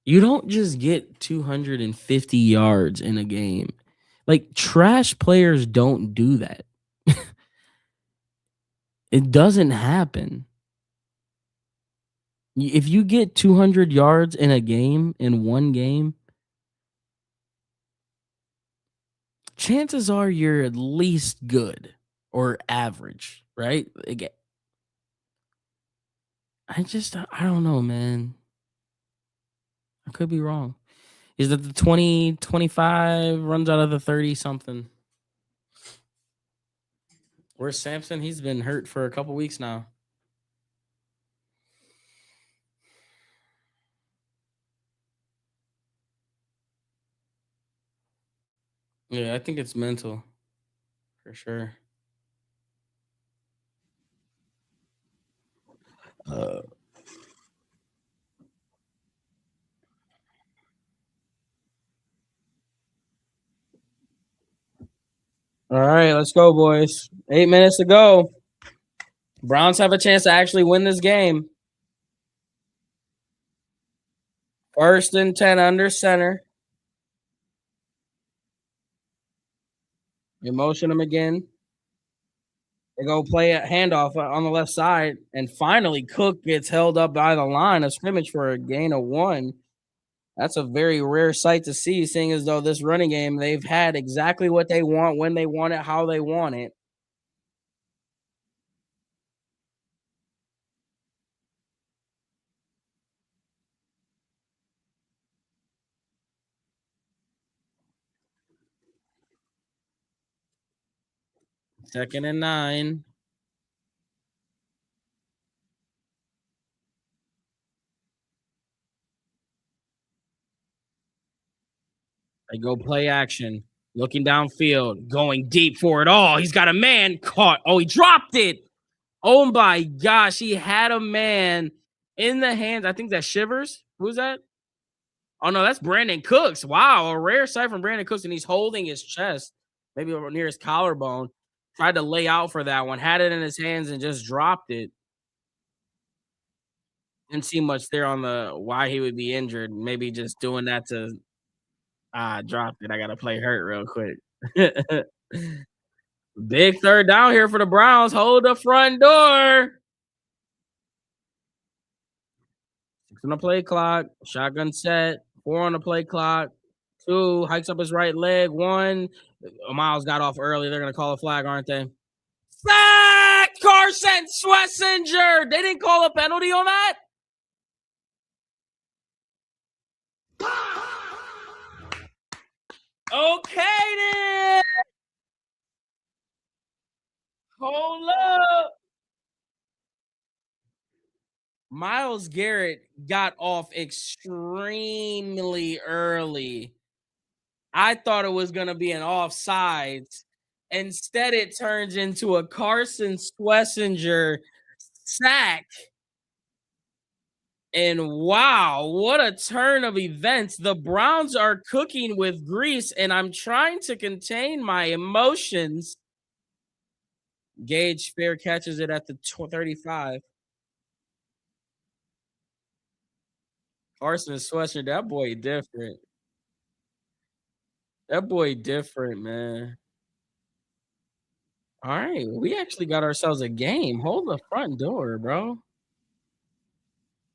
You don't just get 250 yards in a game. Like, trash players don't do that. It doesn't happen. If you get 200 yards in a game, in one game, chances are you're at least good or average, right? Like, I don't know, man. I could be wrong. He's at the 20, 25, runs out of the 30 something. Where's Samson? He's been hurt for a couple weeks now. Yeah, I think it's mental for sure. Uh, all right, let's go, boys. 8 minutes to go. Browns have a chance to actually win this game. First and 10 under center. You motion them again. They go play a handoff on the left side, and finally Cook gets held up by the line of scrimmage for a gain of 1. That's a very rare sight to see, seeing as though this running game, they've had exactly what they want, when they want it, how they want it. Second and 9. They go play action, looking downfield, going deep for it all. He's got a man caught. Oh, he dropped it. Oh my gosh, he had a man in the hands. I think that's Shivers. Who's that? Oh no, that's Brandon Cooks. Wow, a rare sight from Brandon Cooks, and he's holding his chest, maybe over near his collarbone. Tried to lay out for that one, had it in his hands and just dropped it. Didn't see much there on the why he would be injured. Maybe just doing that to dropped it. I gotta play hurt real quick. Big third down here for the Browns. Hold the front door. 6 on the play clock. Shotgun set. 4 on the play clock. 2 hikes up his right leg. 1. Miles got off early. They're gonna call a flag, aren't they? Sack! Carson Schlesinger. They didn't call a penalty on that. Okay then. Hold up. Miles Garrett got off extremely early. I thought it was gonna be an offsides. Instead, it turns into a Carson Schlesinger sack. And wow, what a turn of events. The Browns are cooking with grease, and I'm trying to contain my emotions. Gage fair catches it at the 35. Carson Schlesinger, that boy different. That boy different, man. All right, we actually got ourselves a game. Hold the front door, bro.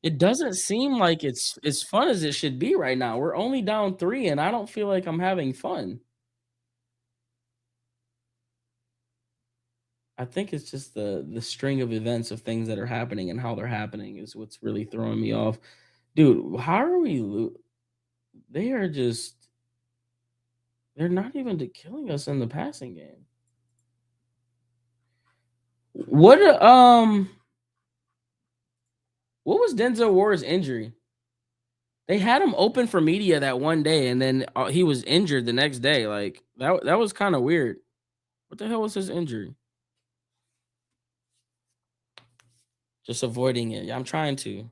It doesn't seem like it's as fun as it should be right now. We're only down 3, and I don't feel like I'm having fun. I think it's just the string of events of things that are happening and how they're happening is what's really throwing me off. Dude, how are we they are just they're not even killing us in the passing game. What what was Denzel Ward's injury? They had him open for media that one day, and then he was injured the next day. Like that was kind of weird. What the hell was his injury? Just avoiding it. Yeah, I'm trying to.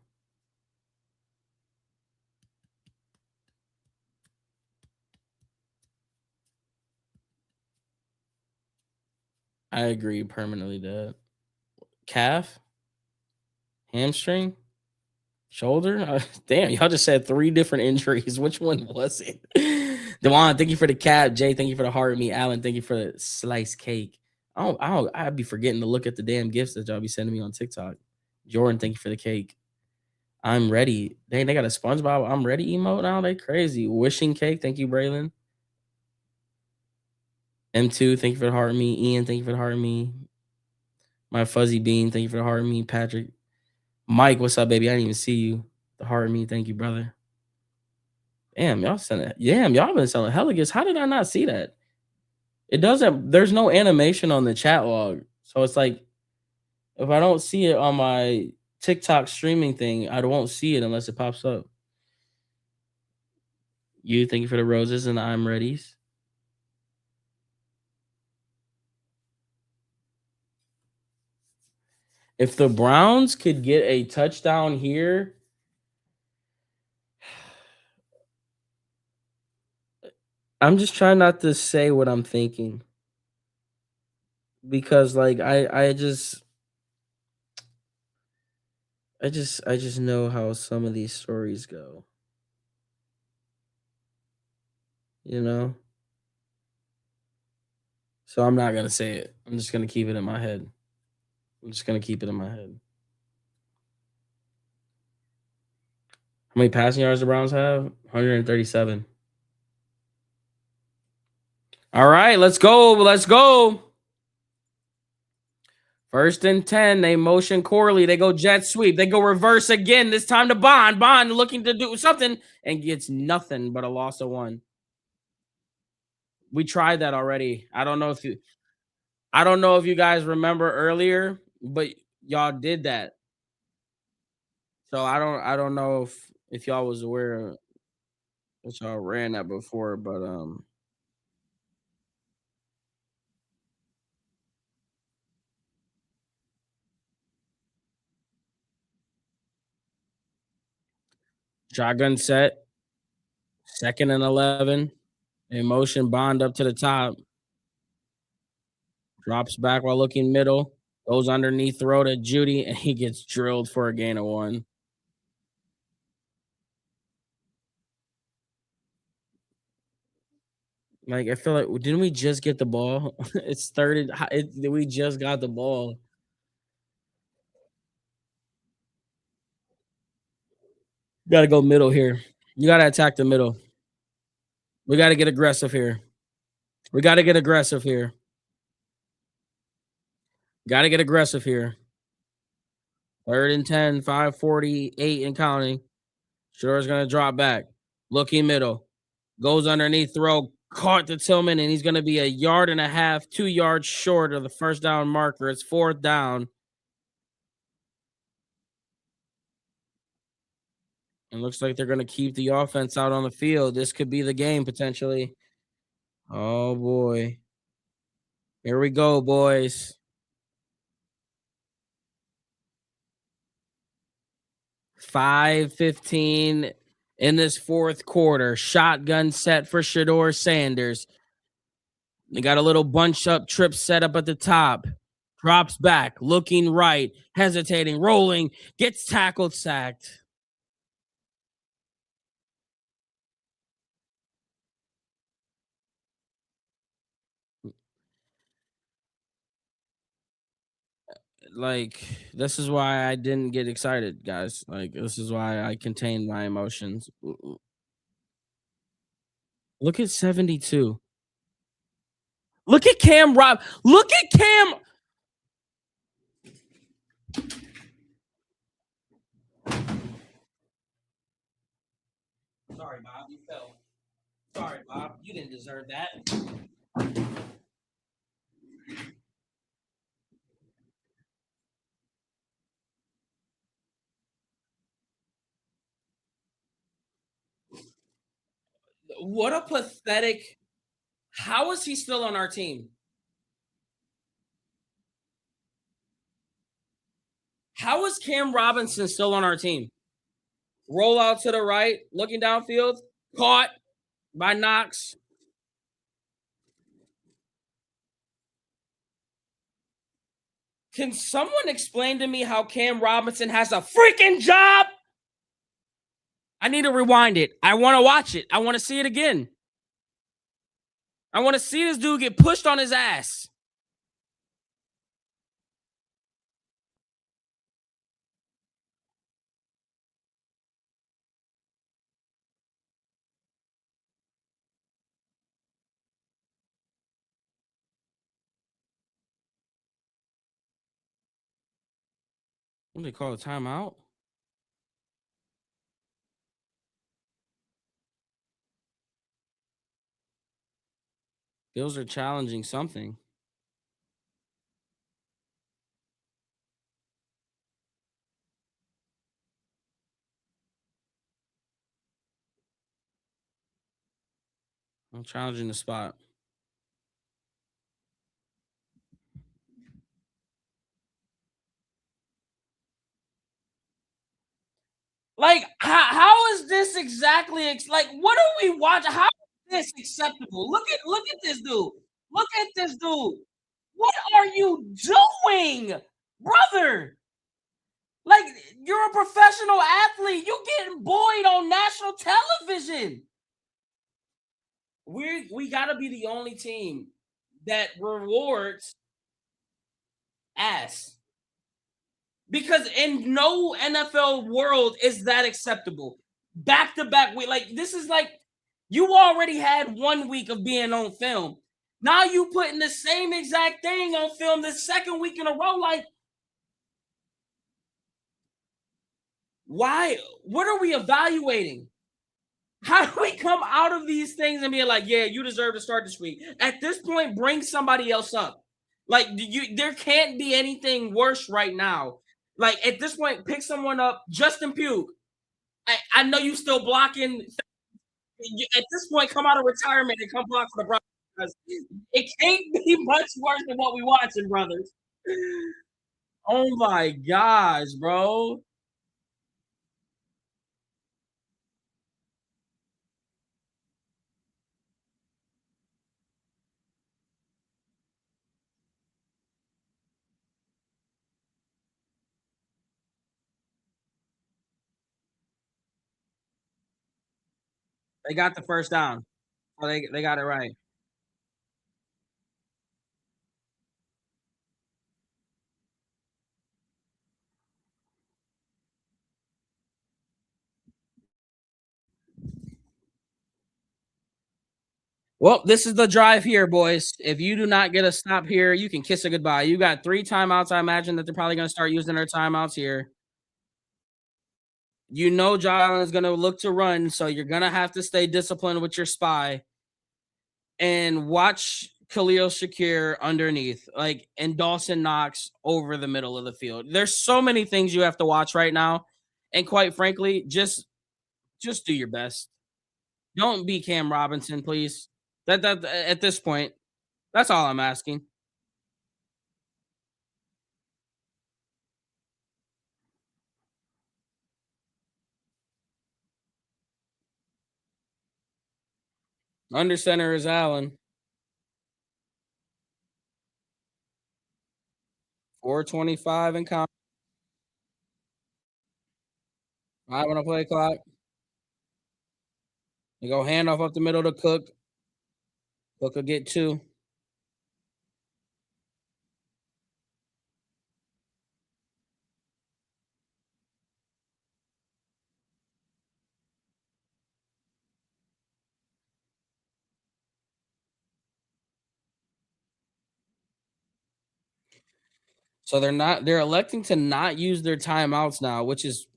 I agree, permanently dead. Calf, hamstring, shoulder. Damn, y'all just said 3 different injuries. Which one was it? Dewan, thank you for the cap. Jay, thank you for the heart of me. Alan, thank you for the sliced cake. I'd be forgetting to look at the damn gifts that y'all be sending me on TikTok. Jordan, thank you for the cake. I'm ready. Dang, they got a SpongeBob I'm ready emote now. They crazy. Wishing cake. Thank you, Braylon. M2, thank you for the heart of me. Ian, thank you for the heart of me. My fuzzy bean, thank you for the heart of me. Patrick. Mike, what's up, baby? I didn't even see you. The heart of me, thank you, brother. Y'all been selling hella gifts. How did I not see that? It doesn't there's no animation on the chat log. So it's like if I don't see it on my TikTok streaming thing, I won't see it unless it pops up. You thank you for the roses and the I'm readies. If the Browns could get a touchdown here, I'm just trying not to say what I'm thinking because like I just know how some of these stories go, you know? So I'm not gonna say it. I'm just gonna keep it in my head. I'm just gonna keep it in my head. How many passing yards the Browns have? 137. All right, let's go. Let's go. First and 10. They motion Corley. They go jet sweep. They go reverse again. This time to Bond. Bond looking to do something and gets nothing but a loss of one. We tried that already. I don't know if you guys remember earlier, but y'all did that. So I don't know if y'all was aware that y'all ran that before, but shotgun set, second and 11. In motion, Bond up to the top, drops back while looking middle, goes underneath, throw to Judy, and he gets drilled for a gain of one. Like I feel like didn't we just get the ball? It's third. We just got the ball. Got to go middle here. You got to attack the middle. We got to get aggressive here. We got to get aggressive here. Got to get aggressive here. Third and 10, 5:48 and counting. Shador's going to drop back. Looking middle. Goes underneath, throw, caught to Tillman, and he's going to be a yard and a half, 2 yards short of the first down marker. It's fourth down. It looks like they're going to keep the offense out on the field. This could be the game potentially. Oh, boy. Here we go, boys. 5:15 in this fourth quarter. Shotgun set for Shador Sanders. They got a little bunch up trip set up at the top. Drops back, looking right, hesitating, rolling, gets tackled, sacked. Like, this is why I didn't get excited, guys. Like, this is why I contained my emotions. Look at 72. Look at Cam Rob. Look at Cam. Sorry, Bob. You fell. Sorry, Bob. You didn't deserve that. What a pathetic. How is he still on our team? How is Cam Robinson still on our team? Roll out to the right, looking downfield, caught by Knox. Can someone explain to me how Cam Robinson has a freaking job? I need to rewind it. I want to watch it. I want to see it again. I want to see this dude get pushed on his ass. What do they call a timeout? Bills are challenging something. I'm challenging the spot. Like, how is this exactly like what are we watching? How is this acceptable? Look at this dude. Look at this dude. What are you doing, brother? Like, you're a professional athlete. You getting bullied on national television. We gotta be the only team that rewards ass. Because in no NFL world is that acceptable. Back to back week. Like, this is like you already had 1 week of being on film. Now you putting the same exact thing on film the second week in a row. Like, why? What are we evaluating? How do we come out of these things and be like, yeah, you deserve to start this week? At this point, bring somebody else up. Like, there can't be anything worse right now. Like, at this point, pick someone up. Justin Pugh. I know you still blocking. At this point, come out of retirement and come block for the Broncos. Because it can't be much worse than what we watching, brothers. Oh my gosh, bro. They got the first down. Oh, they got it right. Well, this is the drive here, boys. If you do not get a stop here, you can kiss it goodbye. You got 3 timeouts. I imagine that they're probably gonna start using their timeouts here. You know John is gonna look to run, so you're gonna have to stay disciplined with your spy and watch Khalil Shakir underneath, like, and Dawson Knox over the middle of the field. There's so many things you have to watch right now, and quite frankly, just do your best. Don't be Cam Robinson, please. That at this point, that's all I'm asking. Under center is Allen. 4:25 and count. 5 on the play clock. You go handoff up the middle to Cook. Cook will get 2. So they're electing to not use their timeouts now, which is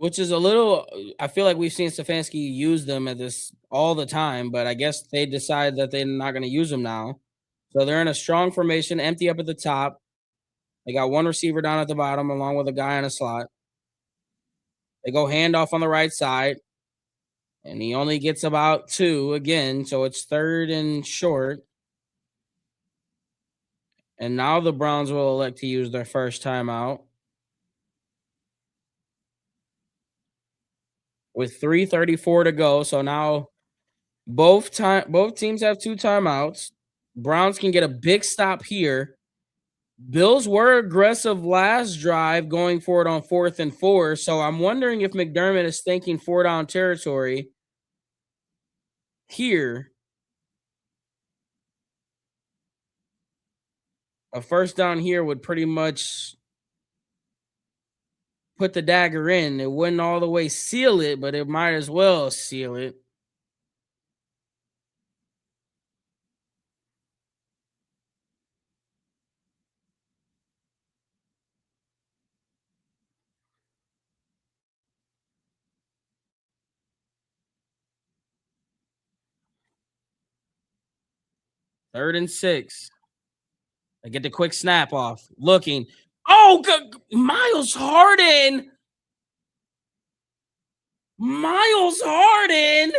a little I feel like we've seen Stefanski use them at this all the time, but I guess they decide that they're not gonna use them now. So they're in a strong formation, empty up at the top. They got 1 receiver down at the bottom along with a guy in a slot. They go handoff on the right side, and he only gets about 2 again, so it's 3rd and short. And now the Browns will elect to use their first timeout with 3:34 to go. So now both teams have 2 timeouts. Browns can get a big stop here. Bills were aggressive last drive going for it on 4th and 4. So I'm wondering if McDermott is thinking 4 down territory here. A first down here would pretty much put the dagger in. It wouldn't all the way seal it, but it might as well seal it. 3rd and 6. They get the quick snap off. Looking. Oh, Miles Harden. Miles Harden.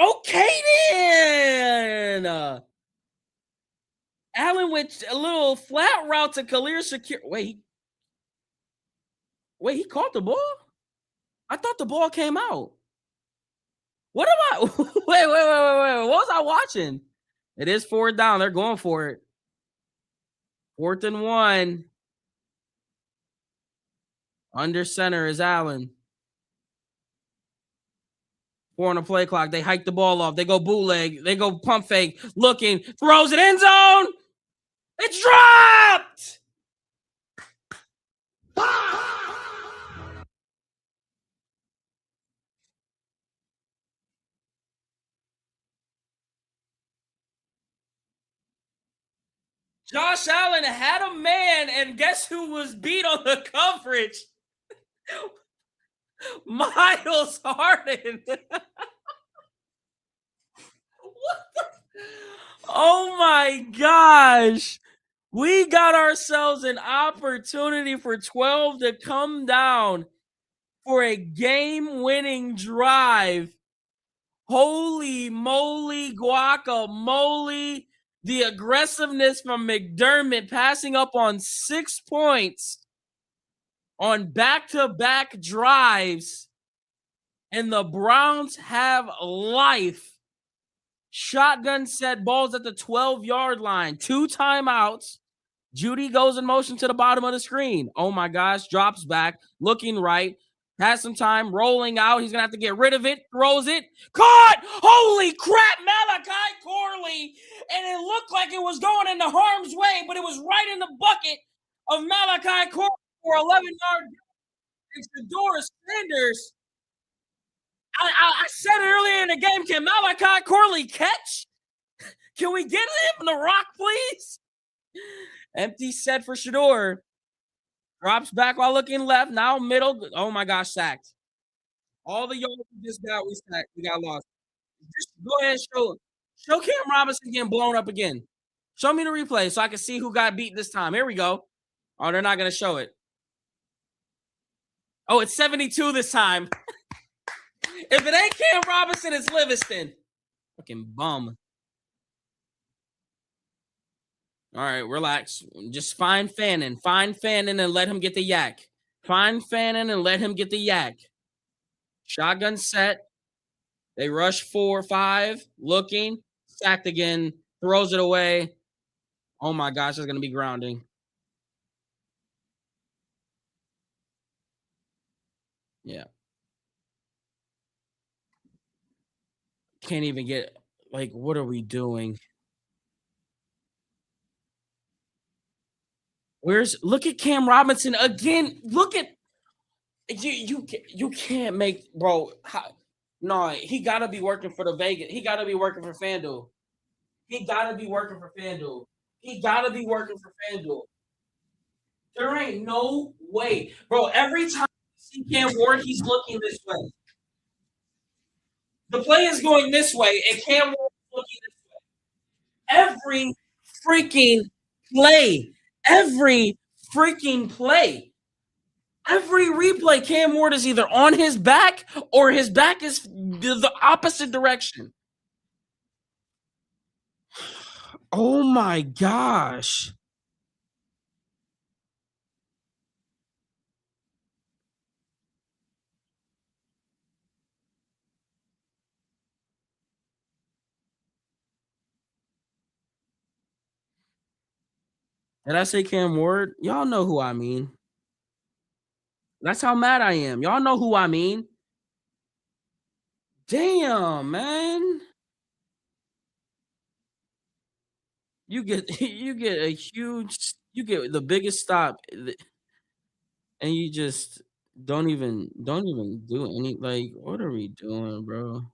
Okay then. Allen with a little flat route to Khalil Shakir. Wait, he caught the ball? I thought the ball came out. What am I? Wait. What was I watching? It is 4th down. They're going for it. 4th and 1. Under center is Allen. 4 on the play clock. They hike the ball off. They go bootleg. They go pump fake. Looking. Throws it end zone. It's dropped. Josh Allen had a man, and guess who was beat on the coverage? Miles Harden. What the? Oh my gosh. We got ourselves an opportunity for 12 to come down for a game-winning drive. Holy moly, guacamole. The aggressiveness from McDermott passing up on 6 points on back-to-back drives. And the Browns have life. Shotgun set, balls at the 12-yard line. 2 timeouts. Judy goes in motion to the bottom of the screen. Oh my gosh, drops back, looking right. Has some time, rolling out. He's going to have to get rid of it. Throws it. Caught! Holy crap, Malachi Corley. And it looked like it was going into harm's way, but it was right in the bucket of Malachi Corley for 11-yard. It's the Doris Sanders. I said earlier in the game, can Malachi Corley catch? Can we get him the rock, please? Empty set for Shador. Drops back while looking left. Now middle. Oh my gosh, sacked. All the yards we just got, we sacked. We got lost. Just go ahead and show Cam Robinson getting blown up again. Show me the replay so I can see who got beat this time. Here we go. Oh, they're not going to show it. Oh, it's 72 this time. If it ain't Cam Robinson, it's Livingston. Fucking bum. All right, relax. Just find Fannin. Find Fannin and let him get the yak. Find Fannin and let him get the yak. Shotgun set. They rush 4-5. Looking. Sacked again. Throws it away. Oh my gosh, that's going to be grounding. Yeah. Can't even get, like, what are we doing? Look at Cam Robinson again. Look at you can't make, bro. No, he gotta be working for the Vegas. He gotta be working for FanDuel. He gotta be working for FanDuel. He gotta be working for FanDuel. There ain't no way, bro. Every time you see Cam Ward, he's looking this way. The play is going this way, and Cam Ward is looking this way. Every freaking play. Every freaking play. Every replay, Cam Ward is either on his back or his back is the opposite direction. Oh my gosh. Did I say Cam Ward? Y'all know who I mean. That's how mad I am. Y'all know who I mean. Damn, man. You get you get the biggest stop, and you just don't even do any, like, what are we doing, bro?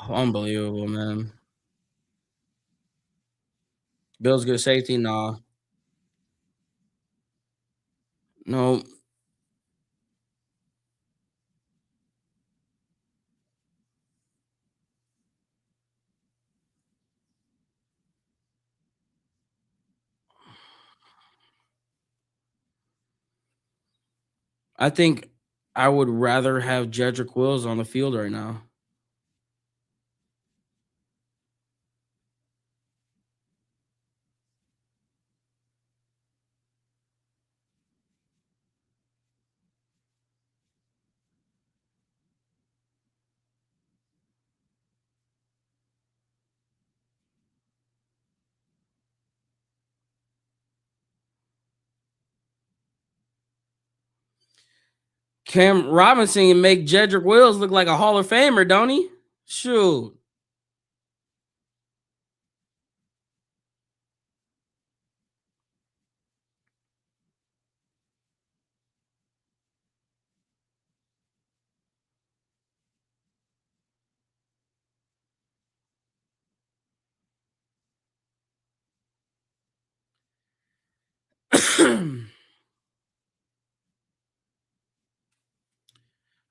Unbelievable, man. Bills good safety? Nah. No. I think I would rather have Jedrick Wills on the field right now. Cam Robinson make Jedrick Wills look like a Hall of Famer, don't he? Shoot.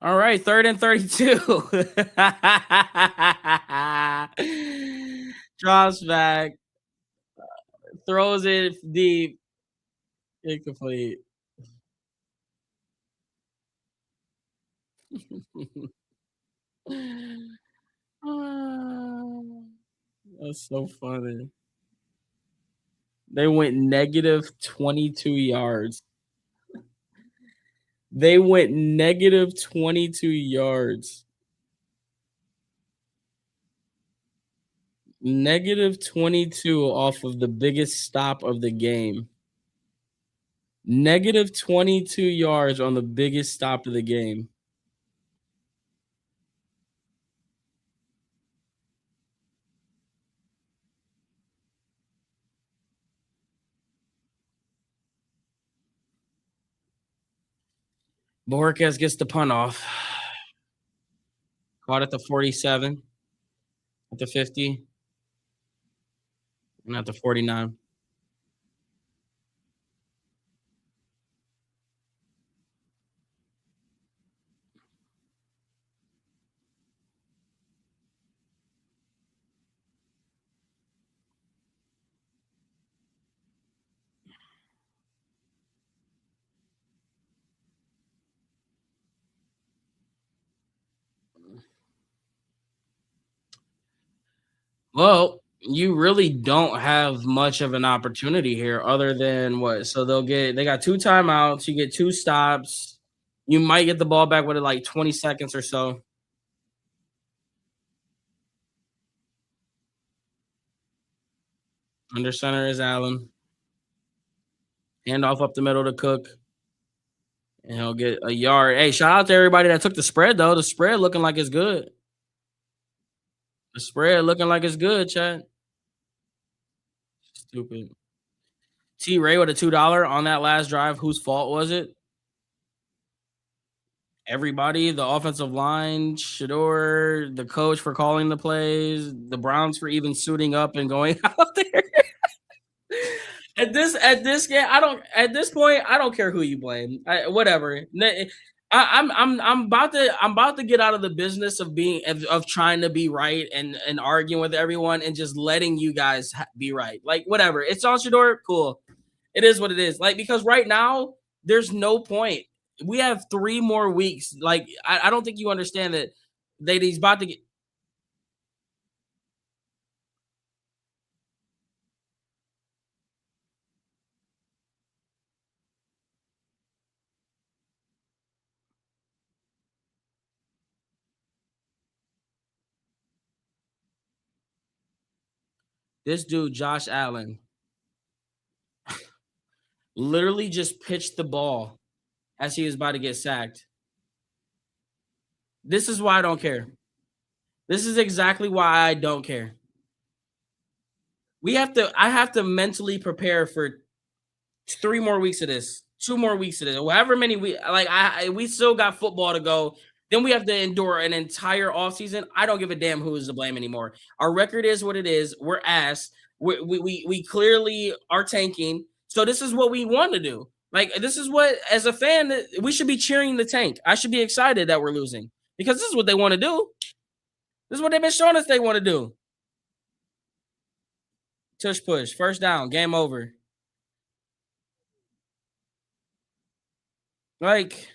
All right, 3rd and 32. Drops back, throws it deep, incomplete. Ah, that's so funny. They went negative 22 yards. They went negative 22 yards. Negative 22 off of the biggest stop of the game. Negative 22 yards on the biggest stop of the game. Borges gets the punt off. Caught at the 47, at the 50, and at the 49. Well, you really don't have much of an opportunity here other than what? So they got 2 timeouts, you get 2 stops. You might get the ball back with like 20 seconds or so. Under center is Allen. Handoff up the middle to Cook, and he'll get a yard. Hey, shout out to everybody that took the spread though. The spread looking like it's good. The spread looking like it's good, chat. Stupid. T Ray with a $2 on that last drive. Whose fault was it? Everybody, the offensive line, Shador, the coach for calling the plays, the Browns for even suiting up and going out there. At this game, I don't at this point, I don't care who you blame. Whatever. I'm about to get out of the business of of trying to be right and arguing with everyone and just letting you guys be right. Like whatever. It's on Shador, cool. It is what it is. Like because right now there's no point. We have 3 more weeks. Like I don't think you understand that he's about to get this dude, Josh Allen, literally just pitched the ball as he was about to get sacked. This is why I don't care. This is exactly why I don't care. I have to mentally prepare for 3 more weeks of this, 2 more weeks of this, however many we still got football to go Then we have to endure an entire offseason. I don't give a damn who is to blame anymore. Our record is what it is. We're ass. We clearly are tanking. So this is what we want to do. Like this is what, as a fan, we should be cheering the tank. I should be excited that we're losing because this is what they want to do. This is what they've been showing us they want to do. Tush push, first down, game over. Like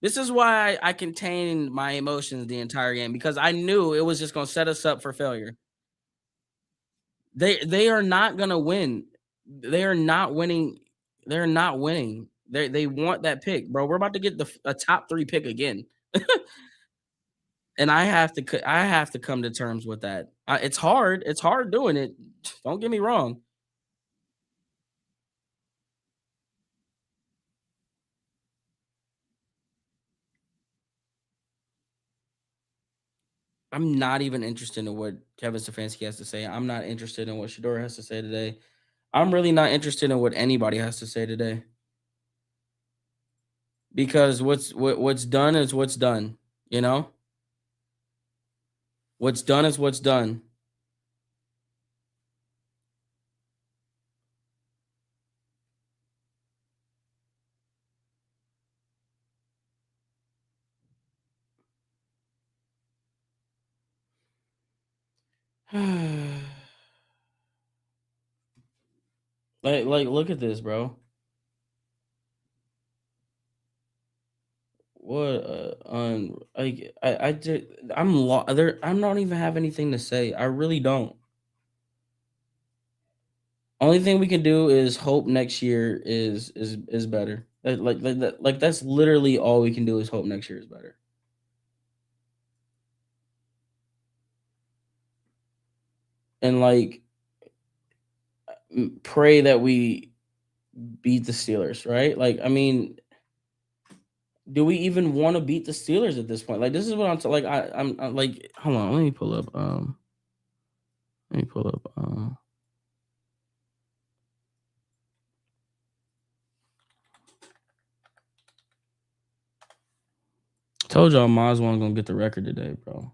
this is why I contained my emotions the entire game because I knew it was just going to set us up for failure. They are not gonna win. They are not winning. They're not winning. They want that pick, bro. We're about to get a top 3 pick again, and I have to come to terms with that. It's hard. It's hard doing it. Don't get me wrong. I'm not even interested in what Kevin Stefanski has to say. I'm not interested in what Shador has to say today. I'm really not interested in what anybody has to say today because what's done is what's done. You know, what's done is what's done. Like, look at this, bro. What on like I just there. I don't even have anything to say. I really don't. Only thing we can do is hope next year is better. Like that's literally all we can do is hope next year is better. And like pray that we beat the Steelers, right? Like I mean, do we even want to beat the Steelers at this point? Like this is what like I'm like hold on, let me pull up told y'all Maz wasn't gonna get the record today, bro.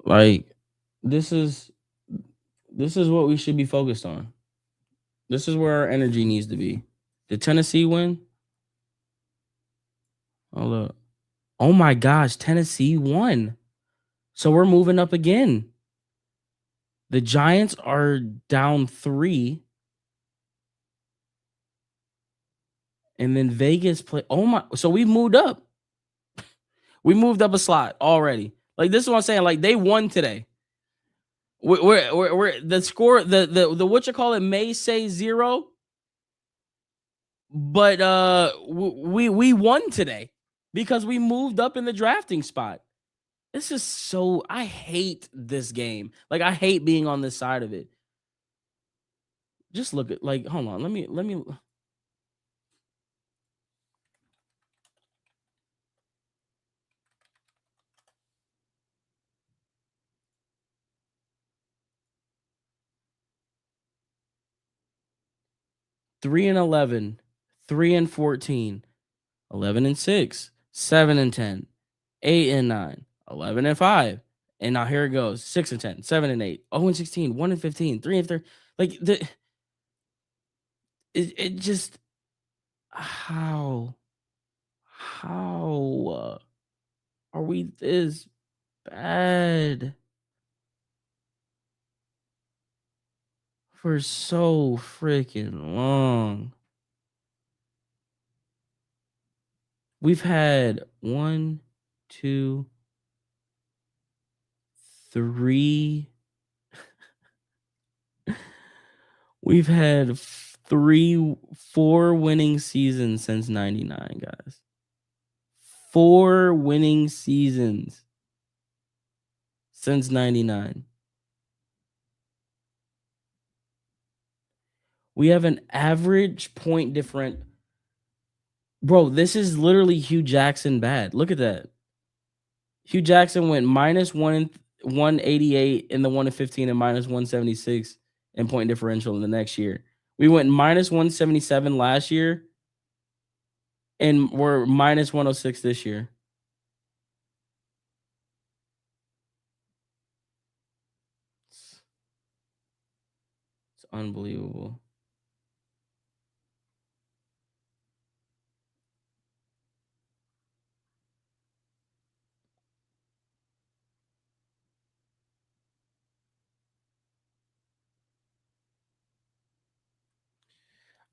Like this is this is what we should be focused on. This is where our energy needs to be. Did Tennessee win? Oh look. Oh my gosh, Tennessee won. So we're moving up again. The Giants are down 3. And then Vegas play. Oh my, so we moved up. We moved up a slot already. Like this is what I'm saying. Like they won today. We're the score, the what you call it may say 0, but we won today because we moved up in the drafting spot. This is so I hate this game. Like I hate being on this side of it. Just look at like hold on. Let me 3 and 11, 3 and 14, 11 and 6, 7 and 10, 8 and 9, 11 and 5. And now here it goes. 6 and 10, 7 and 8, 0 and 16, 1 and 15, 3 and 3. Like it just how how are we this bad for so freaking long? We've had 1, 2, 3. We've had 4 winning seasons since 99, guys. 4 winning seasons since 99. We have an average point different. Bro, this is literally Hugh Jackson bad. Look at that. Hugh Jackson went -1 and 188 in the 1 and 15 and -176 in point differential in the next year. We went -177 last year and we're minus 106 this year. It's unbelievable.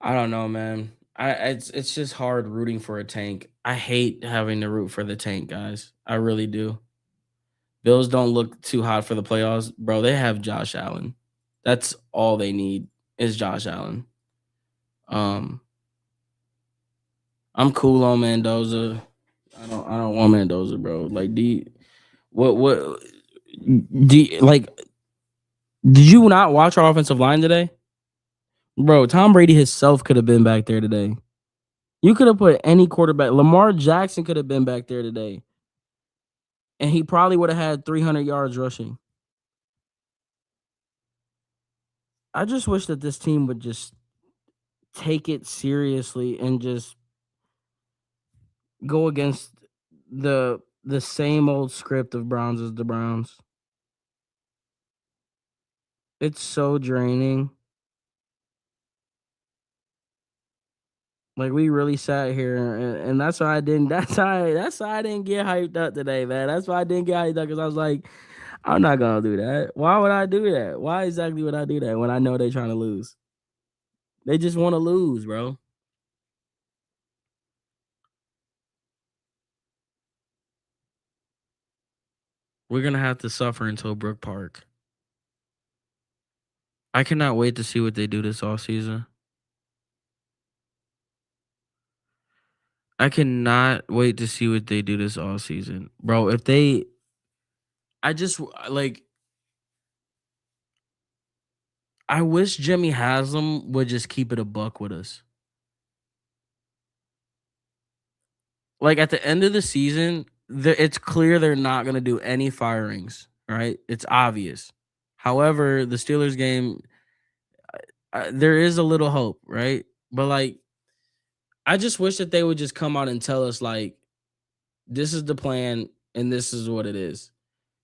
I don't know, man. It's just hard rooting for a tank. I hate having to root for the tank, guys. I really do. Bills don't look too hot for the playoffs, bro. They have Josh Allen. That's all they need is Josh Allen. Um, I'm cool on Mendoza. I don't want Mendoza, bro. Like, what like? Did you not watch our offensive line today, bro? Tom Brady himself could have been back there today. You could have put any quarterback. Lamar Jackson could have been back there today, and he probably would have had 300 yards rushing. I just wish that this team would just take it seriously and just go against the same old script of Browns as the Browns. It's so draining. Like we really sat here and that's why I didn't that's why I didn't get hyped up today, man. That's why I didn't get hyped up because I was like, I'm not gonna do that. Why would I do that? Why exactly would I do that when I know they're trying to lose? They just want to lose, bro. We're gonna have to suffer until Brook Park. I cannot wait to see what they do this off season. I cannot wait to see what they do this all season, bro. If they, I just like, I wish Jimmy Haslam would just keep it a buck with us. Like at the end of the season, it's clear they're not gonna do any firings, right? It's obvious. However, the Steelers game, there is a little hope, right? But like, I just wish that they would just come out and tell us like, this is the plan and this is what it is.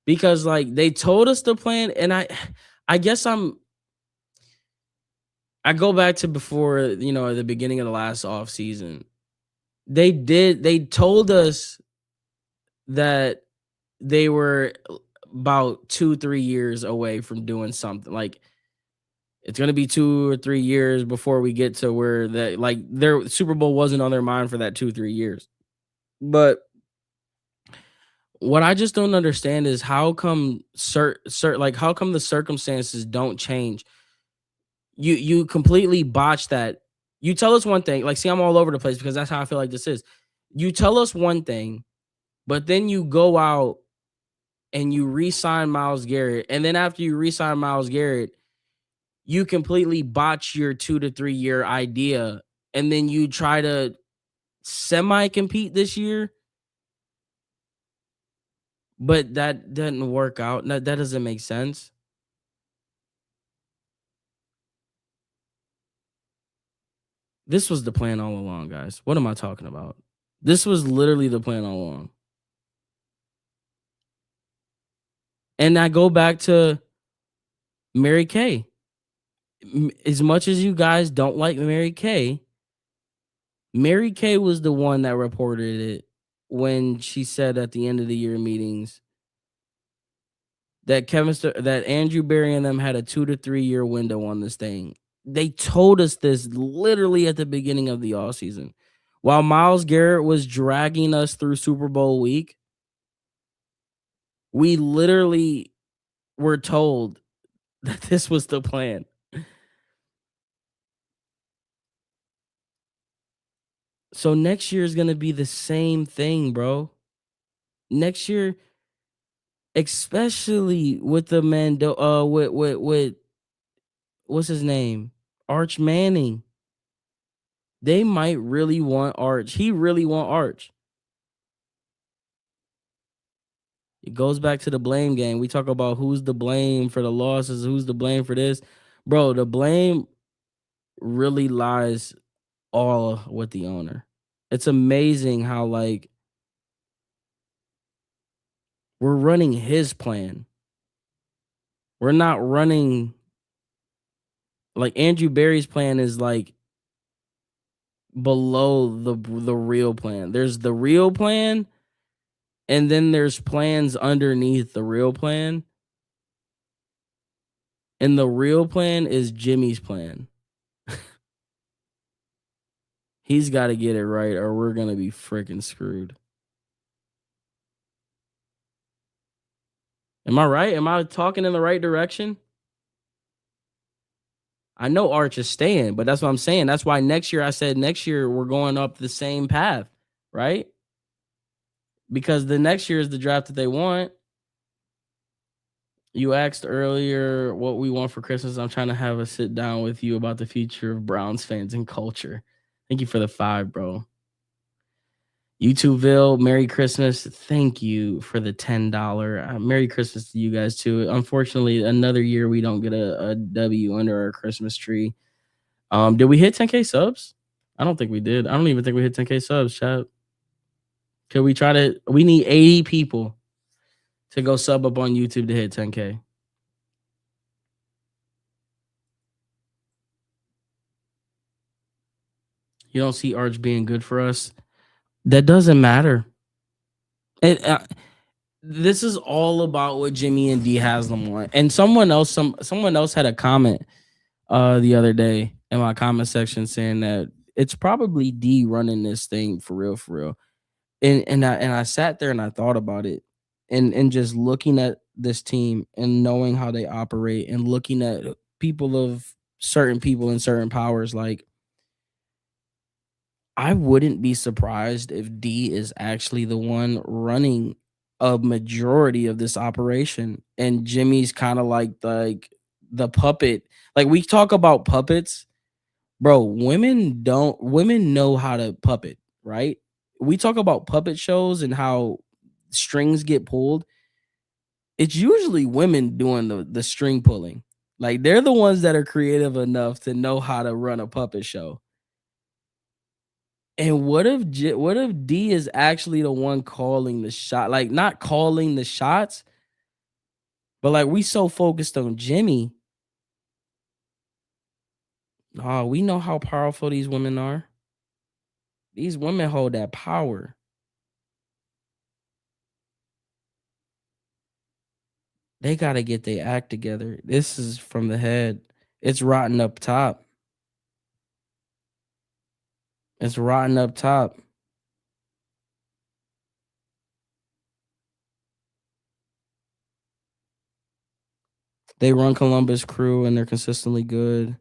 Because like they told us the plan, and I guess I go back to before, at the beginning of the last off season. They told us that they were about 2-3 years away from doing something. Like it's gonna be 2 or 3 years before we get to where that like their Super Bowl wasn't on their mind for that 2-3 years. But what I just don't understand is how come like how come the circumstances don't change. You completely botch that. You tell us one thing, like, see, I'm all over the place because that's how I feel like this is. You tell us one thing, but then you go out and you re-sign Myles Garrett, and then after you re-sign Myles Garrett, you completely botch your 2 to 3 year idea, and then you try to semi-compete this year, but that doesn't work out. That doesn't make sense. This was the plan all along, guys. What am I talking about? This was literally the plan all along. And I go back to Mary Kay. As much as you guys don't like Mary Kay was the one that reported it when she said at the end of the year meetings that that Andrew Berry and them had a 2 to 3 year window on this thing. They told us this literally at the beginning of the off season. While Myles Garrett was dragging us through Super Bowl week, we literally were told that this was the plan. So next year is gonna be the same thing, bro. Next year, especially with the with what's his name? Arch Manning. They might really want Arch. He really want Arch. It goes back to the blame game. We talk about who's the blame for the losses, who's the blame for this. Bro, the blame really lies all with the owner. It's amazing how, like, we're running his plan. We're not running like, Andrew Berry's plan is, like, below the real plan. There's the real plan, and then there's plans underneath the real plan, and the real plan is Jimmy's plan. He's gotta get it right or we're gonna be freaking screwed. Am I right? Am I talking in the right direction? I know Arch is staying, but that's what I'm saying. That's why next year I said next year we're going up the same path, right? Because the next year is the draft that they want. You asked earlier what we want for Christmas. I'm trying to have a sit down with you about the future of Browns fans and culture. Thank you for the 5, bro. YouTubeville, Merry Christmas. Thank you for the $10. Merry Christmas to you guys too. Unfortunately, another year we don't get a W under our Christmas tree. Did we hit 10K subs? I don't think we did. I don't even think we hit 10K subs, chat. Could we try to? We need 80 people to go sub up on YouTube to hit 10K. You don't see Arch being good for us. That doesn't matter. It, this is all about what Jimmy and D Haslam want. And someone else had a comment the other day in my comment section saying that it's probably D running this thing for real, for real. And I sat there and I thought about it, and just looking at this team and knowing how they operate and looking at certain people and certain powers, like, I wouldn't be surprised if D is actually the one running a majority of this operation, and Jimmy's kind of like the puppet. Like, we talk about puppets, bro. Women know how to puppet, right? We talk about puppet shows and how strings get pulled. It's usually women doing the string pulling. Like, they're the ones that are creative enough to know how to run a puppet show. And what if D is actually the one calling the shot? Like, not calling the shots, but like, we so focused on Jimmy. Oh, we know how powerful these women are. These women hold that power. They gotta get their act together. This is from the head. It's rotten up top. It's rotten up top. They run Columbus Crew and they're consistently good.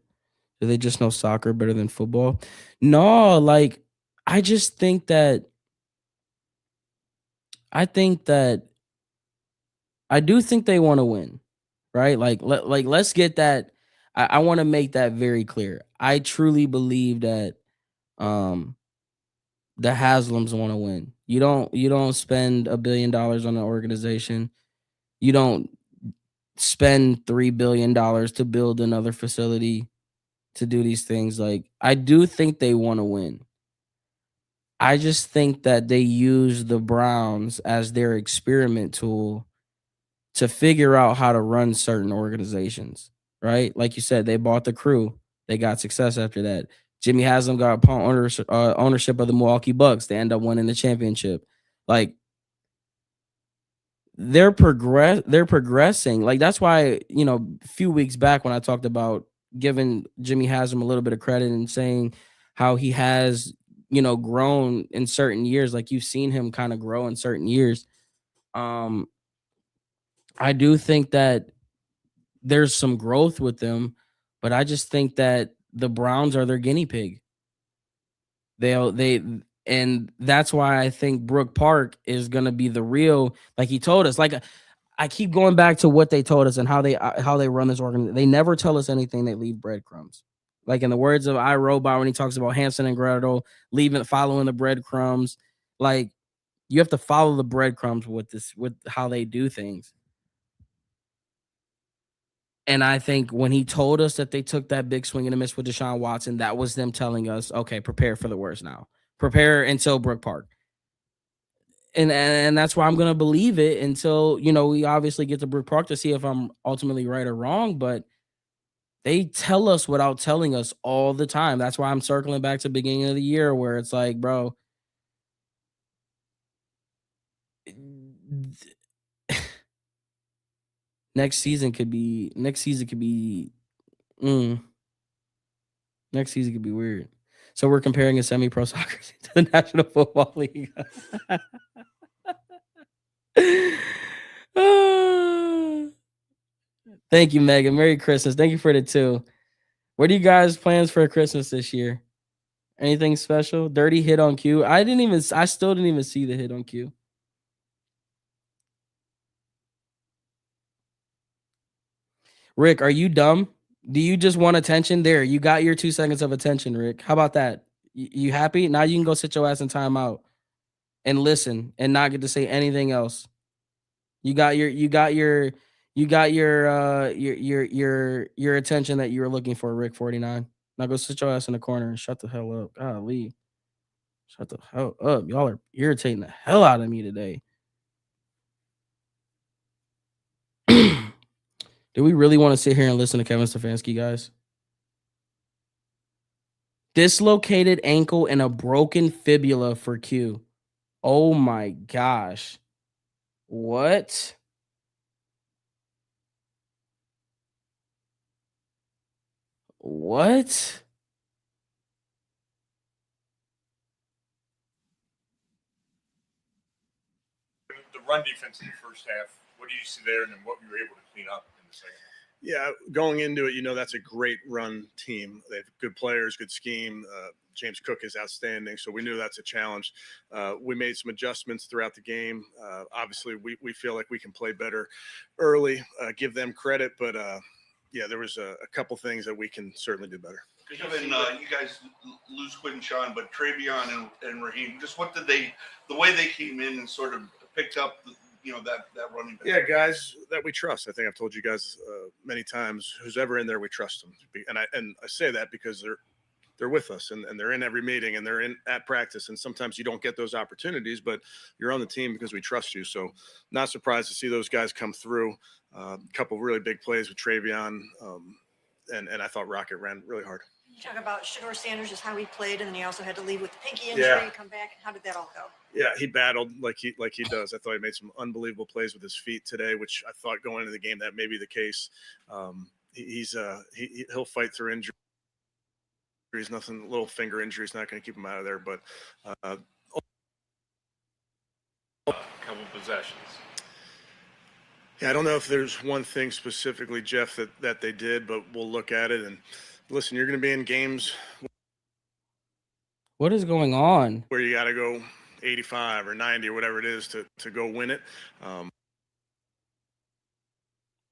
Do they just know soccer better than football? No, like, I just think that I think that I do think they want to win, right? Let's get that. I want to make that very clear. I truly believe that um the Haslams want to win. You don't spend $1 billion on an organization. You don't spend $3 billion to build another facility to do these things. Like, I do think they want to win. I just think that they use the Browns as their experiment tool to figure out how to run certain organizations, right? Like you said, they bought the crew. They got success after that. Jimmy Haslam got ownership of the Milwaukee Bucks. They end up winning the championship. Like, they're progressing. Like, that's why, a few weeks back when I talked about giving Jimmy Haslam a little bit of credit and saying how he has, grown in certain years. Like, you've seen him kind of grow in certain years. Um, I do think that there's some growth with them, but I just think that the Browns are their guinea pig. They and that's why I think Brook Park is gonna be the real, like he told us. Like, I keep going back to what they told us and how they run this organization. They never tell us anything. They leave breadcrumbs. Like, in the words of iRobot, when he talks about Hansel and Gretel following the breadcrumbs, like, you have to follow the breadcrumbs with how they do things. And I think when he told us that they took that big swing and a miss with Deshaun Watson, that was them telling us, okay, prepare for the worst now. prepare until Brook Park. And that's why I'm gonna believe it until, we obviously get to Brook Park to see if I'm ultimately right or wrong, but they tell us without telling us all the time. That's why I'm circling back to the beginning of the year where it's like, bro, next season could be mm, next season could be weird. So we're comparing a semi-pro soccer to the National Football League. Thank you, Megan. Merry Christmas. Thank you for the 2. What are you guys' plans for Christmas this year? Anything special? Dirty hit on Q. I still didn't even see the hit on Q. Rick, are you dumb? Do you just want attention? There, you got your 2 seconds of attention, Rick. How about that? You happy? Now you can go sit your ass in timeout and listen and not get to say anything else. You got your attention that you were looking for, Rick 49. Now go sit your ass in the corner and shut the hell up. Golly. Shut the hell up. Y'all are irritating the hell out of me today. Do we really want to sit here and listen to Kevin Stefanski, guys? Dislocated ankle and a broken fibula for Q. Oh my gosh. What? What? The run defense in the first half, what did you see there, and then what were you able to clean up in the second half? Yeah, going into it, that's a great run team. They have good players, good scheme. James Cook is outstanding, so we knew that's a challenge. We made some adjustments throughout the game. Obviously, we feel like we can play better early, give them credit, but yeah, there was a couple things that we can certainly do better. Kevin, you guys lose Quinn Sean, but Travion and Raheem, just what did the way they came in and sort of picked up that running back? Yeah, guys that we trust. I think I've told you guys many times, who's ever in there, we trust them. And I say that because they're with us and they're in every meeting and they're in at practice. And sometimes you don't get those opportunities, but you're on the team because we trust you. So not surprised to see those guys come through. A couple of really big plays with Travion. And I thought Rocket ran really hard. You talk about Shador Sanders, just how he played, and then he also had to leave with the pinky injury, come back. How did that all go? Yeah, he battled like he does. I thought he made some unbelievable plays with his feet today, which I thought going into the game that may be the case. He'll fight through injuries. Nothing, little finger injuries, not going to keep him out of there. But Couple possessions. Yeah, I don't know if there's one thing specifically, Jeff, that they did, but we'll look at it. And listen, you're going to be in games. What is going on? Where you got to go 85 or 90 or whatever it is to go win it.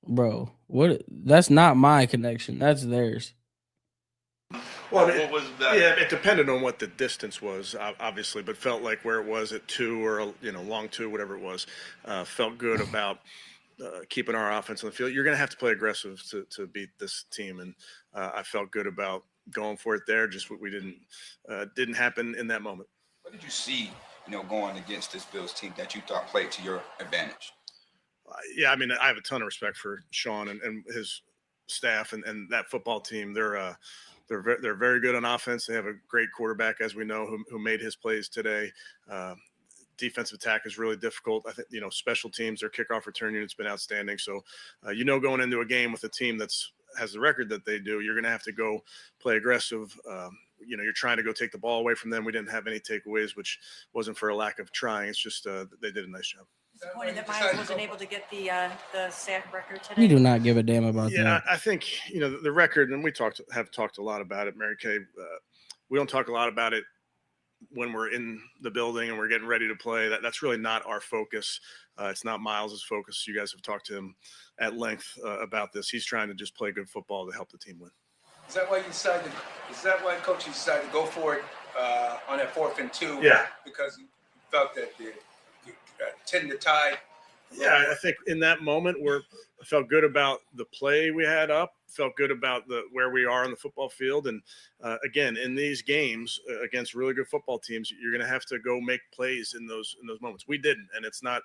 Bro, what? That's not my connection. That's theirs. Well, what was that? Yeah, it depended on what the distance was, obviously, but felt like where it was at 2 or long 2, whatever it was, felt good about keeping our offense on the field. You're going to have to play aggressive to beat this team, and I felt good about going for it there. Just what we didn't happen in that moment. What did you see, going against this Bills team that you thought played to your advantage? Yeah, I mean, I have a ton of respect for Sean and his staff and that football team. They're very good on offense. They have a great quarterback, as we know, who made his plays today. Defensive attack is really difficult. I think, special teams, their kickoff return unit's been outstanding. So, going into a game with a team has the record that they do, you're going to have to go play aggressive. You're trying to go take the ball away from them. We didn't have any takeaways, which wasn't for a lack of trying. It's just they did a nice job. Disappointed that Miles wasn't able to get the sack record today. We do not give a damn about that. Yeah, I think the record, and we have talked a lot about it, Mary Kay. We don't talk a lot about it when we're in the building and we're getting ready to play. That's really not our focus. It's not Miles's focus. You guys have talked to him at length about this. He's trying to just play good football to help the team win. Is that why coach decided to go for it on that 4th and 2? Yeah, because he felt that the 10 to tie Yeah, I think in that moment I felt good about the play we had up, felt good about where we are on the football field, and again, in these games against really good football teams, you're going to have to go make plays in those moments. We didn't, and it's not,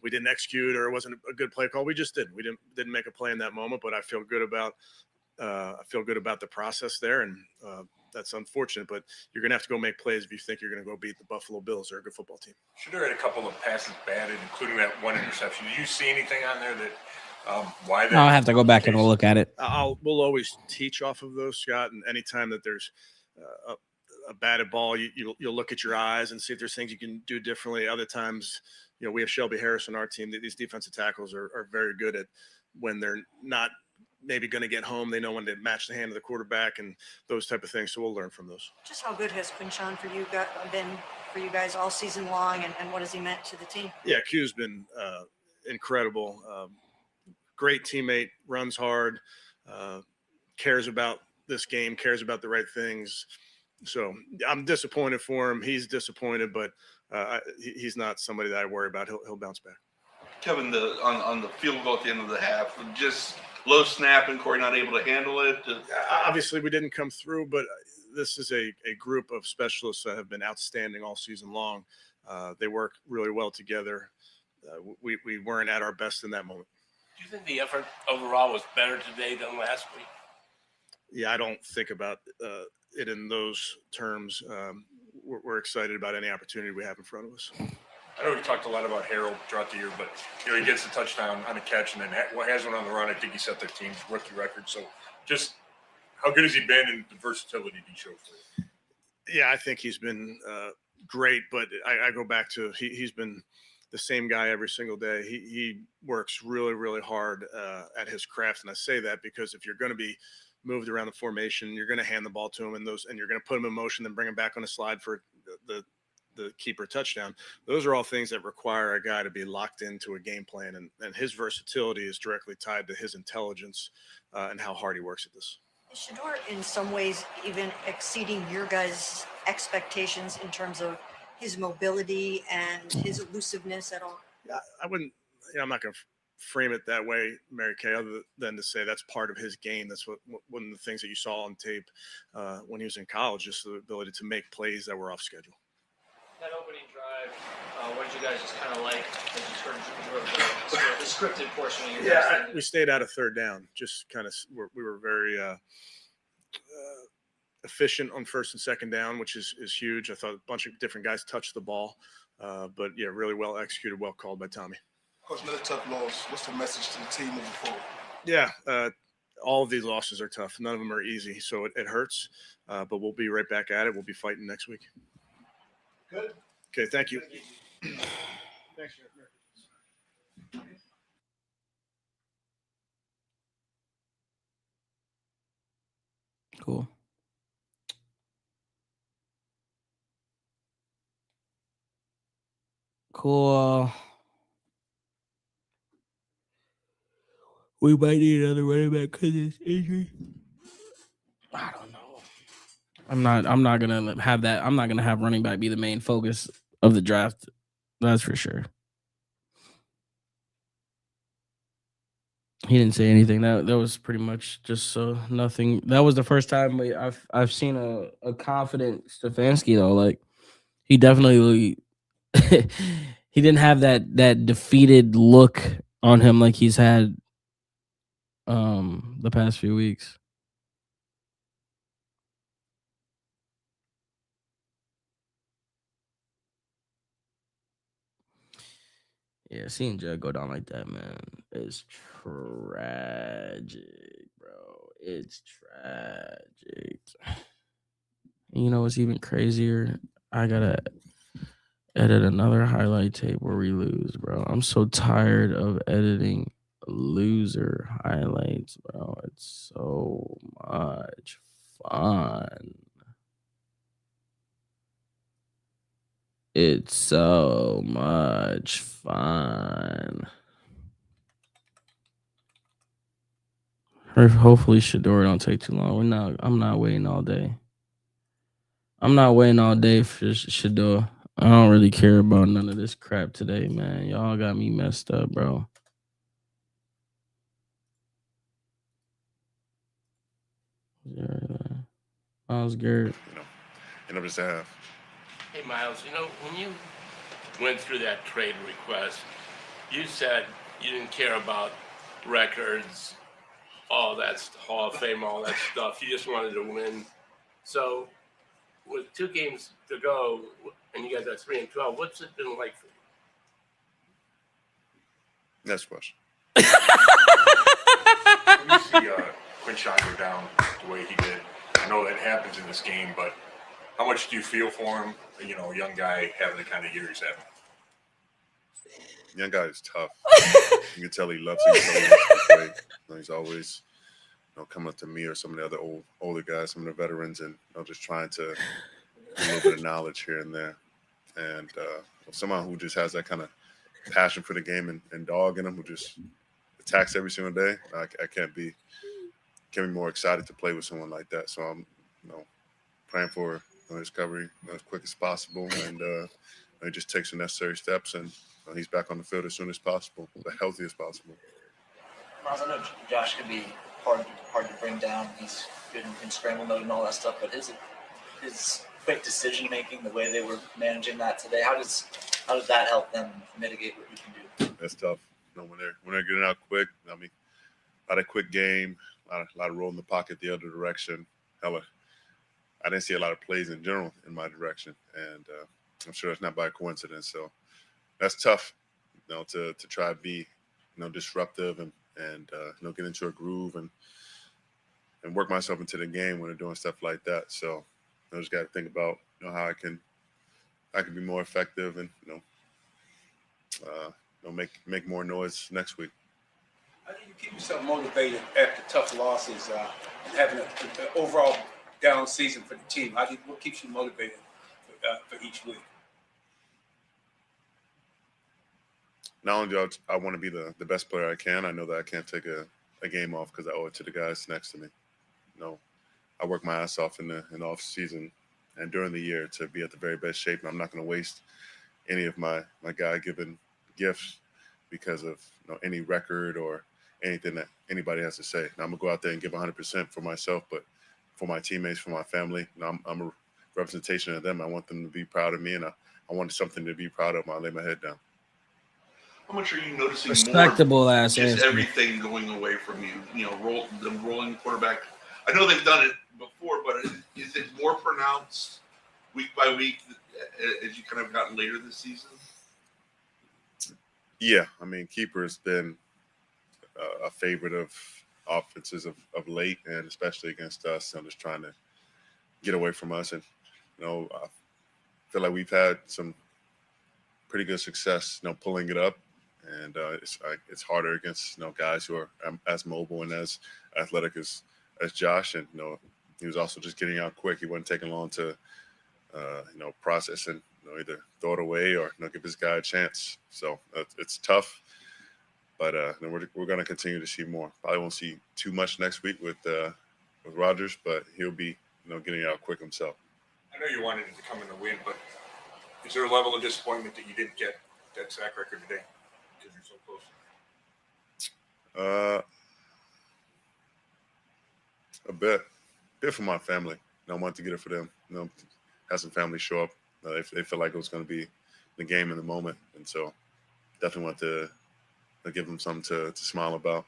we didn't execute or it wasn't a good play call. We just didn't. We didn't make a play in that moment, but I feel good about the process there, and that's unfortunate, but you're going to have to go make plays if you think you're going to go beat the Buffalo Bills. They're a good football team. Shedeur had a couple of passes batted, including that one interception. Did you see anything on there that why that? I'll have to go back and look at it. We'll always teach off of those, Scott, and anytime that there's a batted ball, you'll look at your eyes and see if there's things you can do differently. Other times, we have Shelby Harris on our team. These defensive tackles are very good at when they're not maybe going to get home. They know when to match the hand of the quarterback and those type of things. So we'll learn from those. Just how good has Quinchon been for you guys all season long, and what has he meant to the team? Yeah, Q's been incredible. Great teammate, runs hard, cares about this game, cares about the right things. So I'm disappointed for him. He's disappointed, but he's not somebody that I worry about. He'll bounce back. Kevin, on the field goal at the end of the half, just low snap and Corey not able to handle it. Obviously, we didn't come through, but this is a group of specialists that have been outstanding all season long. They work really well together. We weren't at our best in that moment. Do you think the effort overall was better today than last week? Yeah, I don't think about it in those terms. We're excited about any opportunity we have in front of us. I know we talked a lot about Harold throughout the year, but he gets a touchdown on a catch and then has one on the run. I think he set their team's rookie record. So just how good has he been and the versatility he showed for you? Yeah, I think he's been great, but I go back to he's been the same guy every single day. He works really, really hard at his craft, and I say that because if you're going to be moved around the formation, you're going to hand the ball to him and you're going to put him in motion, then bring him back on a slide for the keeper touchdown. Those are all things that require a guy to be locked into a game plan, and his versatility is directly tied to his intelligence and how hard he works at this. Is Shedeur in some ways even exceeding your guys' expectations in terms of his mobility and his elusiveness at all? I wouldn't, I'm not going to frame it that way, Mary Kay, other than to say that's part of his game. That's one of the things that you saw on tape when he was in college, just the ability to make plays that were off schedule. That opening drive, what did you guys just kind of like as you sort of the scripted portion of your guys' thing? We stayed out of third down. Just kind of, we were very efficient on first and second down, which is huge. I thought a bunch of different guys touched the ball, but yeah, really well executed, well called by Tommy. Coach, another tough loss. What's the message to the team moving forward? Yeah, all of these losses are tough. None of them are easy, so it hurts, but we'll be right back at it. We'll be fighting next week. Good. Okay, thank you. Thanks, Cool. Cool. We might need another running back because of this injury. I don't know. I'm not gonna have that. I'm not gonna have running back be the main focus of the draft. That's for sure. He didn't say anything. That was pretty much just nothing. That was the first time I've seen a confident Stefanski though. Like he definitely he didn't have that defeated look on him like he's had the past few weeks. Yeah, seeing Jed go down like that, man, is tragic, bro. It's tragic. And you know what's even crazier? I gotta edit another highlight tape where we lose, bro. I'm so tired of editing loser highlights, bro. It's so much fun. It's so much fun. Hopefully Shedeur don't take too long. I'm not waiting all day. I'm not waiting all day for Shedeur. I don't really care about none of this crap today, man. Y'all got me messed up, bro. Yeah, Miles Garrett. You know, just to have. Hey, Miles, when you went through that trade request, you said you didn't care about records, all that Hall of Fame, all that stuff. You just wanted to win. So, with 2 games to go, and you guys are 3-12, what's it been like for you? Next question. When you see Quinshon go down the way he did, I know that happens in this game, but how much do you feel for him? A young guy having the kind of year he's having. Young guy is tough. You can tell he loves it. You can tell he wants to play. He's always, coming up to me or some of the other older guys, some of the veterans, and just trying to get a little bit of knowledge here and there. And someone who just has that kind of passion for the game and dog in him, who just attacks every single day. I can't be more excited to play with someone like that. So I'm, praying for his recovery as quick as possible, and he just takes the necessary steps, and he's back on the field as soon as possible, the healthiest possible. Miles, I know Josh can be hard to bring down. He's good in scramble mode and all that stuff, but his quick decision making, the way they were managing that today, how does that help them mitigate what you can do? That's tough. When they're getting out quick, a lot of quick game, a lot of rolling the pocket the other direction. I didn't see a lot of plays in general in my direction, and I'm sure that's not by coincidence. So that's tough, to try to be, disruptive and get into a groove and work myself into the game when they're doing stuff like that. So I just got to think about how I can be more effective and make more noise next week. How do you keep yourself motivated after tough losses and having an overall down season for the team? What keeps you motivated for each week? Not only do I want to be the best player I can, I know that I can't take a game off because I owe it to the guys next to me. I work my ass off in the off season and during the year to be at the very best shape, and I'm not going to waste any of my God-given gifts because of any record or anything that anybody has to say. Now, I'm gonna go out there and give 100% for myself, but for my teammates, for my family, I'm a representation of them. I want them to be proud of me, and I want something to be proud of when I lay my head down. How much are you noticing Respectable more ass just answer. everything going away from you? Them rolling quarterback. I know they've done it before, but is it more pronounced week by week as you kind of gotten later this season? Yeah, keeper has been a favorite of offenses of late, and especially against us. I'm just trying to get away from us, and I feel like we've had some pretty good success, pulling it up, and it's harder against guys who are as mobile and as athletic as Josh, and he was also just getting out quick. He wasn't taking long to process and either throw it away or give this guy a chance. So it's tough, but we're going to continue to see more. Probably won't see too much next week with Rodgers, but he'll be getting out quick himself. I know you wanted it to come in the win, but is there a level of disappointment that you didn't get that sack record today because you're so close? A bit for my family. I wanted to get it for them. Have some family show up. They feel like it was going to be the game in the moment, and so definitely want to give them something to smile about.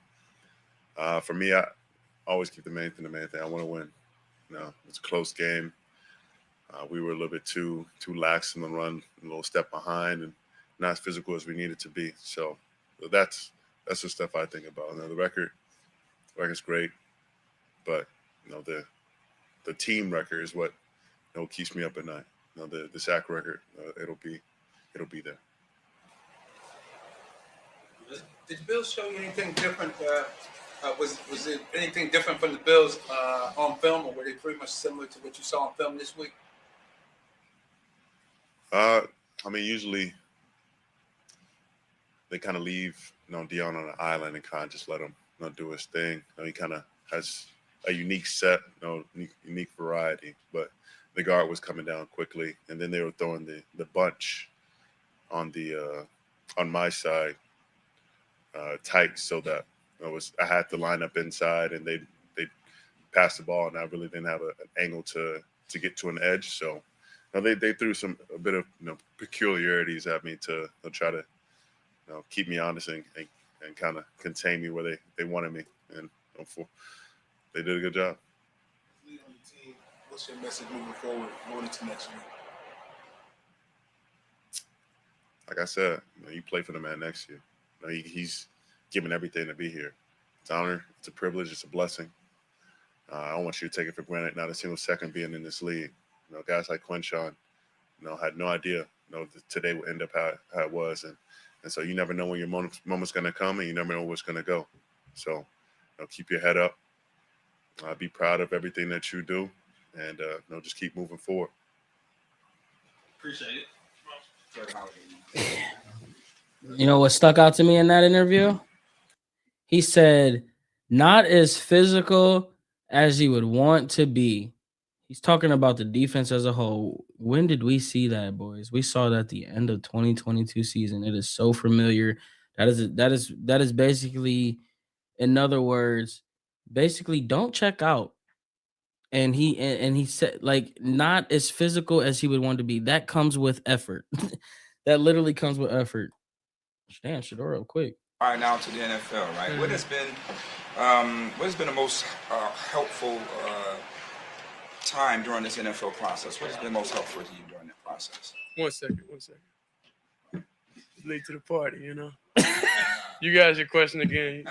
For me, I always keep the main thing. I want to win. It's a close game. We were a little bit too lax in the run, a little step behind, and not as physical as we needed to be. So that's the stuff I think about. The record's great, but the team record is what keeps me up at night. The sack record, it'll be there. Did the Bills show you anything different? Was it anything different from the Bills on film, or were they pretty much similar to what you saw on film this week? Usually they kind of leave Dion on an island and kind of just let him do his thing. He kind of has a unique set, unique variety. But the guard was coming down quickly, and then they were throwing the bunch on on my side tight, so that I had to line up inside, and they pass the ball, and I really didn't have an angle to get to an edge. So they threw a bit of peculiarities at me to try to keep me honest and kind of contain me where they wanted me, and they did a good job. Lead on the team. What's your message moving forward, going into next year? Like I said, you play for the man next to you. He's given everything to be here. It's an honor. It's a privilege. It's a blessing. I don't want you to take it for granted. Not a single second being in this league. Guys like Quinshawn, had no idea, that today would end up how it was, and so you never know when your moment's going to come, and you never know where it's going to go. So, keep your head up. Be proud of everything that you do, and just keep moving forward. Appreciate it. You know what stuck out to me in that interview? He said, not as physical as he would want to be. He's talking about the defense as a whole. When did we see that, boys? We saw that at the end of 2022 season. It is so familiar. That is basically, in other words, basically don't check out. And he said, like, not as physical as he would want to be. That comes with effort. That literally comes with effort. Damn, Shador, real quick. All right, now to the NFL, right? Mm-hmm. What has been the most helpful time during this NFL process? What has been most helpful to you during that process? One second. Late to the party, You guys, your question again.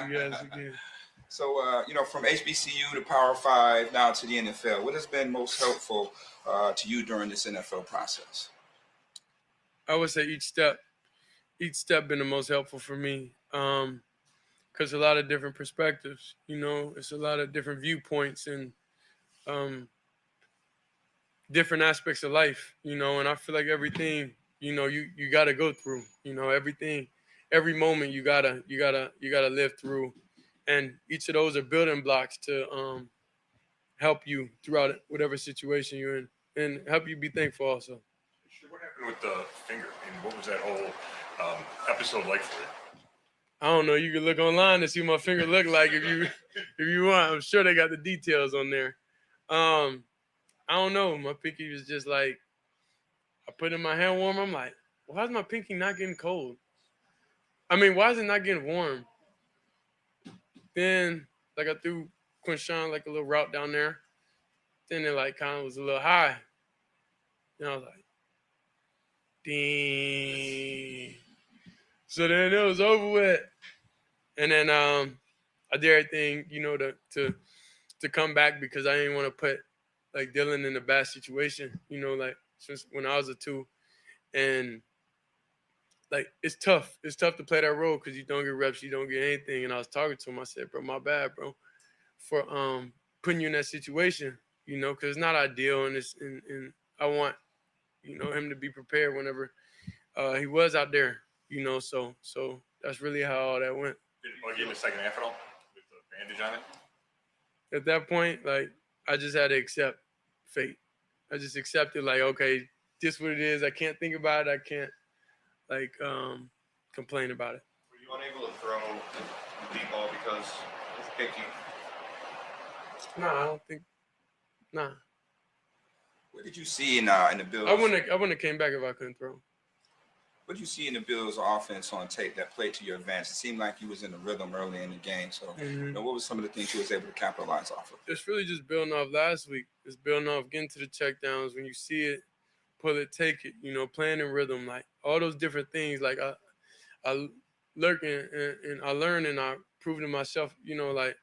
So, from HBCU to Power 5 now to the NFL, what has been most helpful to you during this NFL process? I would say each step been the most helpful for me, because a lot of different perspectives, it's a lot of different viewpoints and different aspects of life, and I feel like everything, you got to go through, everything, every moment you gotta live through, and each of those are building blocks to help you throughout whatever situation you're in, and help you be thankful also. What happened with the finger? And what was that whole episode like for you? I don't know. You can look online to see what my finger looked like if you want. I'm sure they got the details on there. I don't know. My pinky was just like, I put in my hand warmer. I'm like, why is my pinky not getting cold? I mean, why is it not getting warm? Then, like, I threw Quinshawn like a little route down there. Then it like kind of was a little high. And I was like, dang. So then it was over with. And then I did everything, to come back, because I didn't want to put like Dylan in a bad situation, like since when I was a 2. And like it's tough. It's tough to play that role because you don't get reps, you don't get anything. And I was talking to him. I said, bro, my bad, bro, for putting you in that situation, because it's not ideal, and and I want him to be prepared whenever he was out there, so that's really how all that went. Did it bug you in the second half at all with the bandage on it? At that point, like, I just had to accept fate. I just accepted, like, okay, this what it is. I can't think about it. I can't like complain about it. Were you unable to throw the deep ball because it's picky? No, I don't think. Nah. What did you see in the Bills? I wouldn't have came back if I couldn't throw. What did you see in the Bills' offense on tape that played to your advantage? It seemed like you was in the rhythm early in the game. So, what was some of the things you was able to capitalize off of? It's really just building off last week. It's building off getting to the checkdowns. When you see it, pull it, take it. Playing in rhythm, like all those different things. Like I lurk and I learn and I prove to myself, like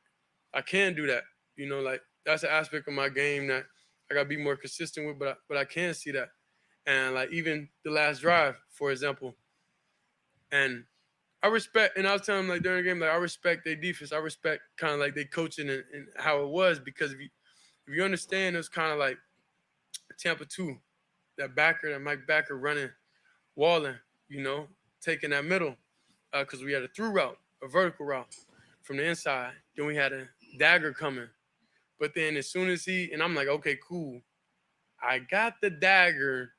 I can do that. Like that's an aspect of my game that I gotta be more consistent with. But I can see that. And like even the last drive, for example, and I respect, and I was telling them like during the game, like I respect their defense. I respect kind of like their coaching and how it was, because if you understand, it was kind of like Tampa 2, that Mike Backer running, walling, taking that middle, because we had a through route, a vertical route from the inside. Then we had a dagger coming, But then as soon as and I'm like, okay, cool. I got the dagger.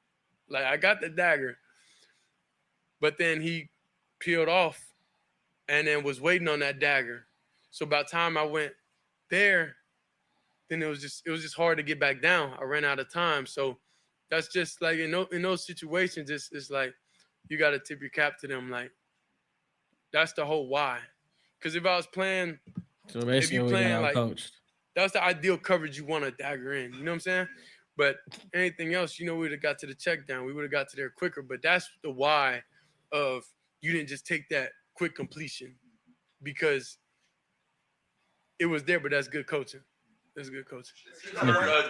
But then he peeled off and then was waiting on that dagger. So by the time I went there, then it was just hard to get back down. I ran out of time. So that's just like in those situations, it's like you got to tip your cap to them. Like that's the whole why. Because if I was playing, So basically, we got outcoached. That's the ideal coverage you want a dagger in. You know what I'm saying? But anything else, we would have got to the check down. We would have got to there quicker. But that's the why of you didn't just take that quick completion because it was there. But that's good coaching. That's good coaching.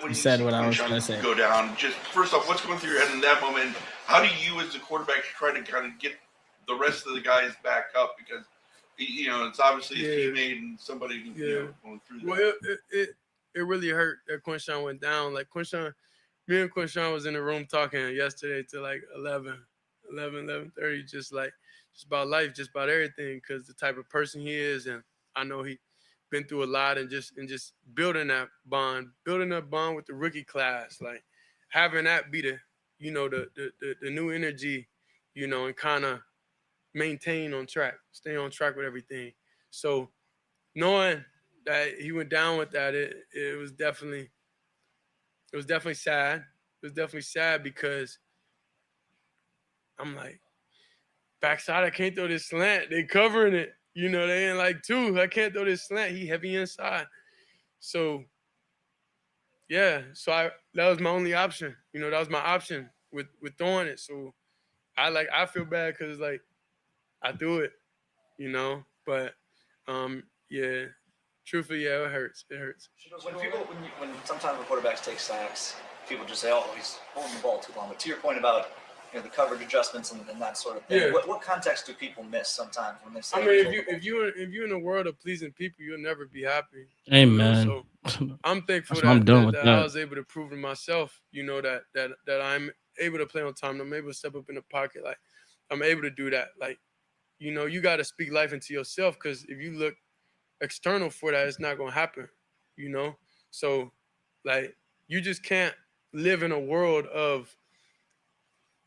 You said what I was going to say. Go down. Just first off, what's going through your head in that moment? How do you, as the quarterback, try to kind of get the rest of the guys back up? Because it's obviously a teammate and somebody going through that. Well, it really hurt that Quinshawn went down. Like me and Quinshawn was in the room talking yesterday to like 11:30, just about life, just about everything, because the type of person he is, and I know he been through a lot, and just building that bond with the rookie class, like having that be the new energy, and kind of stay on track with everything. So knowing that he went down with that, it was definitely sad. It was definitely sad because I'm like, backside, I can't throw this slant. They covering it. They ain't like two. I can't throw this slant. He heavy inside. So yeah, that was my only option. That was my option with throwing it. So I feel bad because like I threw it, but yeah. Truthfully, yeah, it hurts. It hurts. When sometimes the quarterbacks take sacks, people just say, "Oh, he's holding the ball too long." But to your point about the coverage adjustments and that sort of thing, Yeah. what context do people miss sometimes when they say? I mean, if you're in a world of pleasing people, you'll never be happy. Amen. So I'm thankful That's what I'm doing with that that. I was able to prove to myself, that I'm able to play on time. I'm able to step up in the pocket. Like I'm able to do that. Like you got to speak life into yourself, because if you look external for that, it's not gonna happen, So like you just can't live in a world of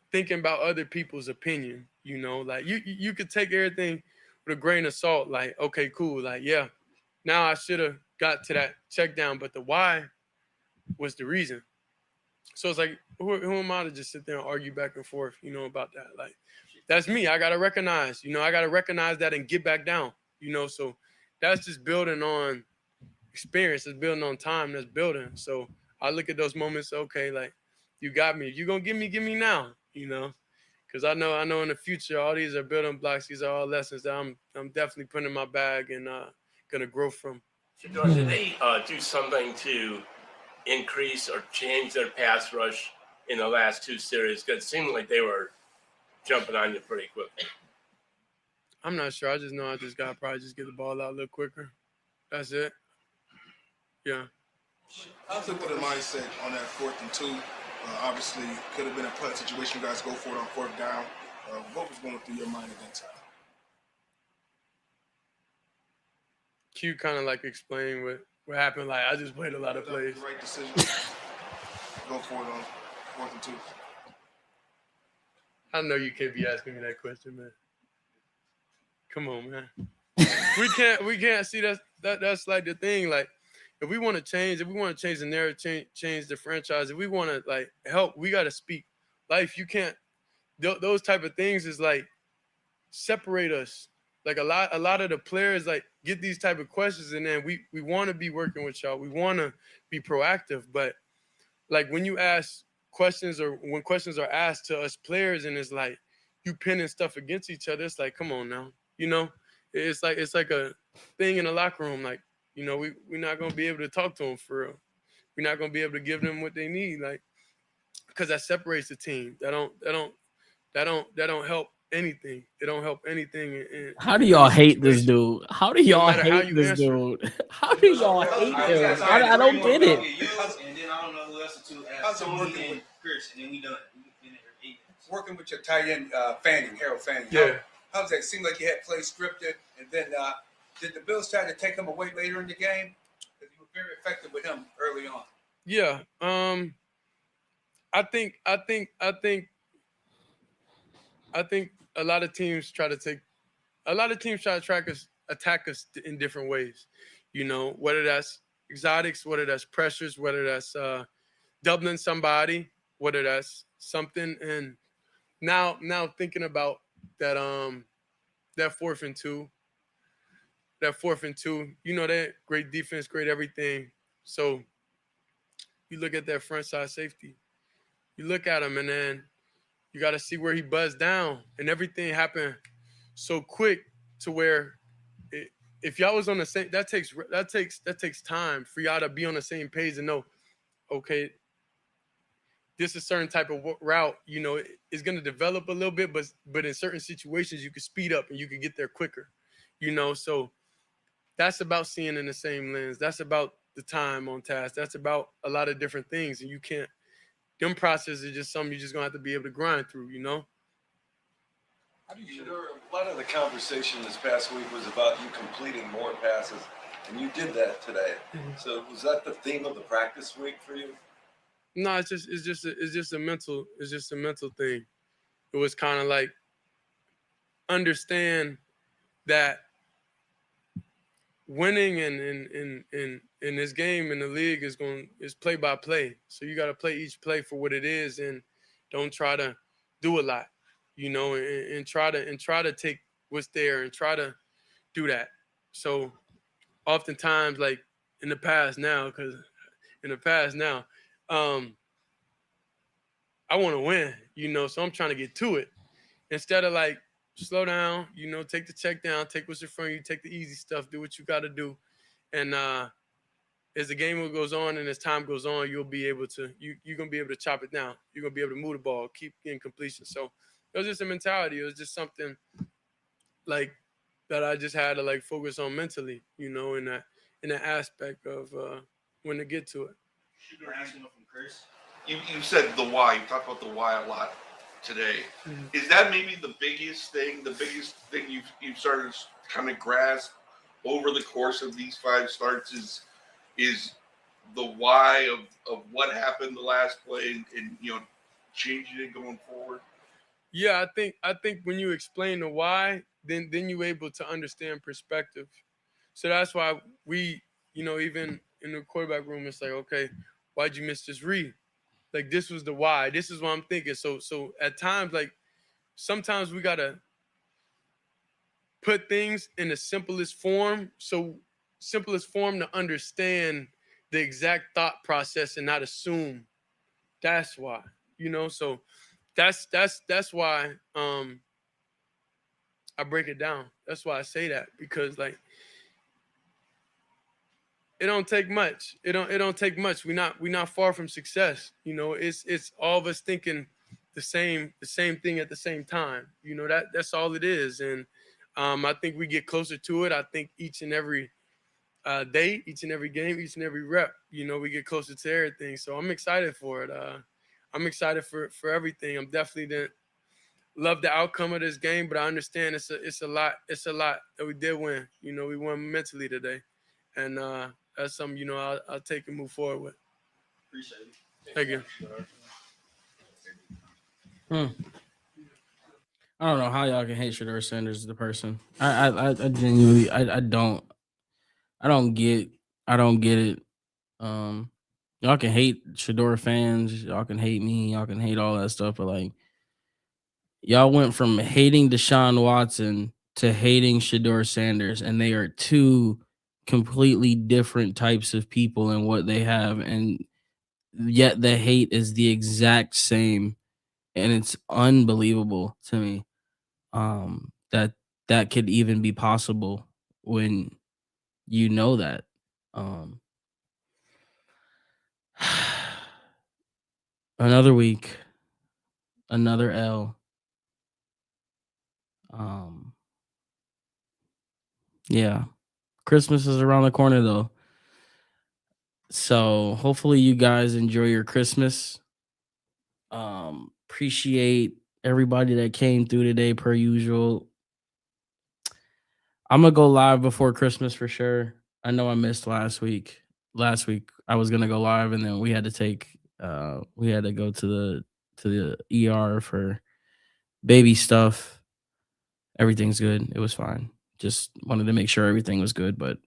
thinking about other people's opinion, like you could take everything with a grain of salt, like, okay, cool, like, yeah, now I should have got to that check down, but the why was the reason. So it's like, who am I to just sit there and argue back and forth, about that? Like, that's me. I gotta recognize, that and get back down, so that's just building on experience. It's building on time. That's building. So I look at those moments. Okay, like you got me. If you're gonna give me now. Because I know in the future all these are building blocks. These are all lessons that I'm definitely putting in my bag and gonna grow from. Shador, did they do something to increase or change their pass rush in the last two series? Because it seemed like they were jumping on you pretty quickly. I'm not sure. I just know I just got to probably just get the ball out a little quicker. That's it. Yeah. How's it with the mindset on that 4th and 2? Obviously, could have been a punt situation. You guys go for it on 4th down. What was going through your mind at that time? Q kind of like explained what happened. Like, I just played a lot of plays. The right decision. Go for it on 4th and 2. I know you can't be asking me that question, man. Come on, man. we can't see that's like the thing. Like, if we want to change the narrative, change the franchise, if we want to like help, we got to speak life. You can't. Those type of things is like separate us. Like a lot of the players like get these type of questions, and then we want to be working with y'all. We want to be proactive, but like when you ask questions or when questions are asked to us players, and it's like you pinning stuff against each other, it's like, come on now. It's like a thing in the locker room. Like, we're not gonna be able to talk to them for real. We're not gonna be able to give them what they need, like, because that separates the team. That don't help anything. It don't help anything. How do y'all hate this dude? How do y'all hate this answer dude? How do y'all hate him? I don't get it. And then I don't know who else to ask. Tony and Chris, and then we done. Working with your tight end, Harold Fanning. Yeah. How does that seem like you had plays scripted, and then did the Bills try to take him away later in the game? very effective with him early on. Yeah. I think a lot of teams try to attack us in different ways. Whether that's exotics, whether that's pressures, whether that's doubling somebody, whether that's something. And now thinking about that that 4th and 2, that great defense, great everything. So you look at that front side safety, you look at him, and then you got to see where he buzzed down, and everything happened so quick to where if y'all was on the same, that takes time for y'all to be on the same page and know, okay, this is a certain type of route, it's going to develop a little bit, but in certain situations you can speed up and you can get there quicker, so that's about seeing in the same lens. That's about the time on task. That's about a lot of different things, and them processes is just something you're just going to have to be able to grind through, A lot of the conversation this past week was about you completing more passes, and you did that today. So was that the theme of the practice week for you? No, it's just a mental thing. It was kind of like understand that winning in this game in the league is play by play. So you got to play each play for what it is, and don't try to do a lot, and try to take what's there and try to do that. So oftentimes, like in the past now, I want to win, so I'm trying to get to it instead of like slow down, take the check down, take what's in front of you, take the easy stuff, do what you got to do. And as the game goes on and as time goes on, you're going to be able to chop it down. You're going to be able to move the ball, keep getting completion. So it was just a mentality. It was just something like that I just had to like focus on mentally, in that aspect of when to get to it. You said the why. You talked about the why a lot today. Is that maybe the biggest thing you've started to kind of grasp over the course of these 5 starts is the why of what happened the last play and changing it going forward? Yeah, I think when you explain the why, then you're able to understand perspective. So that's why we, even in the quarterback room, it's like, okay, why'd you miss this read? Like, this was the why. This is what I'm thinking. So at times, like, sometimes we gotta put things in the simplest form. So simplest form to understand the exact thought process and not assume. That's why, so that's why I break it down. That's why I say that, because like it don't take much. It don't take much. We're not far from success. It's all of us thinking the same thing at the same time. That's all it is. And I think we get closer to it. I think each and every day, each and every game, each and every rep, we get closer to everything. So I'm excited for it. I'm excited for everything. I'm definitely didn't love the outcome of this game, but I understand it's a lot that we did win. We won mentally today, and that's something I'll take and move forward with. Appreciate it. Thank you. I don't know how y'all can hate Shedeur Sanders, the person. I genuinely I don't get it. Y'all can hate Shedeur fans, y'all can hate me, y'all can hate all that stuff, but like y'all went from hating Deshaun Watson to hating Shedeur Sanders, and they are 2 completely different types of people in what they have, and yet the hate is the exact same, and it's unbelievable to me that could even be possible when you know that. Another week, another L. Yeah. Christmas is around the corner though. So hopefully you guys enjoy your Christmas. Appreciate everybody that came through today per usual. I'm gonna go live before Christmas for sure. I know I missed last week. last week. I was gonna go live, and then we had to go to the ER for baby stuff. Everything's good. It was fine. Just wanted to make sure everything was good, but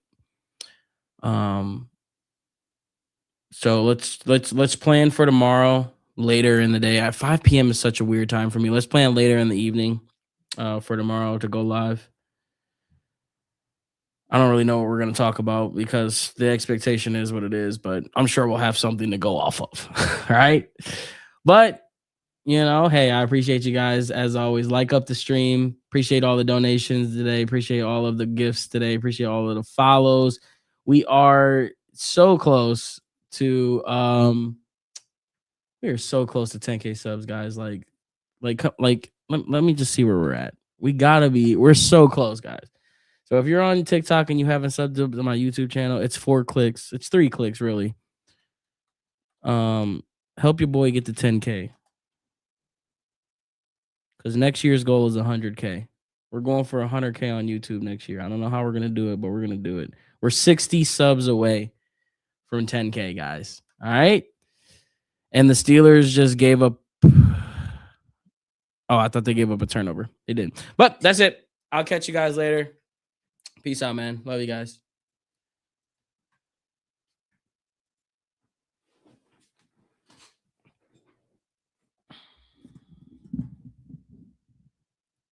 so let's plan for tomorrow later in the day. At 5 p.m. is such a weird time for me. Let's plan later in the evening for tomorrow to go live. I don't really know what we're going to talk about because the expectation is what it is, but I'm sure we'll have something to go off of. Right? But, hey, I appreciate you guys as always. Like up the stream. Appreciate all the donations today. Appreciate all of the gifts today. Appreciate all of the follows. We are so close to we are so close to 10K subs, guys. Like let me just see where we're at. We're so close, guys. So if you're on TikTok and you haven't subbed to my YouTube channel, it's 4 clicks. It's 3 clicks, really. Help your boy get to 10K. Because next year's goal is 100K. We're going for 100K on YouTube next year. I don't know how we're going to do it, but we're going to do it. We're 60 subs away from 10K, guys. All right? And the Steelers just gave up. Oh, I thought they gave up a turnover. They didn't. But that's it. I'll catch you guys later. Peace out, man. Love you guys.